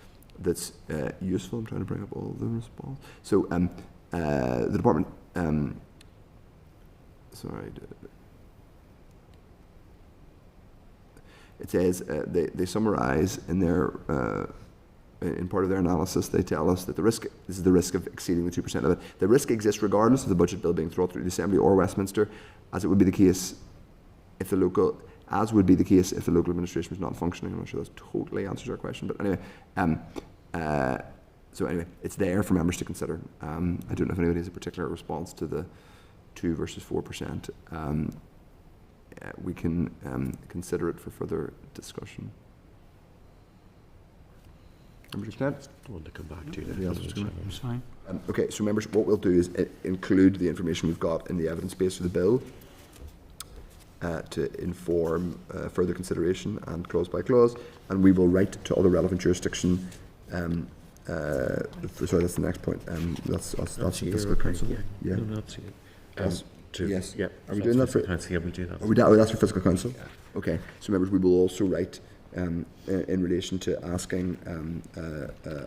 [SPEAKER 1] useful. I'm trying to bring up all the response. So the department, it says they summarise in their in part of their analysis, they tell us that this is the risk of exceeding the 2% limit. The risk exists regardless of the budget bill being brought through the Assembly or Westminster, as would be the case if the local administration was not functioning. I'm not sure that totally answers our question, but anyway, so anyway, it's there for members to consider. I don't know if anybody has a particular response to the 2 versus 4%. We can consider it for further discussion. Members content?
[SPEAKER 9] I want to come back to you.
[SPEAKER 5] It's fine.
[SPEAKER 1] Okay, so members, what we'll do is include the information we've got in the evidence base for the bill to inform further consideration and clause by clause, and we will write to other relevant jurisdiction. Sorry, that's the next point. That's the Fiscal Council. Yeah.
[SPEAKER 9] No, that's it.
[SPEAKER 1] Yes.
[SPEAKER 9] Yeah.
[SPEAKER 1] Are we doing that for?
[SPEAKER 9] Yeah, we do that.
[SPEAKER 1] That's for Fiscal Council. Yeah. Okay. So members, we will also write in relation to asking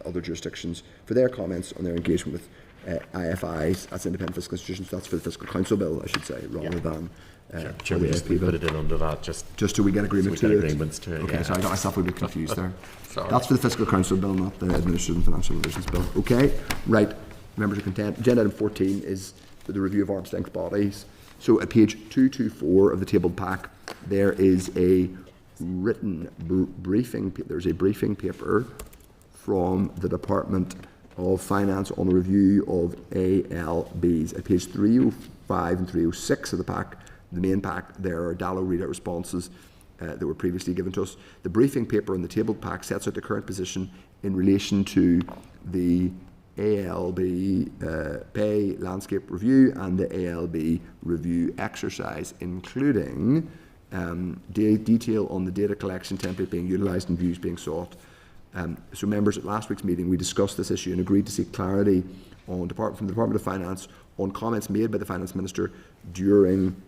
[SPEAKER 1] other jurisdictions for their comments on their engagement with IFIs, that's independent fiscal institutions. That's for the Fiscal Council bill, I should say, rather than.
[SPEAKER 9] Sure, we put it in under that just
[SPEAKER 1] till we get agreement
[SPEAKER 9] so
[SPEAKER 1] to it.
[SPEAKER 9] Agreements to it.
[SPEAKER 1] Okay,
[SPEAKER 9] yeah.
[SPEAKER 1] so I got myself a bit confused there.
[SPEAKER 9] Sorry.
[SPEAKER 1] That's for the Fiscal Council bill, not the Administrative and Financial Relations bill. Okay, right. Members are content. Agenda item 14 is the review of arm's length bodies. So at page 224 of the tabled pack, there is a written briefing. There's a briefing paper from the Department of Finance on the review of ALBs. At page 305 and 306 of the pack, the main pack, there are DALO readout responses that were previously given to us. The briefing paper in the tabled pack sets out the current position in relation to the ALB pay landscape review and the ALB review exercise, including detail on the data collection template being utilised and views being sought. So members, at last week's meeting we discussed this issue and agreed to seek clarity from the Department of Finance on comments made by the Finance Minister during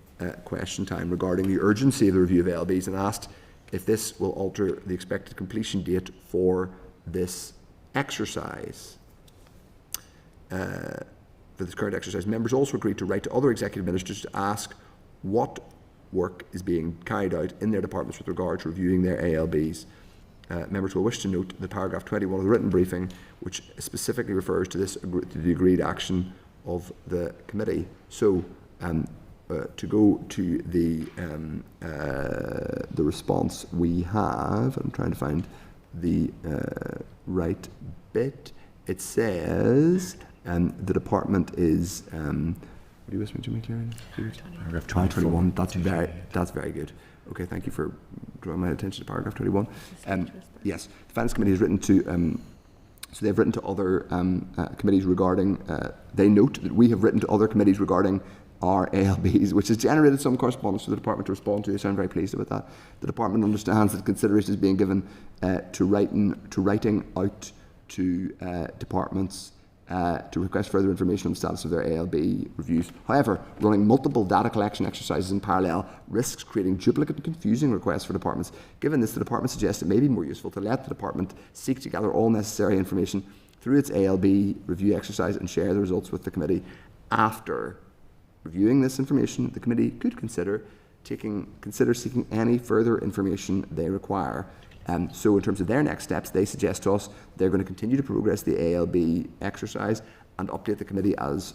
[SPEAKER 1] question time regarding the urgency of the review of ALBs, and asked if this will alter the expected completion date for this exercise. For this current exercise, members also agreed to write to other executive ministers to ask what work is being carried out in their departments with regard to reviewing their ALBs. Members will wish to note that paragraph 21 of the written briefing, which specifically refers to the agreed action of the committee. So, to go to the response we have, I'm trying to find the right bit. It says the department is. What do you wish me to make clear? Paragraph 21. That's very good. Okay, thank you for drawing my attention to paragraph 21. Yes, the Finance Committee has written to. So they've written to other committees regarding. They note that we have written to other committees regarding our ALBs, which has generated some correspondence for the department to respond to. I sound very pleased about that. The department understands that consideration is being given to writing out to departments to request further information on the status of their ALB reviews. However, running multiple data collection exercises in parallel risks creating duplicate and confusing requests for departments. Given this, the department suggests it may be more useful to let the department seek to gather all necessary information through its ALB review exercise and share the results with the committee. After reviewing this information, the committee could consider seeking any further information they require. So in terms of their next steps, they suggest to us they're going to continue to progress the ALB exercise and update the committee as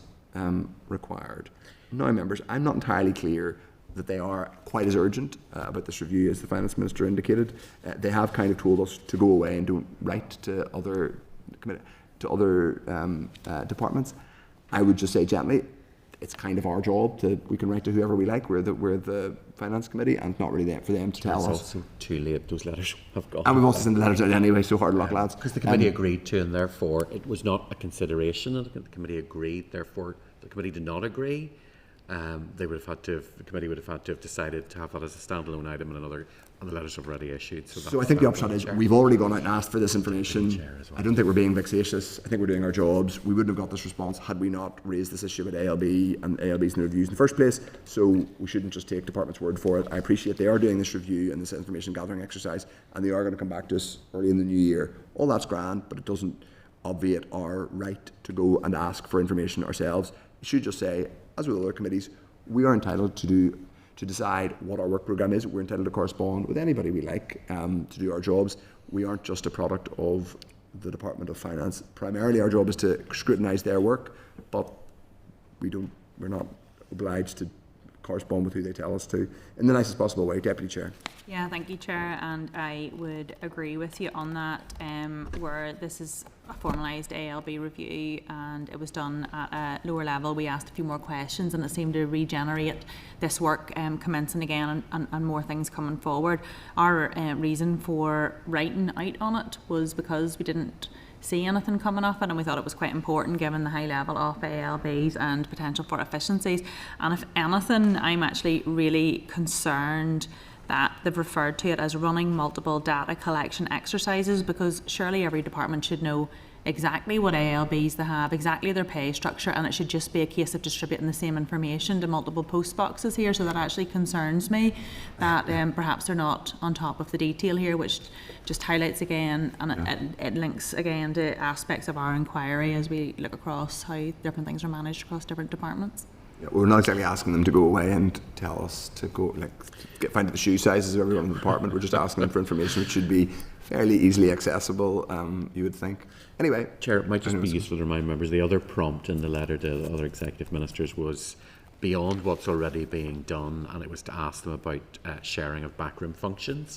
[SPEAKER 1] required. Now, members, I'm not entirely clear that they are quite as urgent about this review as the Finance Minister indicated. They have kind of told us to go away and don't write to other departments. I would just say gently, it's kind of our job we can write to whoever we like. We're the Finance Committee, and it's not really there for them to tell us.
[SPEAKER 9] It's also too late, those letters have gone.
[SPEAKER 1] And we've also sent the letters out anyway, so hard luck, lads.
[SPEAKER 9] Because the committee agreed to, and therefore it was not a consideration, and the committee agreed, therefore the committee did not agree. The committee would have had to have decided to have that as a standalone item and the letters have already issued. So
[SPEAKER 1] I think the upshot is we've already gone out and asked for this information. I don't think we're being vexatious. I think we're doing our jobs. We wouldn't have got this response had we not raised this issue with ALB and ALBs and the reviews in the first place. So we shouldn't just take department's word for it. I appreciate they are doing this review and this information gathering exercise, and they are going to come back to us early in the new year. All that's grand, but it doesn't obviate our right to go and ask for information ourselves. You should just say, as with other committees, we are entitled to decide what our work programme is. We're entitled to correspond with anybody we like to do our jobs. We aren't just a product of the Department of Finance. Primarily our job is to scrutinise their work, but we're not obliged to correspond with who they tell us to, in the nicest possible way. Deputy Chair.
[SPEAKER 3] Yeah, thank you, Chair, and I would agree with you on that, where this is a formalised ALB review and it was done at a lower level. We asked a few more questions and it seemed to regenerate this work commencing again and more things coming forward. Our reason for writing out on it was because we didn't see anything coming off it, and we thought it was quite important given the high level of ALBs and potential for efficiencies. And if anything, I'm actually really concerned that they've referred to it as running multiple data collection exercises, because surely every department should know exactly what ALBs they have, exactly their pay structure, and it should just be a case of distributing the same information to multiple post boxes here. So that actually concerns me that perhaps they're not on top of the detail here, which just highlights again, and it links again to aspects of our inquiry as we look across how different things are managed across different departments.
[SPEAKER 1] Yeah, we're not exactly asking them to go away and tell us to go find out the shoe sizes of everyone in the department. We're just asking them for information which should be fairly easily accessible, you would think. Anyway,
[SPEAKER 9] Chair, it might just be useful to remind members the other prompt in the letter to the other executive ministers was beyond what's already being done, and it was to ask them about sharing of backroom functions,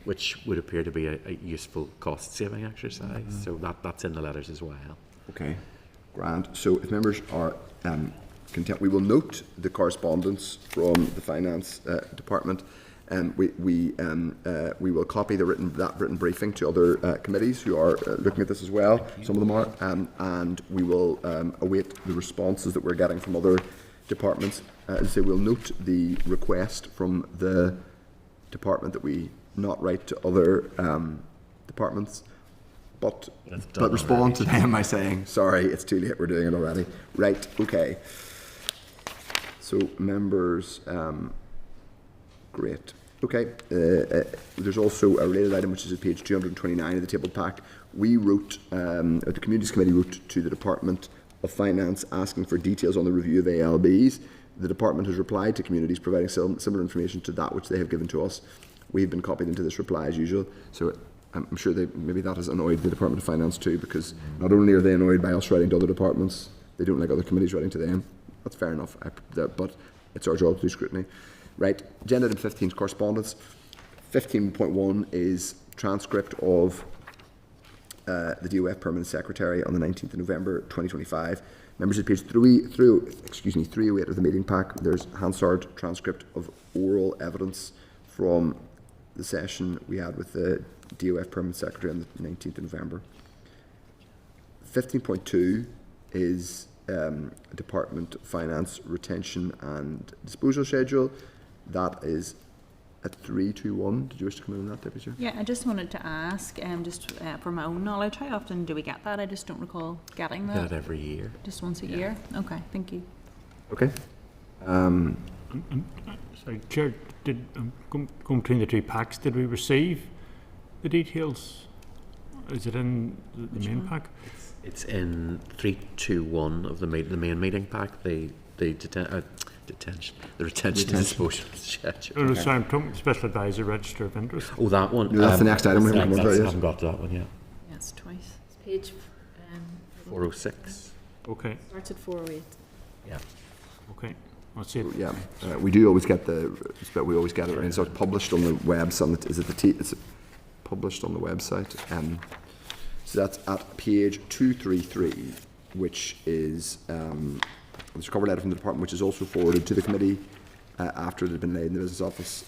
[SPEAKER 9] which would appear to be a useful cost-saving exercise. So that's in the letters as well.
[SPEAKER 1] Okay, grand. So if members are content, we will note the correspondence from the Finance Department. We will copy that written briefing to other committees who are looking at this as well. Some of them are, and we will await the responses that we're getting from other departments. As I say, we'll note the request from the department that we not write to other departments, but respond to them by saying, sorry, it's too late, we're doing it already. Right, okay. So members, great. Okay, there's also a related item which is at page 229 of the table pack. We wrote, the Communities Committee wrote to the Department of Finance asking for details on the review of ALBs. The Department has replied to Communities providing similar information to that which they have given to us. We've been copied into this reply as usual, so I'm sure maybe that has annoyed the Department of Finance too, because not only are they annoyed by us writing to other departments, they don't like other committees writing to them. That's fair enough, but it's our job to do scrutiny. Right, agenda item 15 is correspondence. 15.1 is transcript of the DOF Permanent Secretary on the 19th of November 2025. Members at page 308 of the meeting pack, there's Hansard transcript of oral evidence from the session we had with the DOF Permanent Secretary on the 19th of November. 15.2 is Department Finance Retention and Disposal Schedule. That is at 321. Did you wish to come in on that, Deputy Chair?
[SPEAKER 3] Yeah, I just wanted to ask, just for my own knowledge, how often do we get that? I just don't recall getting that.
[SPEAKER 9] That every year.
[SPEAKER 3] Just once a year? Okay, thank you.
[SPEAKER 1] Okay.
[SPEAKER 5] Sorry, Chair, going between the two packs, did we receive the details? Is it in the main pack?
[SPEAKER 9] It's in 321 of the main meeting pack. The retention disposal schedule.
[SPEAKER 5] Oh, no, sorry, I'm talking Special Advisor Register of Interest.
[SPEAKER 9] Oh, that one.
[SPEAKER 1] No, that's the next item. We
[SPEAKER 9] haven't got to that one yet.
[SPEAKER 11] Yeah, it's twice. It's page
[SPEAKER 9] 406.
[SPEAKER 5] Okay.
[SPEAKER 11] Starts at 408.
[SPEAKER 9] Yeah.
[SPEAKER 5] Okay. I'll see it.
[SPEAKER 1] Yeah, we do always get we always get it right. It's published on the website. It's published on the website. So that's at page 233, which is there's a cover letter from the department, which is also forwarded to the committee after it had been laid in the business office.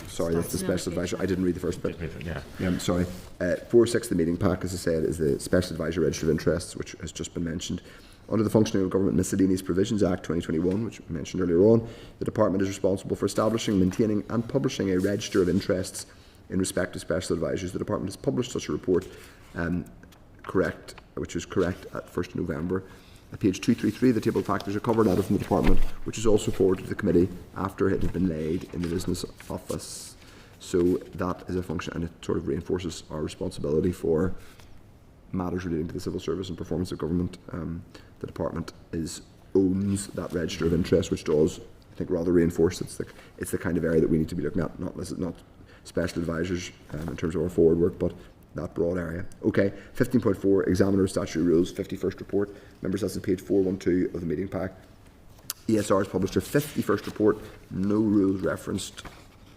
[SPEAKER 1] Sorry, that's the special advisor. I didn't read the first bit.
[SPEAKER 9] Yeah,
[SPEAKER 1] I'm sorry. 406 of the meeting pack, as I said, is the Special Advisor Register of Interests, which has just been mentioned. Under the Functioning of Government Miscellaneous Provisions Act 2021, which we mentioned earlier on, the department is responsible for establishing, maintaining and publishing a register of interests in respect to special advisors. The department has published such a report, which is correct at 1st of November. At page 233 of the table of factors, a cover letter from the department, which is also forwarded to the committee after it had been laid in the business office. So that is a function, and it sort of reinforces our responsibility for matters relating to the civil service and performance of government. The department owns that register of interest, which does, I think, rather reinforce it's the kind of area that we need to be looking at, not special advisors in terms of our forward work, but that broad area. Okay, 15.4, Examiner Statutory Rules, 51st Report. Members, that's on page 412 of the meeting pack. ESR has published their 51st report, no rules referenced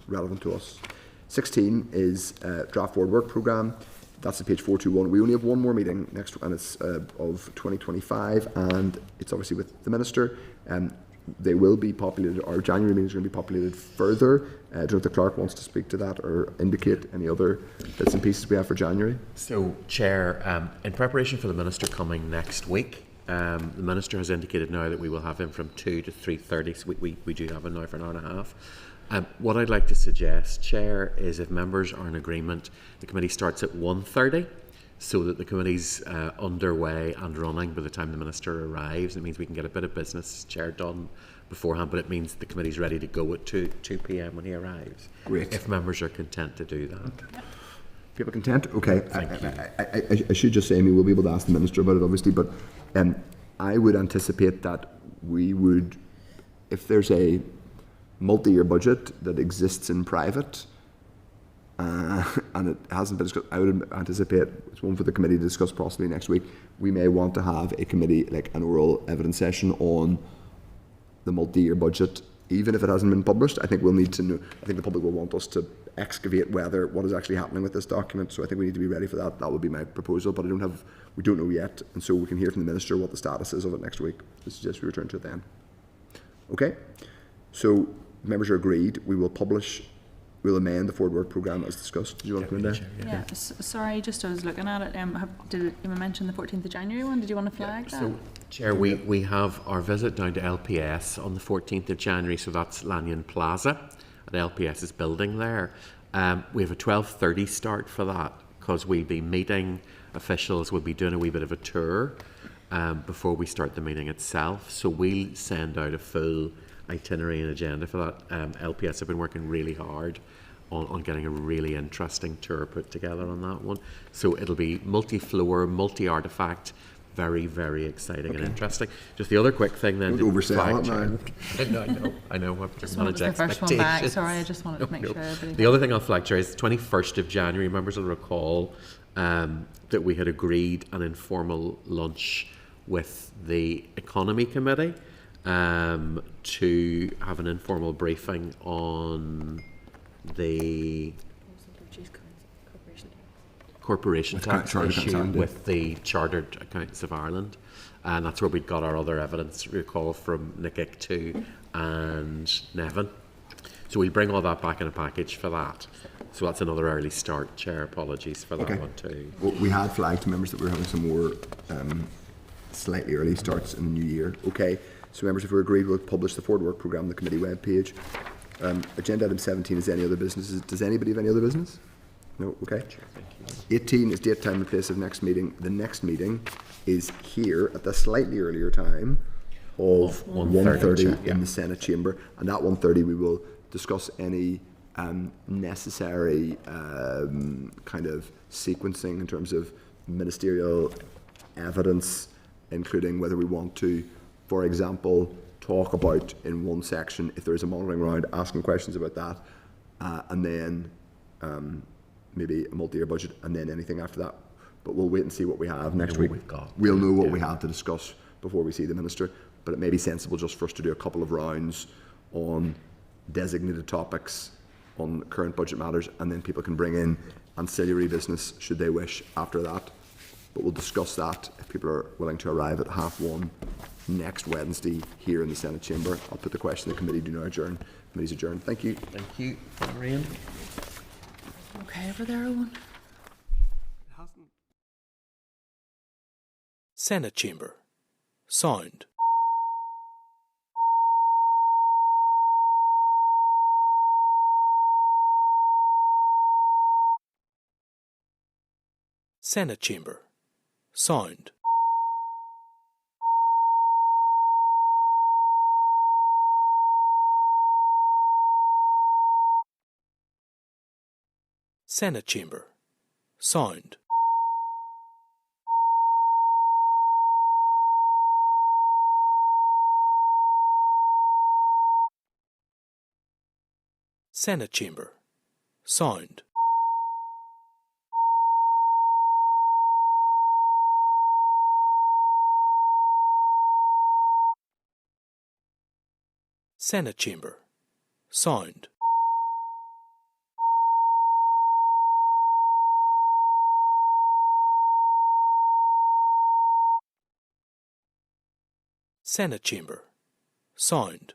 [SPEAKER 1] relevant to us. 16 is Draft Forward Work Programme, that's on page 421. We only have one more meeting next, and it's of 2025, and it's obviously with the Minister. They will be populated, our January meeting is going to be populated further. I don't know if the clerk wants to speak to that or indicate any other bits and pieces we have for January.
[SPEAKER 9] So, Chair, in preparation for the Minister coming next week, the Minister has indicated now that we will have him from 2 to 3:30, so we do have him now for an hour and a half. What I'd like to suggest, Chair, is if members are in agreement, the committee starts at 1:30, so that the committee's underway and running by the time the Minister arrives. It means we can get a bit of business, Chair, done beforehand, but it means the committee's ready to go at 2 p.m. when he arrives.
[SPEAKER 1] Great.
[SPEAKER 9] If members are content to do that.
[SPEAKER 1] People content? Okay. I should just say, I mean, we'll be able to ask the Minister about it, obviously, but I would anticipate that we would, if there's a multi-year budget that exists in private, and it hasn't been discussed, I would anticipate it's one for the committee to discuss possibly next week. We may want to have a committee, like an oral evidence session on the multi-year budget, even if it hasn't been published. I think we'll need to know, I think the public will want us to excavate what is actually happening with this document, so I think we need to be ready for that. That would be my proposal, but we don't know yet, and so we can hear from the Minister what the status is of it next week. I suggest we return to it then. Okay, so members are agreed. We'll amend the forward work programme as discussed. Do you want to come in there?
[SPEAKER 3] Yeah, sorry, just I was looking at it. Did you mention the 14th of January one? Did you want to flag that?
[SPEAKER 9] So, Chair, we have our visit down to LPS on the 14th of January, so that's Lanyon Plaza at LPS's building there. We have a 12:30 start for that because we'll be meeting officials, we'll be doing a wee bit of a tour before we start the meeting itself. So we'll send out a full itinerary and agenda for that. LPS have been working really hard on getting a really interesting tour put together on that one. So it'll be multi-floor, multi-artefact, very, very exciting and interesting. Just the other quick thing then.
[SPEAKER 1] Don't oversell it now.
[SPEAKER 9] I know.
[SPEAKER 3] Just wanted the first one back. Sorry, I just wanted to make sure everybody.
[SPEAKER 9] The other thing I'll flag, Chair, is the 21st of January. Members will recall that we had agreed an informal lunch with the Economy Committee to have an informal briefing on the corporation tax issue with the Chartered Accountants of Ireland, and that's where we got our other evidence, recall, from Nick Ictu and Nevin. So we'll bring all that back in a package for that. So that's another early start, Chair. Apologies for that one too.
[SPEAKER 1] Well, we had flagged to members that we were having some more slightly early starts in the new year. Okay, so members, if we're agreed, we'll publish the forward work programme on the committee webpage. Agenda item 17 is any other businesses. Does anybody have any other business? No? Okay. Sure, thank you. 18 is date, time and place of next meeting. The next meeting is here at the slightly earlier time of 1:30 in the Senate chamber, and at 1:30 we will discuss any necessary kind of sequencing in terms of ministerial evidence, including whether we want to, for example, talk about in one section, if there is a monitoring round, asking questions about that, and then maybe a multi-year budget, and then anything after that. But we'll wait and see what we have next week. We'll know what we have to discuss before we see the Minister, but it may be sensible just for us to do a couple of rounds on designated topics on current budget matters, and then people can bring in ancillary business should they wish after that. But we'll discuss that if people are willing to arrive at 1:30 next Wednesday here in the Senate chamber. I'll put the question to the committee. Do not adjourn. Committee's adjourned. Thank you.
[SPEAKER 9] Thank you, Marianne.
[SPEAKER 3] Okay, over there, Owen.
[SPEAKER 10] Senate chamber. Sound. Senate chamber. Sound. Senate chamber. Sound. Senate chamber. Sound. Senate Chamber. Sound. Senate Chamber. Sound.